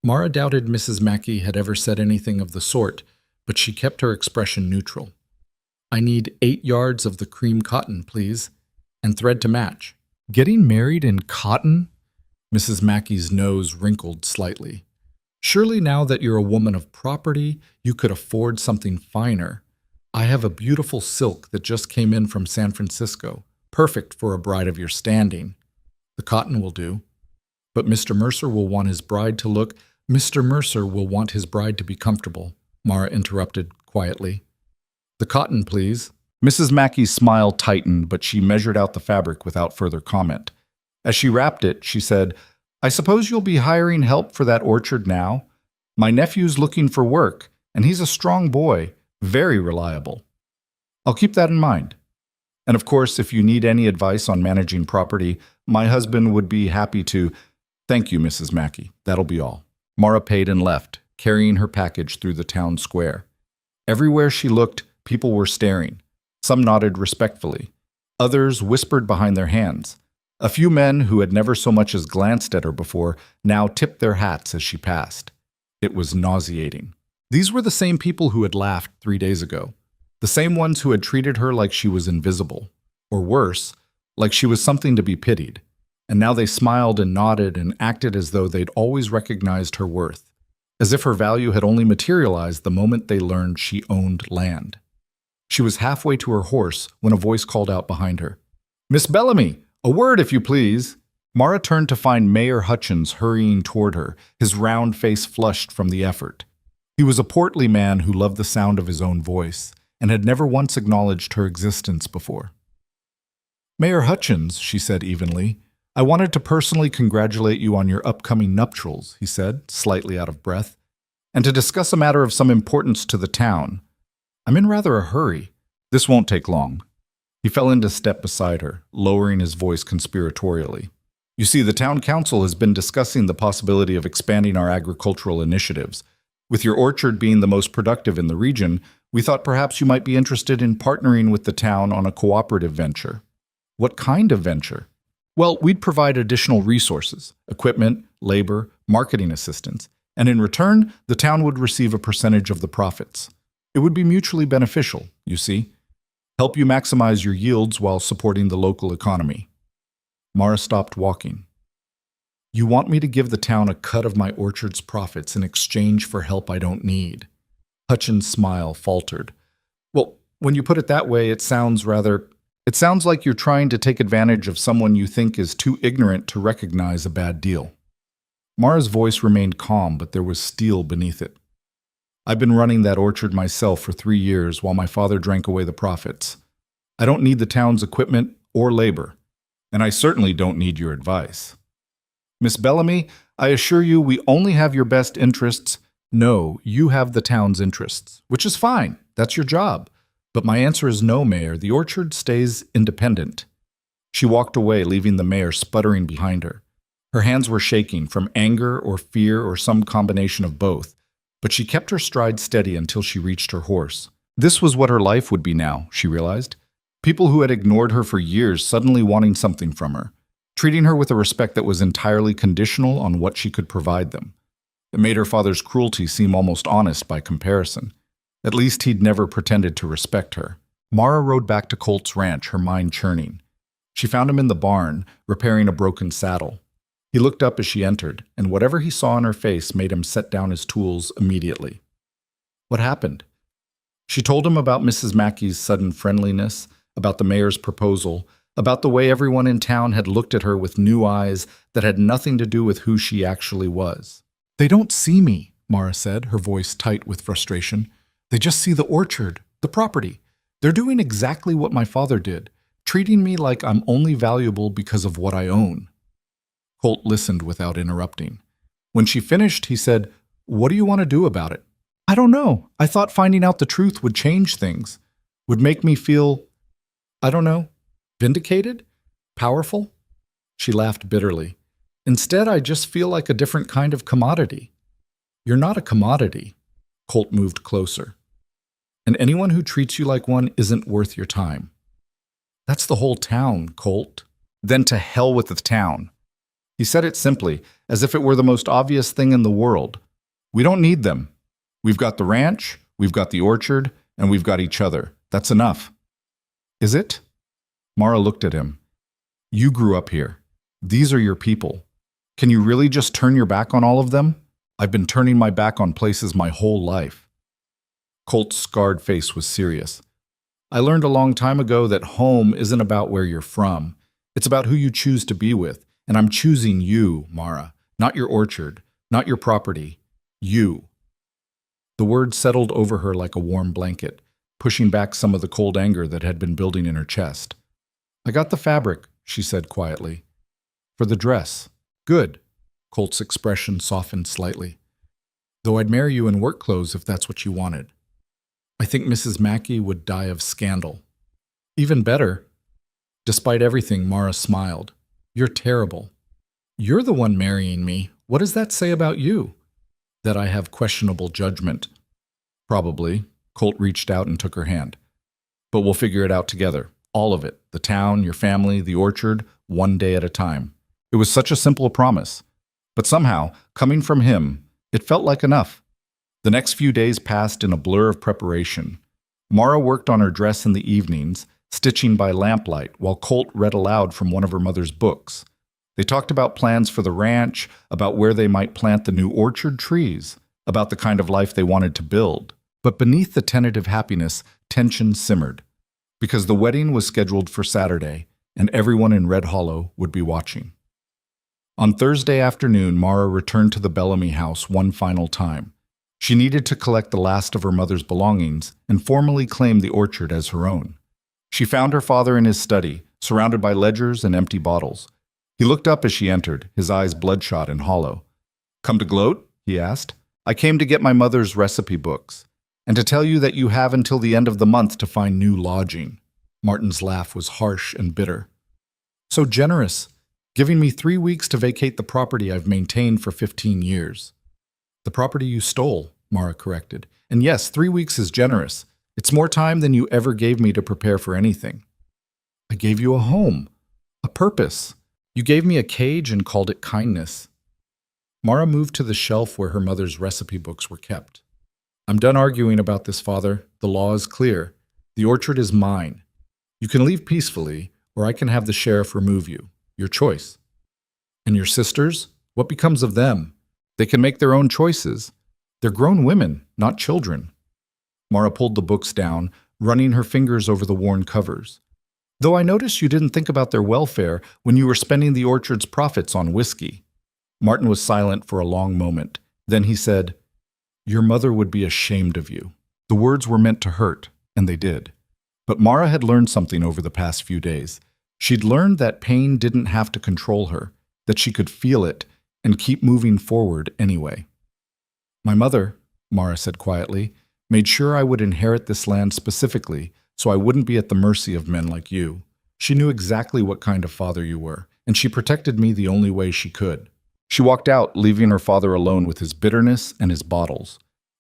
Mara doubted Mrs. Mackey had ever said anything of the sort, but she kept her expression neutral. "I need 8 yards of the cream cotton, please, and thread to match." "Getting married in cotton?" Mrs. Mackey's nose wrinkled slightly. "Surely now that you're a woman of property, you could afford something finer. I have a beautiful silk that just came in from San Francisco, perfect for a bride of your standing. The cotton will do. But Mr. Mercer will want his bride to look— Mr. Mercer will want his bride to be comfortable," Mara interrupted quietly. "The cotton, please." Mrs. Mackey's smile tightened, but she measured out the fabric without further comment. As she wrapped it, she said, "I suppose you'll be hiring help for that orchard now? My nephew's looking for work, and he's a strong boy, very reliable. I'll keep that in mind. And of course, if you need any advice on managing property, my husband would be happy to—" "Thank you, Mrs. Mackey. That'll be all." Mara paid and left, carrying her package through the town square. Everywhere she looked, people were staring. Some nodded respectfully. Others whispered behind their hands. A few men who had never so much as glanced at her before now tipped their hats as she passed. It was nauseating. These were the same people who had laughed 3 days ago. The same ones who had treated her like she was invisible. Or worse, like she was something to be pitied. And now they smiled and nodded and acted as though they'd always recognized her worth. As if her value had only materialized the moment they learned she owned land. She was halfway to her horse when a voice called out behind her. "Miss Bellamy! A word, if you please." Mara turned to find Mayor Hutchins hurrying toward her, his round face flushed from the effort. He was a portly man who loved the sound of his own voice, and had never once acknowledged her existence before. "Mayor Hutchins," she said evenly, "I wanted to personally congratulate you on your upcoming nuptials," he said, slightly out of breath, "and to discuss a matter of some importance to the town. I'm in rather a hurry. This won't take long." He fell into step beside her, lowering his voice conspiratorially. "You see, the town council has been discussing the possibility of expanding our agricultural initiatives. With your orchard being the most productive in the region, we thought perhaps you might be interested in partnering with the town on a cooperative venture." "What kind of venture?" "Well, we'd provide additional resources, equipment, labor, marketing assistance, and in return, the town would receive a percentage of the profits. It would be mutually beneficial, you see. Help you maximize your yields while supporting the local economy." Mara stopped walking. "You want me to give the town a cut of my orchard's profits in exchange for help I don't need?" Hutchins' smile faltered. "Well, when you put it that way, it sounds like you're trying to take advantage of someone you think is too ignorant to recognize a bad deal." Mara's voice remained calm, but there was steel beneath it. "I've been running that orchard myself for 3 years while my father drank away the profits. I don't need the town's equipment or labor, and I certainly don't need your advice. Miss Bellamy, I assure you we only have your best interests." "No, you have the town's interests, which is fine. That's your job. But my answer is no, Mayor. The orchard stays independent. She walked away, leaving the mayor sputtering behind her. Her hands were shaking from anger or fear or some combination of both, but she kept her stride steady until she reached her horse. This was what her life would be now, she realized. People who had ignored her for years suddenly wanting something from her, treating her with a respect that was entirely conditional on what she could provide them. It made her father's cruelty seem almost honest by comparison. At least he'd never pretended to respect her. Mara rode back to Colt's ranch, her mind churning. She found him in the barn, repairing a broken saddle. He looked up as she entered, and whatever he saw on her face made him set down his tools immediately. What happened? She told him about Mrs. Mackey's sudden friendliness, about the mayor's proposal, about the way everyone in town had looked at her with new eyes that had nothing to do with who she actually was. "They don't see me," Mara said, her voice tight with frustration. "They just see the orchard, the property. They're doing exactly what my father did, treating me like I'm only valuable because of what I own." Colt listened without interrupting. When she finished, he said, "What do you want to do about it?" "I don't know. I thought finding out the truth would change things, would make me feel, I don't know, vindicated? Powerful?" She laughed bitterly. "Instead, I just feel like a different kind of commodity." "You're not a commodity." Colt moved closer. "And anyone who treats you like one isn't worth your time." "That's the whole town, Colt." "Then to hell with the town." He said it simply, as if it were the most obvious thing in the world. "We don't need them. We've got the ranch, we've got the orchard, and we've got each other. That's enough." "Is it?" Mara looked at him. "You grew up here. These are your people. Can you really just turn your back on all of them? I've been turning my back on places my whole life." Colt's scarred face was serious. "I learned a long time ago that home isn't about where you're from. It's about who you choose to be with. And I'm choosing you, Mara, not your orchard, not your property. You." The word settled over her like a warm blanket, pushing back some of the cold anger that had been building in her chest. "I got the fabric," she said quietly. "For the dress." "Good." Colt's expression softened slightly. "Though I'd marry you in work clothes if that's what you wanted. I think Mrs. Mackey would die of scandal." "Even better." Despite everything, Mara smiled. "You're terrible. You're the one marrying me. What does that say about you?" "That I have questionable judgment." "Probably." Colt reached out and took her hand. "But we'll figure it out together. All of it. The town, your family, the orchard, one day at a time." It was such a simple promise. But somehow, coming from him, it felt like enough. The next few days passed in a blur of preparation. Mara worked on her dress in the evenings, stitching by lamplight, while Colt read aloud from one of her mother's books. They talked about plans for the ranch, about where they might plant the new orchard trees, about the kind of life they wanted to build. But beneath the tentative happiness, tension simmered, because the wedding was scheduled for Saturday, and everyone in Red Hollow would be watching. On Thursday afternoon, Mara returned to the Bellamy house one final time. She needed to collect the last of her mother's belongings and formally claim the orchard as her own. She found her father in his study, surrounded by ledgers and empty bottles. He looked up as she entered, his eyes bloodshot and hollow. "Come to gloat?" he asked. "I came to get my mother's recipe books, and to tell you that you have until the end of the month to find new lodging." Martin's laugh was harsh and bitter. "So generous, giving me 3 weeks to vacate the property I've maintained for 15 years. "The property you stole," Mara corrected. "And yes, 3 weeks is generous. It's more time than you ever gave me to prepare for anything." "I gave you a home, a purpose. You gave me a cage and called it kindness." Mara moved to the shelf where her mother's recipe books were kept. "I'm done arguing about this, Father. The law is clear. The orchard is mine. You can leave peacefully, or I can have the sheriff remove you. Your choice." "And your sisters? What becomes of them? They can make their own choices. They're grown women, not children." Mara pulled the books down, running her fingers over the worn covers. "Though I noticed you didn't think about their welfare when you were spending the orchard's profits on whiskey." Martin was silent for a long moment. Then he said, "Your mother would be ashamed of you." The words were meant to hurt, and they did. But Mara had learned something over the past few days. She'd learned that pain didn't have to control her, that she could feel it and keep moving forward anyway. "My mother," Mara said quietly, "made sure I would inherit this land specifically so I wouldn't be at the mercy of men like you. She knew exactly what kind of father you were, and she protected me the only way she could. She walked out, leaving her father alone with his bitterness and his bottles.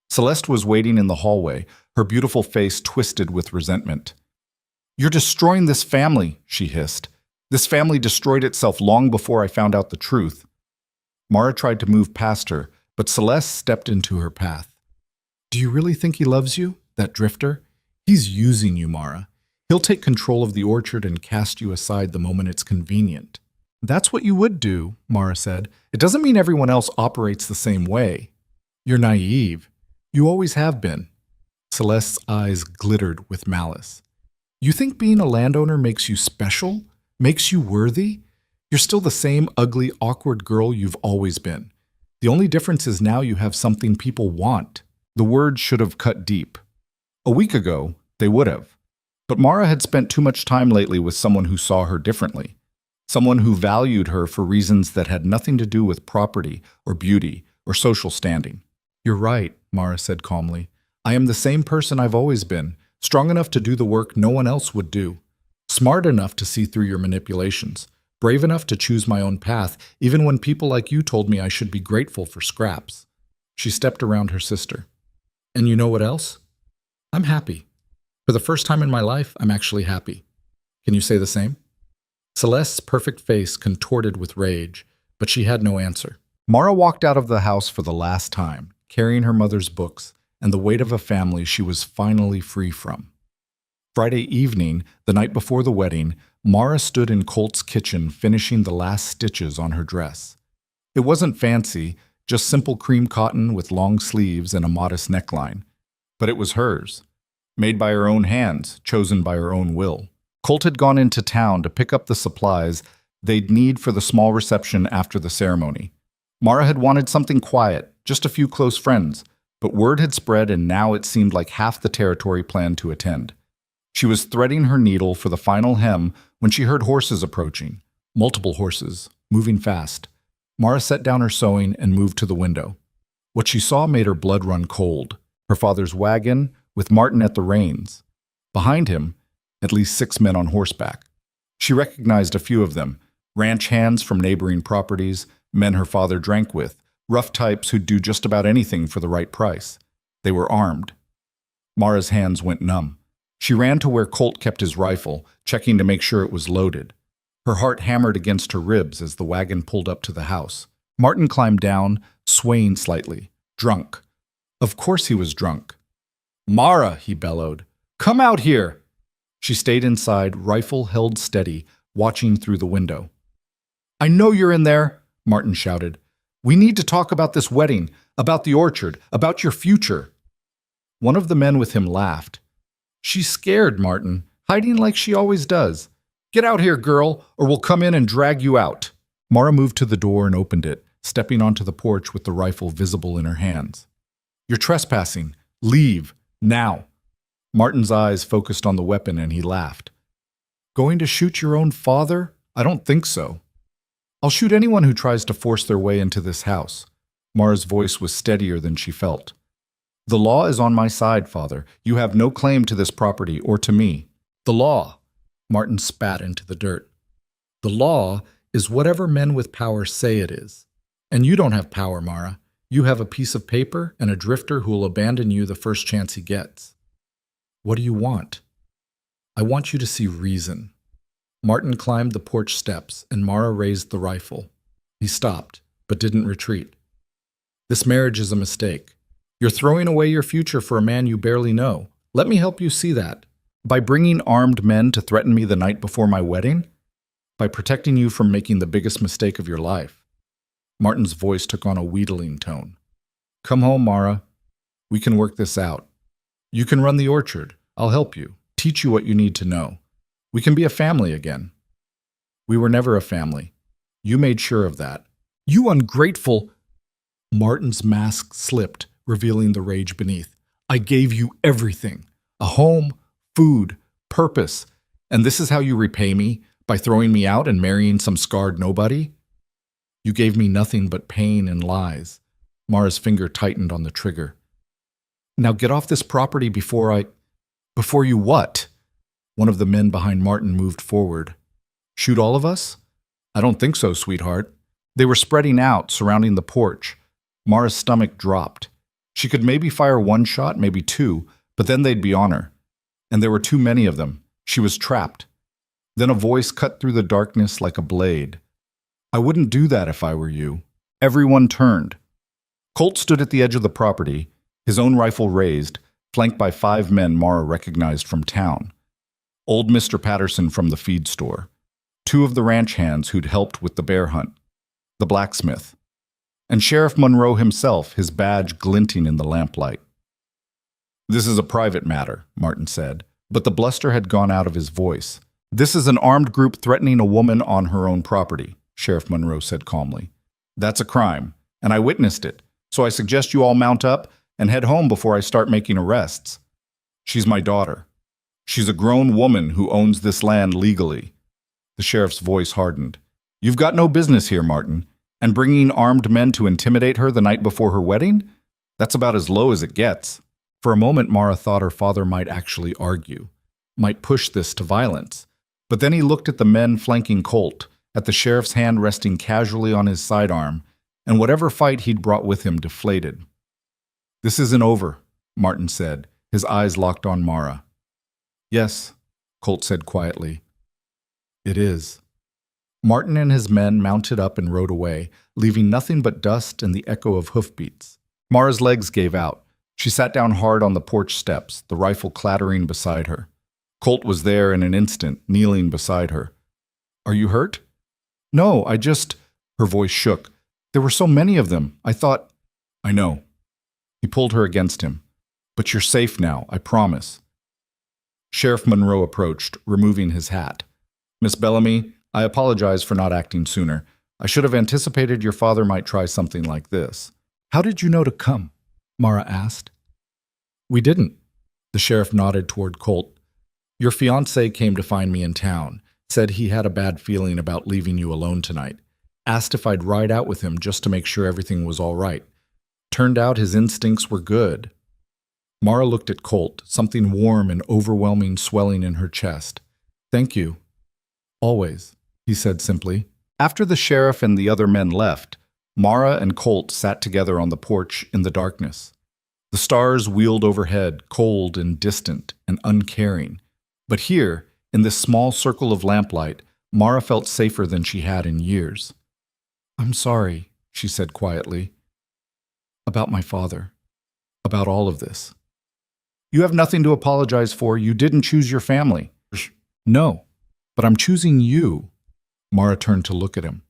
Celeste was waiting in the hallway, her beautiful face twisted with resentment. "You're destroying this family," she hissed. "This family destroyed itself long before I found out the truth." Mara tried to move past her, but Celeste stepped into her path. "Do you really think he loves you, that drifter? He's using you, Mara. He'll take control of the orchard and cast you aside the moment it's convenient." "That's what you would do," Mara said. "It doesn't mean everyone else operates the same way. You're naive. You always have been." Celeste's eyes glittered with malice. "You think being a landowner makes you special? Makes you worthy? You're still the same ugly, awkward girl you've always been. The only difference is now you have something people want." The words should have cut deep. A week ago, they would have. But Mara had spent too much time lately with someone who saw her differently. Someone who valued her for reasons that had nothing to do with property or beauty or social standing. "You're right," Mara said calmly. "I am the same person I've always been, strong enough to do the work no one else would do, smart enough to see through your manipulations, brave enough to choose my own path, even when people like you told me I should be grateful for scraps." She stepped around her sister. "And you know what else? I'm happy. For the first time in my life, I'm actually happy. Can you say the same?" Celeste's perfect face contorted with rage, but she had no answer. Mara walked out of the house for the last time, carrying her mother's books and the weight of a family she was finally free from. Friday evening, the night before the wedding, Mara stood in Colt's kitchen finishing the last stitches on her dress. It wasn't fancy, just simple cream cotton with long sleeves and a modest neckline. But it was hers, made by her own hands, chosen by her own will. Colt had gone into town to pick up the supplies they'd need for the small reception after the ceremony. Mara had wanted something quiet, just a few close friends, but word had spread and now it seemed like half the territory planned to attend. She was threading her needle for the final hem when she heard horses approaching. Multiple horses, moving fast. Mara set down her sewing and moved to the window. What she saw made her blood run cold. Her father's wagon, with Martin at the reins. Behind him, at least 6 men on horseback. She recognized a few of them, ranch hands from neighboring properties, men her father drank with, rough types who'd do just about anything for the right price. They were armed. Mara's hands went numb. She ran to where Colt kept his rifle, checking to make sure it was loaded. Her heart hammered against her ribs as the wagon pulled up to the house. Martin climbed down, swaying slightly, drunk. Of course he was drunk. "Mara," he bellowed, "come out here!" She stayed inside, rifle held steady, watching through the window. "I know you're in there," Martin shouted. "We need to talk about this wedding, about the orchard, about your future." One of the men with him laughed. "She's scared, Martin, hiding like she always does. Get out here, girl, or we'll come in and drag you out." Mara moved to the door and opened it, stepping onto the porch with the rifle visible in her hands. "You're trespassing. Leave, now." Martin's eyes focused on the weapon and he laughed. "Going to shoot your own father? I don't think so." "I'll shoot anyone who tries to force their way into this house." Mara's voice was steadier than she felt. "The law is on my side, Father. You have no claim to this property or to me." "The law," Martin spat into the dirt. "The law is whatever men with power say it is. And you don't have power, Mara. You have a piece of paper and a drifter who will abandon you the first chance he gets." "What do you want?" "I want you to see reason." Martin climbed the porch steps and Mara raised the rifle. He stopped, but didn't retreat. "This marriage is a mistake. You're throwing away your future for a man you barely know. Let me help you see that. By bringing armed men to threaten me the night before my wedding? By protecting you from making the biggest mistake of your life." Martin's voice took on a wheedling tone. "Come home, Mara. We can work this out. You can run the orchard. I'll help you, teach you what you need to know. We can be a family again." "We were never a family. You made sure of that." "You ungrateful—" Martin's mask slipped, revealing the rage beneath. "I gave you everything. A home, food, purpose. And this is how you repay me? By throwing me out and marrying some scarred nobody?" "You gave me nothing but pain and lies." Mara's finger tightened on the trigger. "Now get off this property before you what?" One of the men behind Martin moved forward. Shoot all of us? I don't think so, sweetheart. They were spreading out, surrounding the porch. Mara's stomach dropped. She could maybe fire one shot, maybe two, but then they'd be on her. And there were too many of them. She was trapped. Then a voice cut through the darkness like a blade. I wouldn't do that if I were you. Everyone turned. Colt stood at the edge of the property, his own rifle raised, flanked by 5 men Mara recognized from town. Old Mr. Patterson from the feed store. 2 of the ranch hands who'd helped with the bear hunt. The blacksmith. And Sheriff Monroe himself, his badge glinting in the lamplight. This is a private matter, Martin said, but the bluster had gone out of his voice. This is an armed group threatening a woman on her own property, Sheriff Monroe said calmly. That's a crime, and I witnessed it, so I suggest you all mount up and head home before I start making arrests. She's my daughter. She's a grown woman who owns this land legally. The sheriff's voice hardened. You've got no business here, Martin, and bringing armed men to intimidate her the night before her wedding? That's about as low as it gets. For a moment, Mara thought her father might actually argue, might push this to violence. But then he looked at the men flanking Colt, at the sheriff's hand resting casually on his sidearm, and whatever fight he'd brought with him deflated. This isn't over, Martin said, his eyes locked on Mara. Yes, Colt said quietly. It is. Martin and his men mounted up and rode away, leaving nothing but dust and the echo of hoofbeats. Mara's legs gave out. She sat down hard on the porch steps, the rifle clattering beside her. Colt was there in an instant, kneeling beside her. Are you hurt? No, I just... Her voice shook. There were so many of them. I thought... I know. He pulled her against him. But you're safe now, I promise. Sheriff Monroe approached, removing his hat. Miss Bellamy, I apologize for not acting sooner. I should have anticipated your father might try something like this. How did you know to come? Mara asked. We didn't. The sheriff nodded toward Colt. Your fiancé came to find me in town, said he had a bad feeling about leaving you alone tonight. Asked if I'd ride out with him just to make sure everything was all right. Turned out his instincts were good. Mara looked at Colt, something warm and overwhelming swelling in her chest. Thank you. Always, he said simply. After the sheriff and the other men left, Mara and Colt sat together on the porch in the darkness. The stars wheeled overhead, cold and distant and uncaring. But here, in this small circle of lamplight, Mara felt safer than she had in years. I'm sorry, she said quietly. About my father. About all of this. You have nothing to apologize for. You didn't choose your family. No, but I'm choosing you. Mara turned to look at him.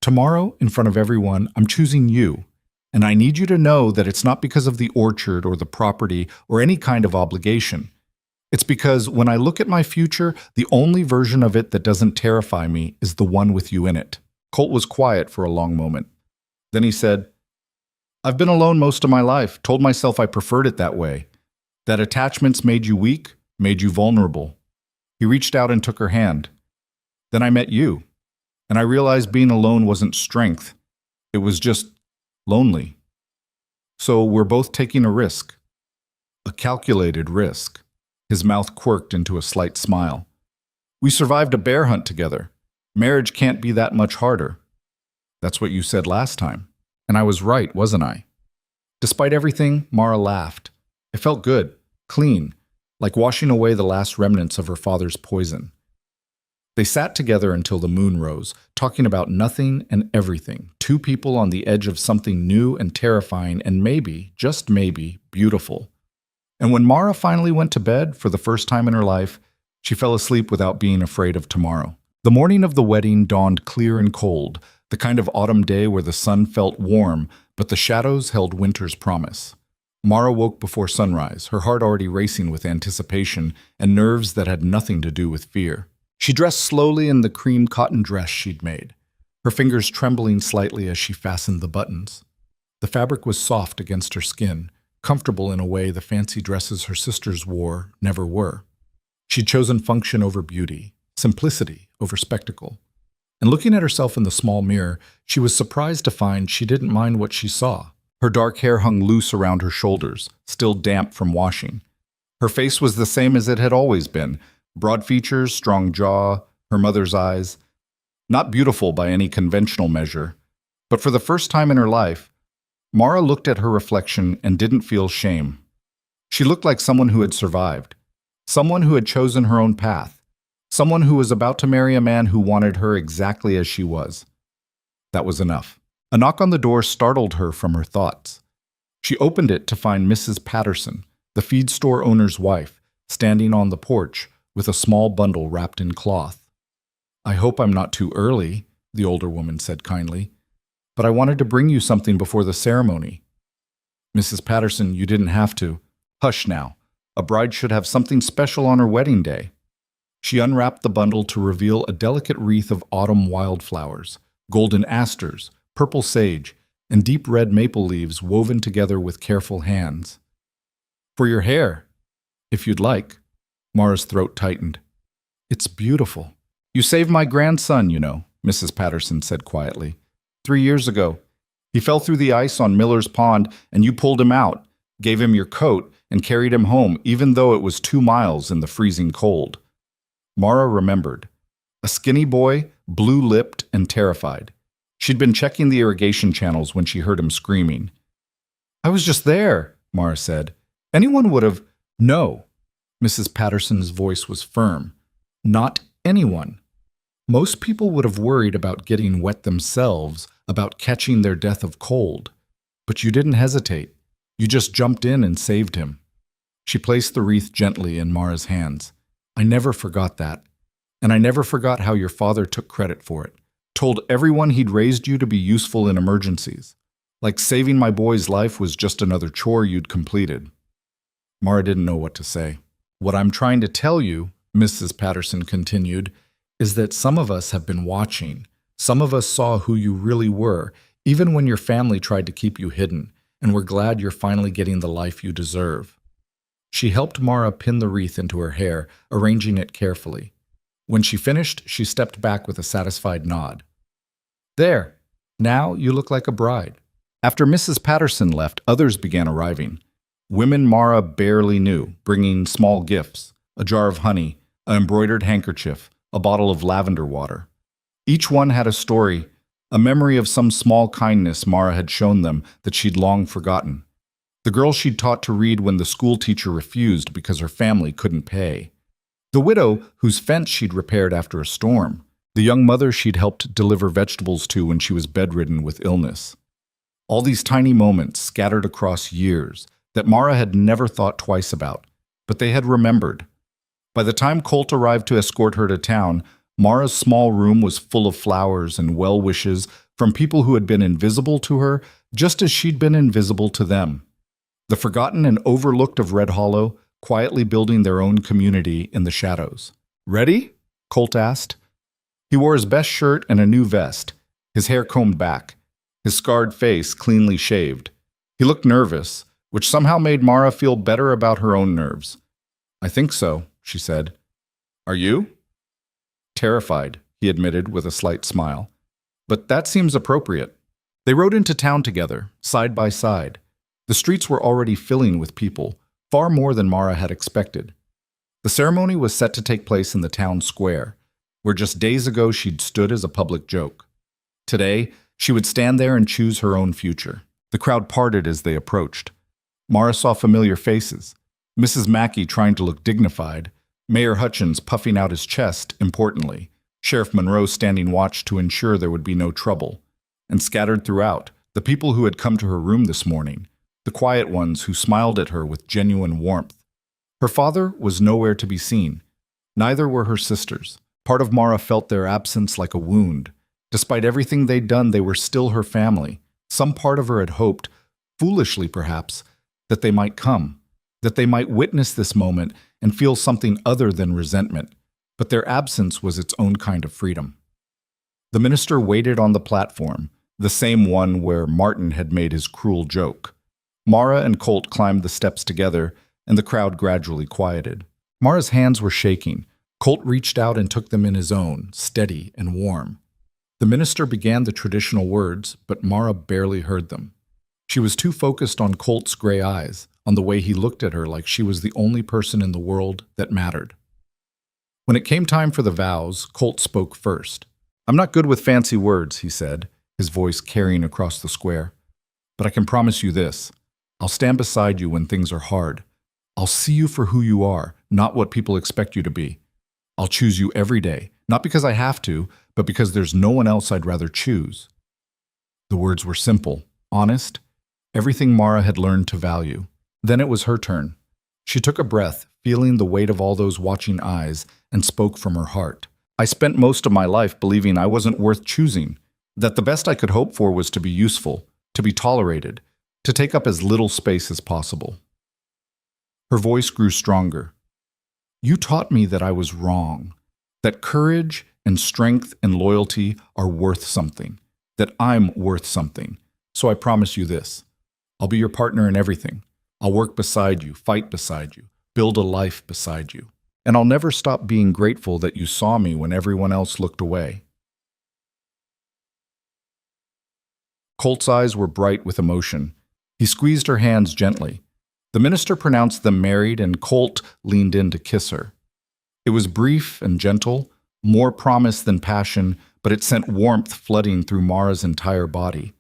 Tomorrow, in front of everyone, I'm choosing you. And I need you to know that it's not because of the orchard or the property or any kind of obligation. It's because when I look at my future, the only version of it that doesn't terrify me is the one with you in it. Colt was quiet for a long moment. Then he said, I've been alone most of my life, told myself I preferred it that way. That attachments made you weak, made you vulnerable. He reached out and took her hand. Then I met you, and I realized being alone wasn't strength. It was just lonely. So we're both taking a risk. A calculated risk. His mouth quirked into a slight smile. We survived a bear hunt together. Marriage can't be that much harder. That's what you said last time. And I was right, wasn't I? Despite everything, Mara laughed. It felt good, clean, like washing away the last remnants of her father's poison. They sat together until the moon rose, talking about nothing and everything, 2 people on the edge of something new and terrifying and maybe, just maybe, beautiful. And when Mara finally went to bed for the first time in her life, she fell asleep without being afraid of tomorrow. The morning of the wedding dawned clear and cold, the kind of autumn day where the sun felt warm, but the shadows held winter's promise. Mara woke before sunrise, her heart already racing with anticipation and nerves that had nothing to do with fear. She dressed slowly in the cream cotton dress she'd made, her fingers trembling slightly as she fastened the buttons. The fabric was soft against her skin, comfortable in a way the fancy dresses her sisters wore never were. She'd chosen function over beauty, simplicity over spectacle. And looking at herself in the small mirror, she was surprised to find she didn't mind what she saw. Her dark hair hung loose around her shoulders, still damp from washing. Her face was the same as it had always been, Broad features, strong jaw, her mother's eyes. Not beautiful by any conventional measure, but for the first time in her life, Mara looked at her reflection and didn't feel shame. She looked like someone who had survived, someone who had chosen her own path, someone who was about to marry a man who wanted her exactly as she was. That was enough. A knock on the door startled her from her thoughts. She opened it to find Mrs. Patterson, the feed store owner's wife, standing on the porch with a small bundle wrapped in cloth. "I hope I'm not too early," the older woman said kindly, "but I wanted to bring you something before the ceremony." "Mrs. Patterson, you didn't have to." "Hush now. A bride should have something special on her wedding day." She unwrapped the bundle to reveal a delicate wreath of autumn wildflowers, golden asters, purple sage, and deep red maple leaves woven together with careful hands. "For your hair, if you'd like." Mara's throat tightened. "It's beautiful." "You saved my grandson, you know," Mrs. Patterson said quietly. 3 years ago. He fell through the ice on Miller's Pond, and you pulled him out, gave him your coat, and carried him home, even though it was 2 miles in the freezing cold." Mara remembered. A skinny boy, blue-lipped and terrified. She'd been checking the irrigation channels when she heard him screaming. "I was just there," Mara said. "Anyone would have—" "No." Mrs. Patterson's voice was firm. "Not anyone. Most people would have worried about getting wet themselves, about catching their death of cold. But you didn't hesitate. You just jumped in and saved him." She placed the wreath gently in Mara's hands. "I never forgot that. And I never forgot how your father took credit for it. Told everyone he'd raised you to be useful in emergencies. Like saving my boy's life was just another chore you'd completed." Mara didn't know what to say. "What I'm trying to tell you," Mrs. Patterson continued, "is that some of us have been watching. Some of us saw who you really were, even when your family tried to keep you hidden, and we're glad you're finally getting the life you deserve." She helped Mara pin the wreath into her hair, arranging it carefully. When she finished, she stepped back with a satisfied nod. "There, now you look like a bride." After Mrs. Patterson left, others began arriving. Women Mara barely knew, bringing small gifts, a jar of honey, an embroidered handkerchief, a bottle of lavender water. Each one had a story, a memory of some small kindness Mara had shown them that she'd long forgotten. The girl she'd taught to read when the school teacher refused because her family couldn't pay. The widow whose fence she'd repaired after a storm. The young mother she'd helped deliver vegetables to when she was bedridden with illness. All these tiny moments scattered across years that Mara had never thought twice about, but they had remembered. By the time Colt arrived to escort her to town, Mara's small room was full of flowers and well wishes from people who had been invisible to her, just as she'd been invisible to them. The forgotten and overlooked of Red Hollow, quietly building their own community in the shadows. "Ready?" Colt asked. He wore his best shirt and a new vest, his hair combed back, his scarred face cleanly shaved. He looked nervous, which somehow made Mara feel better about her own nerves. "I think so," she said. "Are you?" "Terrified," he admitted with a slight smile. "But that seems appropriate." They rode into town together, side by side. The streets were already filling with people, far more than Mara had expected. The ceremony was set to take place in the town square, where just days ago she'd stood as a public joke. Today, she would stand there and choose her own future. The crowd parted as they approached. Mara saw familiar faces. Mrs. Mackey trying to look dignified, Mayor Hutchins puffing out his chest importantly, Sheriff Monroe standing watch to ensure there would be no trouble. And scattered throughout, the people who had come to her room this morning, the quiet ones who smiled at her with genuine warmth. Her father was nowhere to be seen. Neither were her sisters. Part of Mara felt their absence like a wound. Despite everything they'd done, they were still her family. Some part of her had hoped, foolishly perhaps, that they might come, that they might witness this moment and feel something other than resentment. But their absence was its own kind of freedom. The minister waited on the platform, the same one where Martin had made his cruel joke. Mara and Colt climbed the steps together, and the crowd gradually quieted. Mara's hands were shaking. Colt reached out and took them in his own, steady and warm. The minister began the traditional words, but Mara barely heard them. She was too focused on Colt's gray eyes, on the way he looked at her like she was the only person in the world that mattered. When it came time for the vows, Colt spoke first. "I'm not good with fancy words," he said, his voice carrying across the square. "But I can promise you this. I'll stand beside you when things are hard. I'll see you for who you are, not what people expect you to be. I'll choose you every day, not because I have to, but because there's no one else I'd rather choose." The words were simple, honest, everything Mara had learned to value. Then it was her turn. She took a breath, feeling the weight of all those watching eyes, and spoke from her heart. "I spent most of my life believing I wasn't worth choosing, that the best I could hope for was to be useful, to be tolerated, to take up as little space as possible." Her voice grew stronger. "You taught me that I was wrong, that courage and strength and loyalty are worth something, that I'm worth something. So I promise you this. I'll be your partner in everything. I'll work beside you, fight beside you, build a life beside you. And I'll never stop being grateful that you saw me when everyone else looked away." Colt's eyes were bright with emotion. He squeezed her hands gently. The minister pronounced them married, and Colt leaned in to kiss her. It was brief and gentle, more promise than passion, but it sent warmth flooding through Mara's entire body.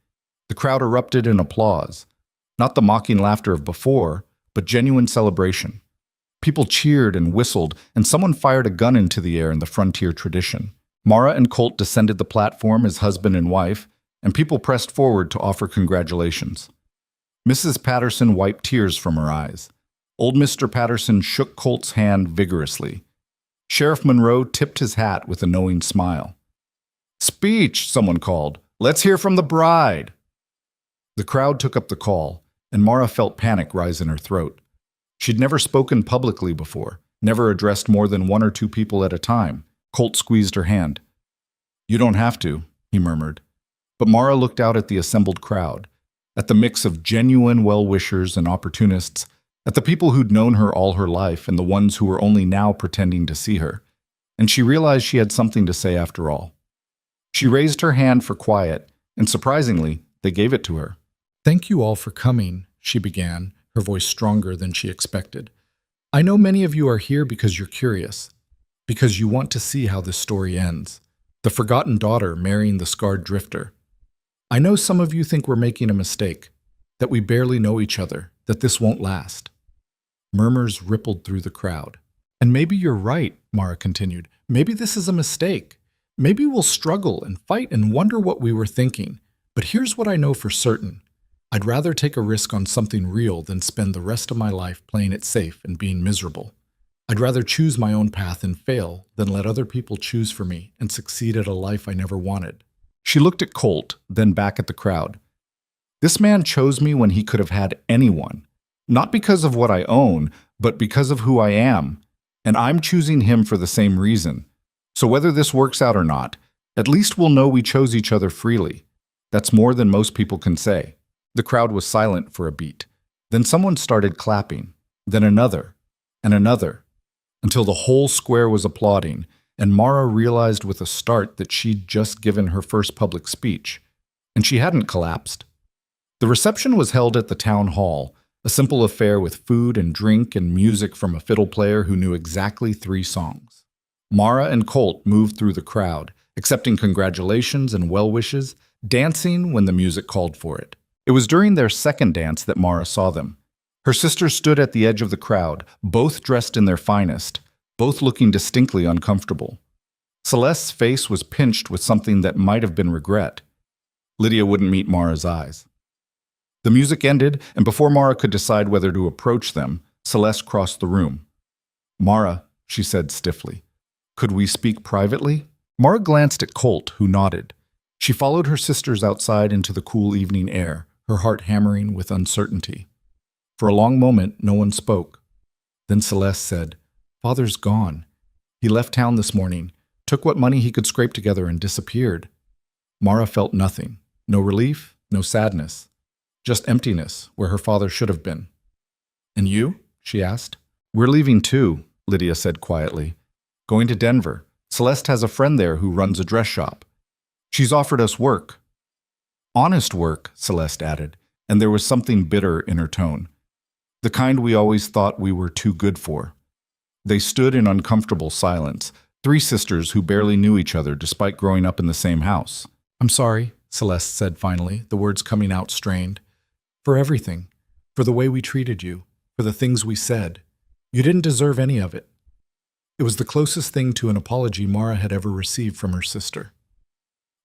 The crowd erupted in applause. Not the mocking laughter of before, but genuine celebration. People cheered and whistled, and someone fired a gun into the air in the frontier tradition. Mara and Colt descended the platform as husband and wife, and people pressed forward to offer congratulations. Mrs. Patterson wiped tears from her eyes. Old Mr. Patterson shook Colt's hand vigorously. Sheriff Monroe tipped his hat with a knowing smile. "Speech," someone called. "Let's hear from the bride." The crowd took up the call, and Mara felt panic rise in her throat. She'd never spoken publicly before, never addressed more than one or two people at a time. Colt squeezed her hand. "You don't have to," he murmured. But Mara looked out at the assembled crowd, at the mix of genuine well-wishers and opportunists, at the people who'd known her all her life and the ones who were only now pretending to see her, and she realized she had something to say after all. She raised her hand for quiet, and surprisingly, they gave it to her. "Thank you all for coming," she began, her voice stronger than she expected. "I know many of you are here because you're curious, because you want to see how this story ends. The forgotten daughter marrying the scarred drifter. I know some of you think we're making a mistake, that we barely know each other, that this won't last." Murmurs rippled through the crowd. "And maybe you're right," Mara continued. "Maybe this is a mistake. Maybe we'll struggle and fight and wonder what we were thinking. But here's what I know for certain. I'd rather take a risk on something real than spend the rest of my life playing it safe and being miserable. I'd rather choose my own path and fail than let other people choose for me and succeed at a life I never wanted." She looked at Colt, then back at the crowd. "This man chose me when he could have had anyone, not because of what I own, but because of who I am, and I'm choosing him for the same reason. So whether this works out or not, at least we'll know we chose each other freely. That's more than most people can say." The crowd was silent for a beat. Then someone started clapping, then another, and another, until the whole square was applauding, and Mara realized with a start that she'd just given her first public speech, and she hadn't collapsed. The reception was held at the town hall, a simple affair with food and drink and music from a fiddle player who knew exactly 3 songs. Mara and Colt moved through the crowd, accepting congratulations and well wishes, dancing when the music called for it. It was during their second dance that Mara saw them. Her sisters stood at the edge of the crowd, both dressed in their finest, both looking distinctly uncomfortable. Celeste's face was pinched with something that might have been regret. Lydia wouldn't meet Mara's eyes. The music ended, and before Mara could decide whether to approach them, Celeste crossed the room. "Mara," she said stiffly, "could we speak privately?" Mara glanced at Colt, who nodded. She followed her sisters outside into the cool evening air, her heart hammering with uncertainty. For a long moment, no one spoke. Then Celeste said, "Father's gone. He left town this morning, took what money he could scrape together and disappeared." Mara felt nothing. No relief, no sadness. Just emptiness where her father should have been. "And you?" she asked. "We're leaving too," Lydia said quietly. "Going to Denver. Celeste has a friend there who runs a dress shop. She's offered us work." "Honest work," Celeste added, and there was something bitter in her tone. "The kind we always thought we were too good for. They stood in uncomfortable silence, three sisters who barely knew each other despite growing up in the same house. "I'm sorry," Celeste said finally, the words coming out strained. "For everything. For the way we treated you. For the things we said. You didn't deserve any of it." It was the closest thing to an apology Mara had ever received from her sister.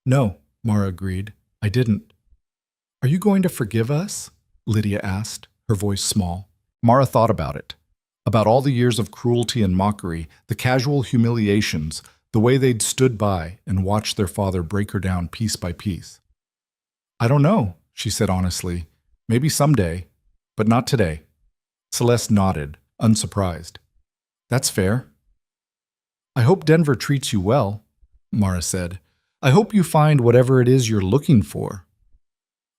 "No," Mara agreed. "I didn't." "Are you going to forgive us?" Lydia asked, her voice small. Mara thought about it. About all the years of cruelty and mockery, the casual humiliations, the way they'd stood by and watched their father break her down piece by piece. "I don't know," she said honestly. "Maybe someday, but not today." Celeste nodded, unsurprised. "That's fair." "I hope Denver treats you well," Mara said. "I hope you find whatever it is you're looking for."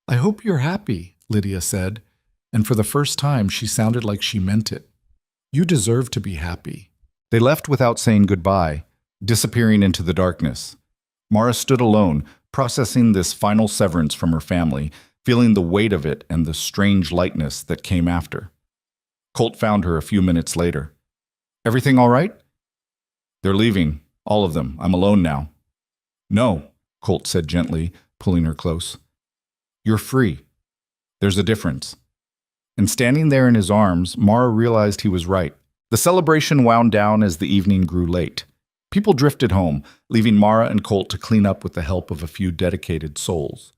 "I hope you're happy," Lydia said, and for the first time she sounded like she meant it. "You deserve to be happy." They left without saying goodbye, disappearing into the darkness. Mara stood alone, processing this final severance from her family, feeling the weight of it and the strange lightness that came after. Colt found her a few minutes later. "Everything all right?" "They're leaving, all of them. I'm alone now." "No," Colt said gently, pulling her close. "You're free. There's a difference." And standing there in his arms, Mara realized he was right. The celebration wound down as the evening grew late. People drifted home, leaving Mara and Colt to clean up with the help of a few dedicated souls.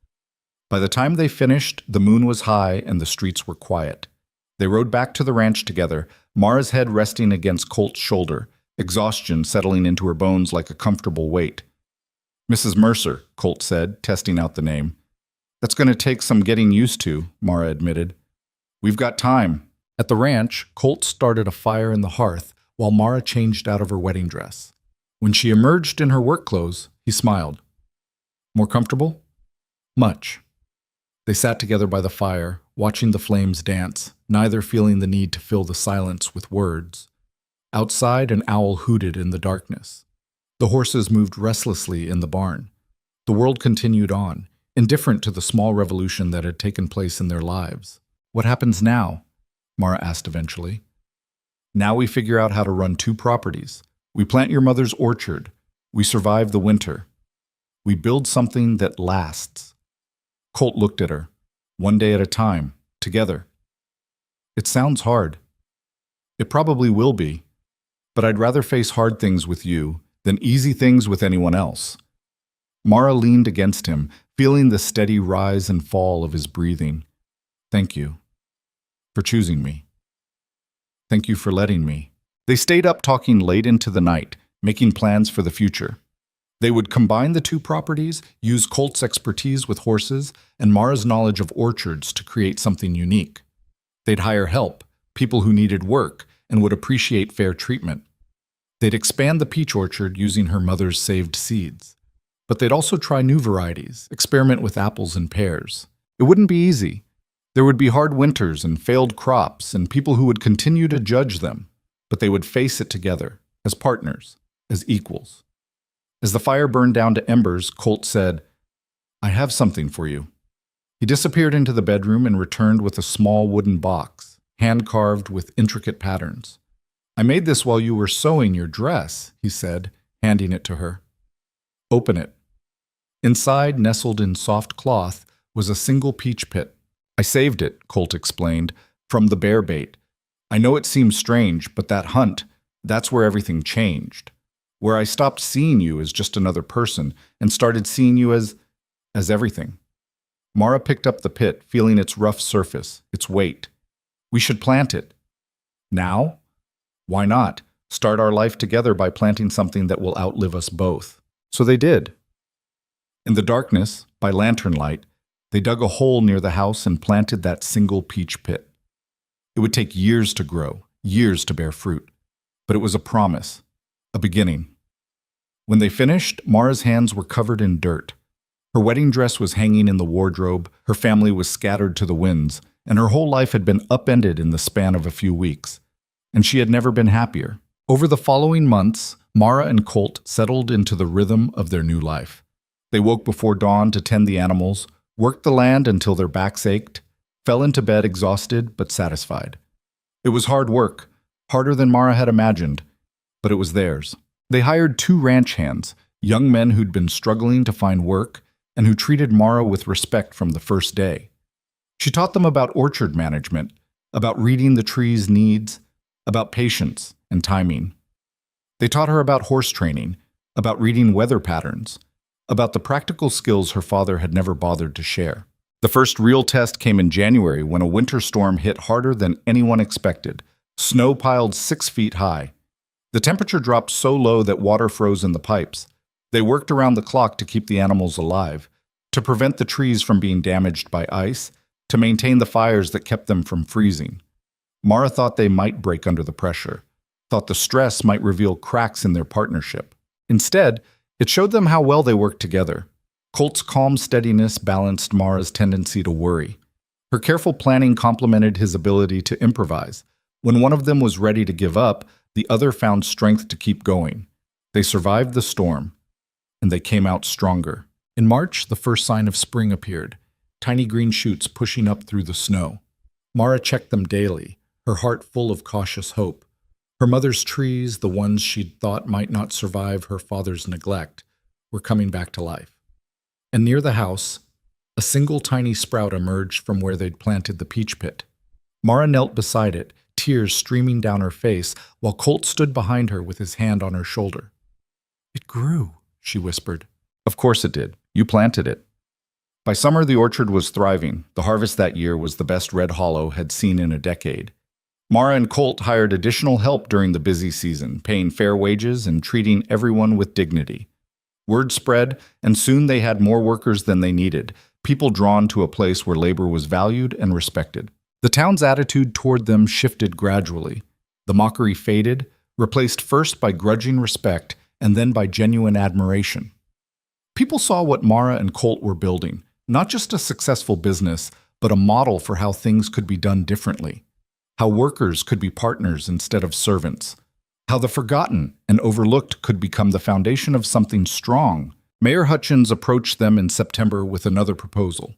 By the time they finished, the moon was high and the streets were quiet. They rode back to the ranch together, Mara's head resting against Colt's shoulder, exhaustion settling into her bones like a comfortable weight. "Mrs. Mercer," Colt said, testing out the name. "That's going to take some getting used to," Mara admitted. "We've got time." At the ranch, Colt started a fire in the hearth while Mara changed out of her wedding dress. When she emerged in her work clothes, he smiled. "More comfortable?" "Much." They sat together by the fire, watching the flames dance, neither feeling the need to fill the silence with words. Outside, an owl hooted in the darkness. The horses moved restlessly in the barn. The world continued on, indifferent to the small revolution that had taken place in their lives. "What happens now?" Mara asked eventually. "Now we figure out how to run 2 properties. We plant your mother's orchard. We survive the winter. We build something that lasts." Colt looked at her. "One day at a time, together." "It sounds hard." "It probably will be. But I'd rather face hard things with you than easy things with anyone else." Mara leaned against him, feeling the steady rise and fall of his breathing. "Thank you for choosing me. Thank you for letting me." They stayed up talking late into the night, making plans for the future. They would combine the 2 properties, use Colt's expertise with horses and Mara's knowledge of orchards to create something unique. They'd hire help, people who needed work and would appreciate fair treatment. They'd expand the peach orchard using her mother's saved seeds. But they'd also try new varieties, experiment with apples and pears. It wouldn't be easy. There would be hard winters and failed crops and people who would continue to judge them, but they would face it together, as partners, as equals. As the fire burned down to embers, Colt said, "I have something for you." He disappeared into the bedroom and returned with a small wooden box, hand-carved with intricate patterns. "I made this while you were sewing your dress," he said, handing it to her. "Open it." Inside, nestled in soft cloth, was a single peach pit. "I saved it," Colt explained, "from the bear bait. I know it seems strange, but that hunt, that's where everything changed. Where I stopped seeing you as just another person and started seeing you as everything." Mara picked up the pit, feeling its rough surface, its weight. "We should plant it." "Now?" "Why not? Start our life together by planting something that will outlive us both." So they did. In the darkness, by lantern light, they dug a hole near the house and planted that single peach pit. It would take years to grow, years to bear fruit. But it was a promise, a beginning. When they finished, Mara's hands were covered in dirt. Her wedding dress was hanging in the wardrobe, her family was scattered to the winds, and her whole life had been upended in the span of a few weeks. And she had never been happier. Over the following months, Mara and Colt settled into the rhythm of their new life. They woke before dawn to tend the animals, worked the land until their backs ached, fell into bed exhausted but satisfied. It was hard work, harder than Mara had imagined, but it was theirs. They hired 2 ranch hands, young men who'd been struggling to find work and who treated Mara with respect from the first day. She taught them about orchard management, about reading the tree's needs, about patience and timing. They taught her about horse training, about reading weather patterns, about the practical skills her father had never bothered to share. The first real test came in January when a winter storm hit harder than anyone expected. Snow piled 6 feet high. The temperature dropped so low that water froze in the pipes. They worked around the clock to keep the animals alive, to prevent the trees from being damaged by ice, to maintain the fires that kept them from freezing. Mara thought they might break under the pressure, thought the stress might reveal cracks in their partnership. Instead, it showed them how well they worked together. Colt's calm steadiness balanced Mara's tendency to worry. Her careful planning complemented his ability to improvise. When one of them was ready to give up, the other found strength to keep going. They survived the storm, and they came out stronger. In March, the first sign of spring appeared, tiny green shoots pushing up through the snow. Mara checked them daily, her heart full of cautious hope. Her mother's trees, the ones she'd thought might not survive her father's neglect, were coming back to life. And near the house, a single tiny sprout emerged from where they'd planted the peach pit. Mara knelt beside it, tears streaming down her face, while Colt stood behind her with his hand on her shoulder. "It grew," she whispered. "Of course it did. You planted it." By summer, the orchard was thriving. The harvest that year was the best Red Hollow had seen in a decade. Mara and Colt hired additional help during the busy season, paying fair wages and treating everyone with dignity. Word spread, and soon they had more workers than they needed, people drawn to a place where labor was valued and respected. The town's attitude toward them shifted gradually. The mockery faded, replaced first by grudging respect and then by genuine admiration. People saw what Mara and Colt were building, not just a successful business, but a model for how things could be done differently. How workers could be partners instead of servants. How the forgotten and overlooked could become the foundation of something strong. Mayor Hutchins approached them in September with another proposal.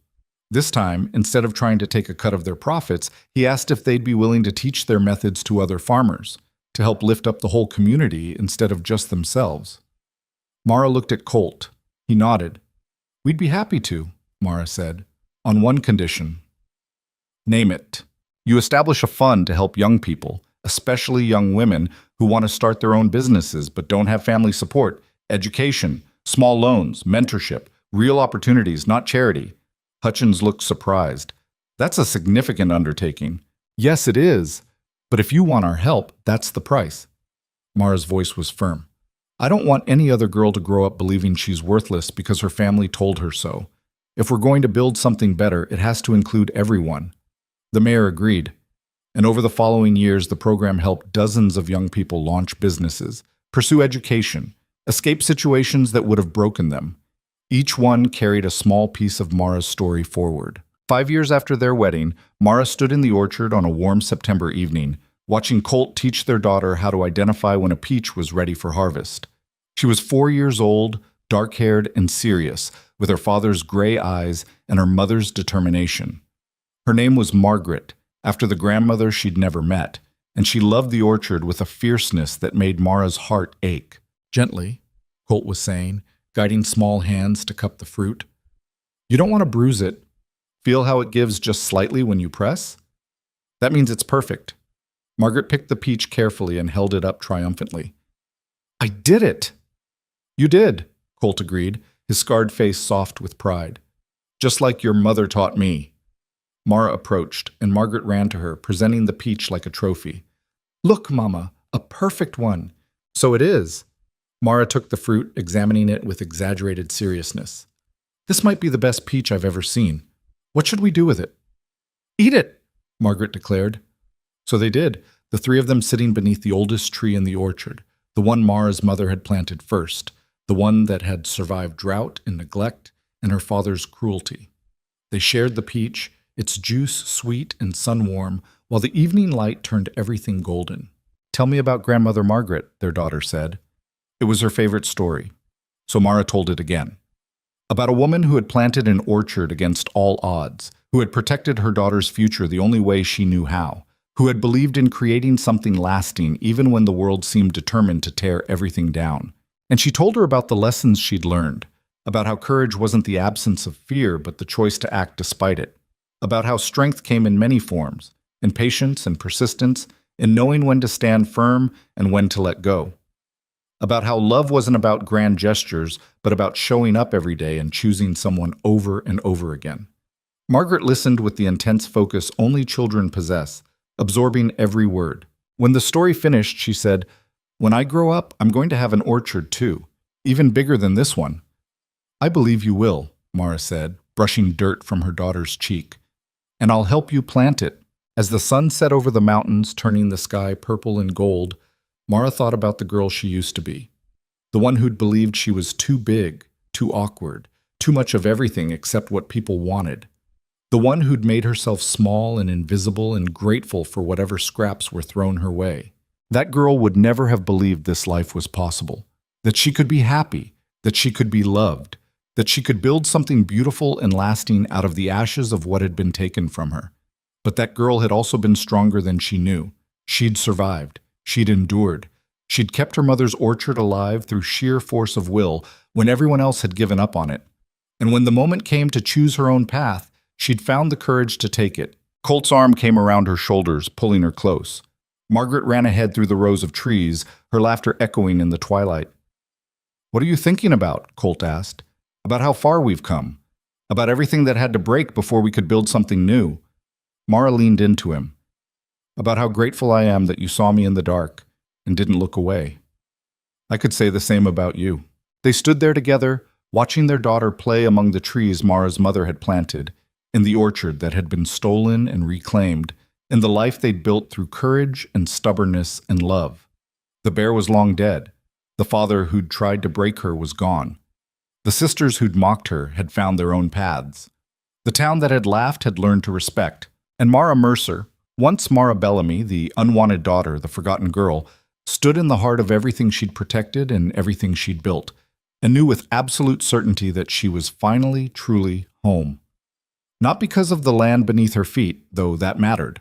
This time, instead of trying to take a cut of their profits, he asked if they'd be willing to teach their methods to other farmers, to help lift up the whole community instead of just themselves. Mara looked at Colt. He nodded. "We'd be happy to," Mara said, "on one condition." "Name it. You establish a fund to help young people, especially young women who want to start their own businesses but don't have family support, education, small loans, mentorship, real opportunities, not charity." Hutchins looked surprised. "That's a significant undertaking." "Yes, it is. But if you want our help, that's the price." Mara's voice was firm. "I don't want any other girl to grow up believing she's worthless because her family told her so. If we're going to build something better, it has to include everyone." The mayor agreed. And over the following years, the program helped dozens of young people launch businesses, pursue education, escape situations that would have broken them. Each one carried a small piece of Mara's story forward. 5 years after their wedding, Mara stood in the orchard on a warm September evening, watching Colt teach their daughter how to identify when a peach was ready for harvest. She was 4 years old, dark-haired and serious, with her father's gray eyes and her mother's determination. Her name was Margaret, after the grandmother she'd never met, and she loved the orchard with a fierceness that made Mara's heart ache. "Gently," Colt was saying, guiding small hands to cup the fruit. "You don't want to bruise it. Feel how it gives just slightly when you press? That means it's perfect." Margaret picked the peach carefully and held it up triumphantly. "I did it!" "You did," Colt agreed, his scarred face soft with pride. "Just like your mother taught me." Mara approached, and Margaret ran to her, presenting the peach like a trophy. "Look, Mama, a perfect one." "So it is." Mara took the fruit, examining it with exaggerated seriousness. "This might be the best peach I've ever seen. What should we do with it?" "Eat it," Margaret declared. So they did, the 3 of them sitting beneath the oldest tree in the orchard, the one Mara's mother had planted first, the one that had survived drought and neglect and her father's cruelty. They shared the peach, its juice sweet and sun-warm, while the evening light turned everything golden. "Tell me about Grandmother Margaret," their daughter said. It was her favorite story, so Mara told it again. About a woman who had planted an orchard against all odds, who had protected her daughter's future the only way she knew how, who had believed in creating something lasting even when the world seemed determined to tear everything down. And she told her about the lessons she'd learned, about how courage wasn't the absence of fear but the choice to act despite it, about how strength came in many forms, in patience and persistence, in knowing when to stand firm and when to let go, about how love wasn't about grand gestures but about showing up every day and choosing someone over and over again. Margaret listened with the intense focus only children possess, absorbing every word. When the story finished, she said, "When I grow up, I'm going to have an orchard too, even bigger than this one." "I believe you will," Mara said, brushing dirt from her daughter's cheek. "And I'll help you plant it." As the sun set over the mountains, turning the sky purple and gold, Mara thought about the girl she used to be. The one who'd believed she was too big, too awkward, too much of everything except what people wanted. The one who'd made herself small and invisible and grateful for whatever scraps were thrown her way. That girl would never have believed this life was possible, that she could be happy, that she could be loved, that she could build something beautiful and lasting out of the ashes of what had been taken from her. But that girl had also been stronger than she knew. She'd survived. She'd endured. She'd kept her mother's orchard alive through sheer force of will when everyone else had given up on it. And when the moment came to choose her own path, she'd found the courage to take it. Colt's arm came around her shoulders, pulling her close. Margaret ran ahead through the rows of trees, her laughter echoing in the twilight. "What are you thinking about?" Colt asked. "About how far we've come. About everything that had to break before we could build something new." Mara leaned into him. "About how grateful I am that you saw me in the dark and didn't look away. I could say the same about you." They stood there together, watching their daughter play among the trees Mara's mother had planted, in the orchard that had been stolen and reclaimed, in the life they'd built through courage and stubbornness and love. The bear was long dead. The father who'd tried to break her was gone. The sisters who'd mocked her had found their own paths. The town that had laughed had learned to respect. And Mara Mercer, once Mara Bellamy, the unwanted daughter, the forgotten girl, stood in the heart of everything she'd protected and everything she'd built, and knew with absolute certainty that she was finally, truly home. Not because of the land beneath her feet, though that mattered,